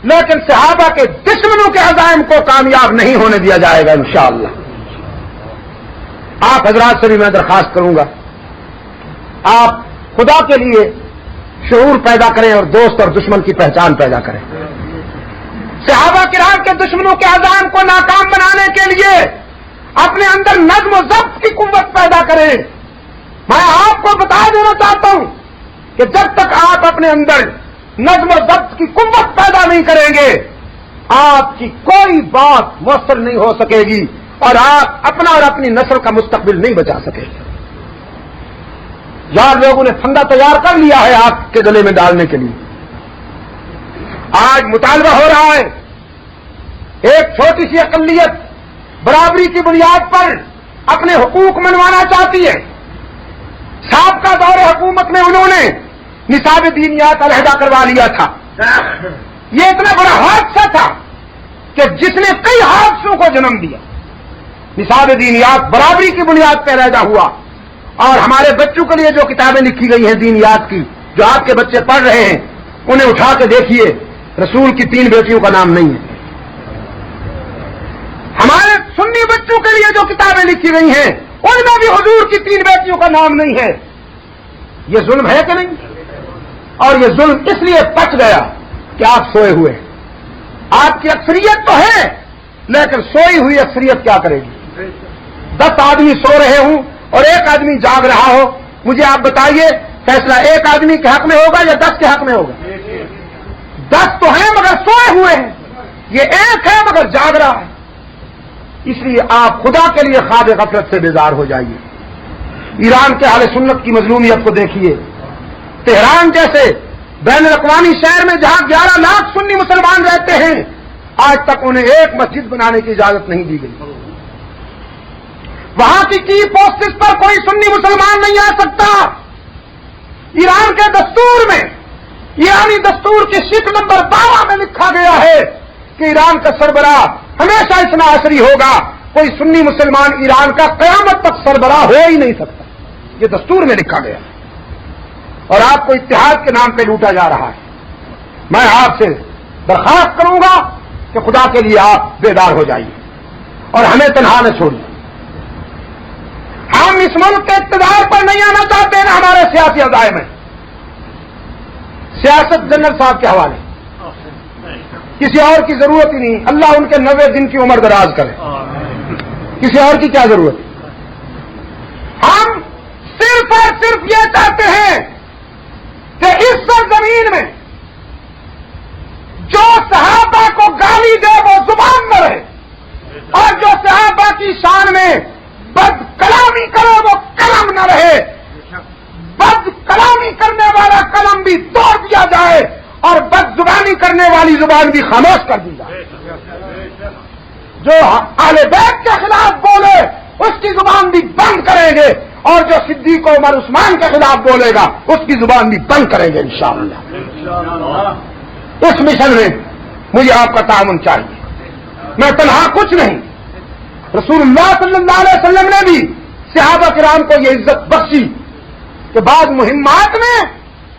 لیکن صحابہ کے دشمنوں کے عزائم کو کامیاب نہیں ہونے دیا جائے گا انشاءاللہ۔ آپ حضرات سے بھی میں درخواست کروں گا، آپ خدا کے لیے شعور پیدا کریں اور دوست اور دشمن کی پہچان پیدا کریں۔ صحابہ کرام کے دشمنوں کے عزائم کو ناکام بنانے کے لیے اپنے اندر نظم و ضبط کی قوت پیدا کریں۔ میں آپ کو بتا دینا چاہتا ہوں کہ جب تک آپ اپنے اندر نظم و ضبط کی قوت پیدا نہیں کریں گے آپ کی کوئی بات مؤثر نہیں ہو سکے گی اور آپ اپنا اور اپنی نسل کا مستقبل نہیں بچا سکیں گے۔ یار لوگوں نے پھندا تیار کر لیا ہے آپ کے گلے میں ڈالنے کے لیے۔ آج مطالبہ ہو رہا ہے، ایک چھوٹی سی اقلیت برابری کی بنیاد پر اپنے حقوق منوانا چاہتی ہے۔ سابقہ دور حکومت میں انہوں نے نصاب دینیات علیحدہ کروا لیا تھا۔ یہ اتنا بڑا حادثہ تھا کہ جس نے کئی حادثوں کو جنم دیا۔ نصاب دینیات برابری کی بنیاد پر علیحدہ ہوا اور ہمارے بچوں کے لیے جو کتابیں لکھی گئی ہیں دینیات کی، جو آپ کے بچے پڑھ رہے ہیں، انہیں اٹھا کے دیکھیے، رسول کی 3 بیٹیوں کا نام نہیں ہے۔ ہمارے سنی بچوں کے لیے جو کتابیں لکھی گئی ہیں ان میں بھی حضور کی 3 بیٹیوں کا نام نہیں ہے۔ یہ ظلم ہے کہ نہیں؟ اور یہ ظلم اس لیے پچ گیا کہ آپ سوئے ہوئے ہیں۔ آپ کی اکثریت تو ہے لیکن سوئی ہوئی اکثریت کیا کرے گی؟ 10 آدمی سو رہے ہوں اور 1 آدمی جاگ رہا ہو، مجھے آپ بتائیے فیصلہ 1 آدمی کے حق میں ہوگا یا 10 کے حق میں ہوگا؟ 10 تو ہیں مگر سوئے ہوئے ہیں، یہ 1 ہے مگر جاگ رہا ہے۔ اس لیے آپ خدا کے لیے خواب غفلت سے بیزار ہو جائیے۔ ایران کے اہل سنت کی مظلومیت کو دیکھیے۔ تہران جیسے بین الاقوامی شہر میں جہاں 11 لاکھ سنی مسلمان رہتے ہیں، آج تک انہیں ایک مسجد بنانے کی اجازت نہیں دی گئی۔ وہاں کی پوسٹس پر کوئی سنی مسلمان نہیں آ سکتا۔ ایران کے دستور میں، ایرانی دستور کی شک نمبر 12 میں لکھا گیا ہے کہ ایران کا سربراہ ہمیشہ اثنا عشری ہوگا، کوئی سنی مسلمان ایران کا قیامت تک سربراہ ہو ہی نہیں سکتا۔ یہ دستور میں لکھا گیا اور آپ کو اتحاد کے نام پہ لوٹا جا رہا ہے۔ میں آپ سے درخواست کروں گا کہ خدا کے لیے آپ بیدار ہو جائیے اور ہمیں تنہا نہ چھوڑیے۔ ہم اس ملک کے اقتدار پر نہیں آنا چاہتے ہیں، ہمارے سیاسی عزائم ہیں۔ سیاست جنرل صاحب کے حوالے، کسی اور کی ضرورت ہی نہیں۔ اللہ ان کے 90 دن کی عمر دراز کرے، کسی اور کی کیا ضرورت؟ ہم صرف اور صرف یہ چاہتے ہیں کہ اس سرزمین میں جو صحابہ کو گالی دے وہ زبان نہ رہے اور جو صحابہ کی شان میں بد کلامی کرے وہ قلم نہ رہے۔ بد کلامی کرنے والا قلم بھی توڑ دیا جائے اور بد زبانی کرنے والی زبان بھی خاموش کر دی جائے۔ جو اہل بیت کے خلاف بولے اس کی زبان بھی بند کریں گے اور جو صدیق عمر عثمان کے خلاف بولے گا اس کی زبان بھی بند کریں گے انشاءاللہ۔ اس مشن میں مجھے آپ کا تعاون چاہیے، میں تنہا کچھ نہیں۔ رسول اللہ صلی اللہ علیہ وسلم نے بھی صحابہ کرام کو یہ عزت بخشی کہ بعض مہمات میں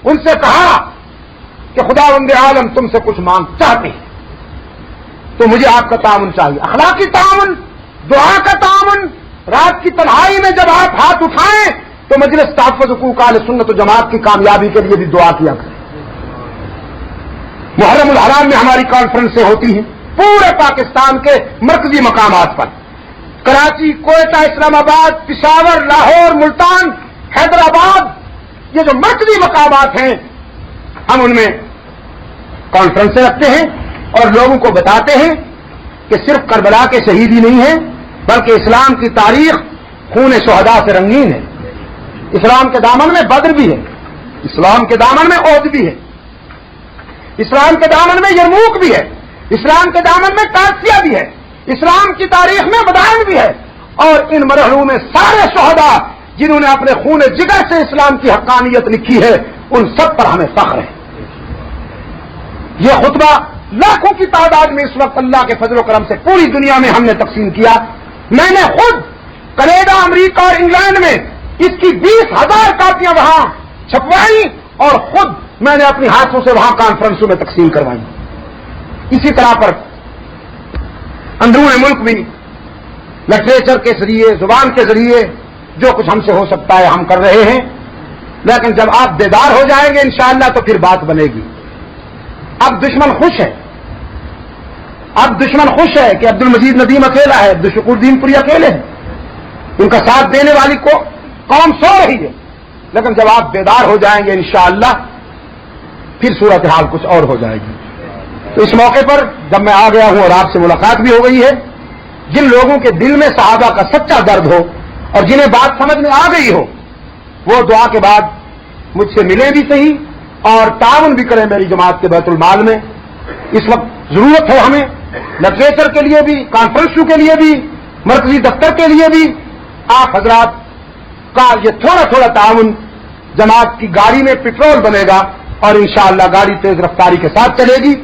ان سے کہا کہ خداوند عالم تم سے کچھ مانگ چاہتے ہیں تو مجھے آپ کا تعاون چاہیے، اخلاقی تعاون، دعا کا تعاون۔ رات کی تنہائی میں جب آپ ہاتھ اٹھائیں تو مجلس تحفظ حقوق اہل سنت و جماعت کی کامیابی کے لیے بھی دعا کیا کریں۔ محرم الحرام میں ہماری کانفرنسیں ہوتی ہیں پورے پاکستان کے مرکزی مقامات پر، کراچی، کوئٹہ، اسلام آباد، پشاور، لاہور، ملتان، حیدرآباد، یہ جو مرکزی مقامات ہیں ہم ان میں کانفرنسیں رکھتے ہیں اور لوگوں کو بتاتے ہیں کہ صرف کربلا کے شہید ہی نہیں ہیں بلکہ اسلام کی تاریخ خون شہداء سے رنگین ہے۔ اسلام کے دامن میں بدر بھی ہے، اسلام کے دامن میں احد بھی ہے، اسلام کے دامن میں یرموک بھی ہے، اسلام کے دامن میں قادسیہ بھی ہے، اسلام کی تاریخ میں بدائن بھی ہے اور ان مرحلوں میں سارے شہداء جنہوں نے اپنے خون جگر سے اسلام کی حقانیت لکھی ہے، ان سب پر ہمیں فخر ہے۔ یہ خطبہ لاکھوں کی تعداد میں اس وقت اللہ کے فضل و کرم سے پوری دنیا میں ہم نے تقسیم کیا۔ میں نے خود کینیڈا، امریکہ اور انگلینڈ میں اس کی 20,000 کاپیاں وہاں چھپوائی اور خود میں نے اپنے ہاتھوں سے وہاں کانفرنسوں میں تقسیم کروائی۔ اسی طرح پر اندرون ملک بھی لٹریچر کے ذریعے، زبان کے ذریعے جو کچھ ہم سے ہو سکتا ہے ہم کر رہے ہیں، لیکن جب آپ بیدار ہو جائیں گے انشاءاللہ تو پھر بات بنے گی۔ اب دشمن خوش ہے، اب دشمن خوش ہے کہ عبد المجید ندیم اکیلا ہے، عبدالشکور دین پوری اکیلے ہیں، ان کا ساتھ دینے والی کو قوم سو رہی ہے، لیکن جب آپ بیدار ہو جائیں گے انشاءاللہ پھر صورتحال کچھ اور ہو جائے گی۔ تو اس موقع پر جب میں آ گیا ہوں اور آپ سے ملاقات بھی ہو گئی ہے، جن لوگوں کے دل میں صحابہ کا سچا درد ہو اور جنہیں بات سمجھ میں آ گئی ہو، وہ دعا کے بعد مجھ سے ملیں بھی صحیح اور تعاون بھی کریں میری جماعت کے بیت المال میں۔ اس وقت ضرورت ہے ہمیں لٹریچر کے لیے بھی، کانفرنسوں کے لیے بھی، مرکزی دفتر کے لیے بھی آپ حضرات کا یہ تھوڑا تھوڑا تعاون، جماعت کی گاڑی میں پٹرول بنے گا اور انشاءاللہ گاڑی تیز رفتاری کے ساتھ چلے گی۔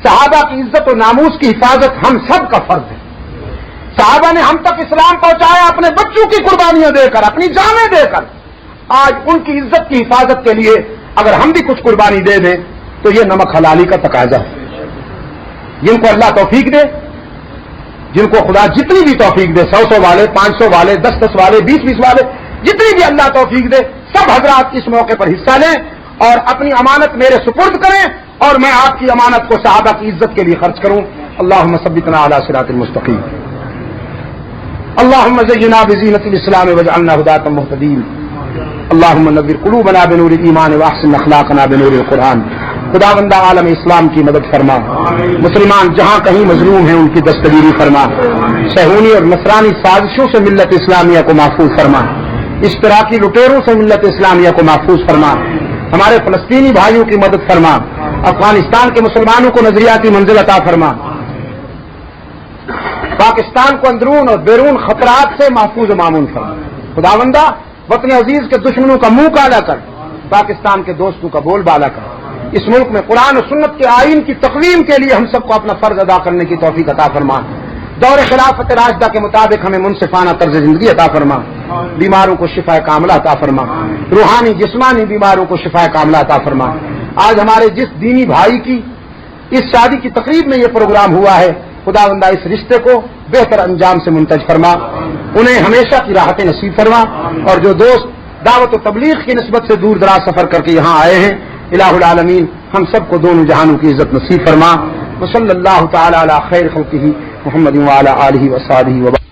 صحابہ کی عزت و ناموس کی حفاظت ہم سب کا فرض ہے۔ صحابہ نے ہم تک اسلام پہنچایا اپنے بچوں کی قربانیاں دے کر، اپنی جانیں دے کر۔ آج ان کی عزت کی حفاظت کے لیے اگر ہم بھی کچھ قربانی دے دیں تو یہ نمک حلالی کا تقاضا ہے۔ جن کو اللہ توفیق دے، جن کو خدا جتنی بھی توفیق دے، 100 والے، 500 والے، 10 والے، 20 والے، جتنی بھی اللہ توفیق دے، سب حضرات اس موقع پر حصہ لیں اور اپنی امانت میرے سپرد کریں اور میں آپ کی امانت کو صحابہ کی عزت کے لیے خرچ کروں۔ اللہم ثبتنا علی صراط المستقیم، اللہم زینا بزینۃ الاسلام واجعلنا ھداۃ مہتدین، اللہم نور قلوبنا بنور الایمان واحسن اخلاقنا بنور القرآن۔ خداوند عالم اسلام کی مدد فرما، مسلمان جہاں کہیں مظلوم ہیں ان کی دستگیری فرما، صہیونی اور نصرانی سازشوں سے ملت اسلامیہ کو محفوظ فرما، اشتراکی لٹیروں سے ملت اسلامیہ کو محفوظ فرما، ہمارے فلسطینی بھائیوں کی مدد فرما، افغانستان کے مسلمانوں کو نظریاتی منزل عطا فرما، پاکستان کو اندرون اور بیرون خطرات سے محفوظ و مامون فرما۔ خداوندہ وطن عزیز کے دشمنوں کا منہ کالا کر، پاکستان کے دوستوں کا بول بالا کر، اس ملک میں قرآن و سنت کے آئین کی تقویم کے لیے ہم سب کو اپنا فرض ادا کرنے کی توفیق عطا فرما، دور خلافت راشدہ کے مطابق ہمیں منصفانہ طرز زندگی عطا فرما، بیماروں کو شفا کاملہ عطا فرما، روحانی جسمانی بیماروں کو شفا کاملہ عطا فرما۔ آج ہمارے جس دینی بھائی کی اس شادی کی تقریب میں یہ پروگرام ہوا ہے، خداوندہ اس رشتے کو بہتر انجام سے منتج فرما، انہیں ہمیشہ کی راحت نصیب فرما، اور جو دوست دعوت و تبلیغ کی نسبت سے دور دراز سفر کر کے یہاں آئے ہیں، الہ العالمین ہم سب کو دونوں جہانوں کی عزت نصیب فرما۔ وصلی اللہ تعالی علی خیر خلقہ محمد وعلی آلہ وصحبہ وبارک۔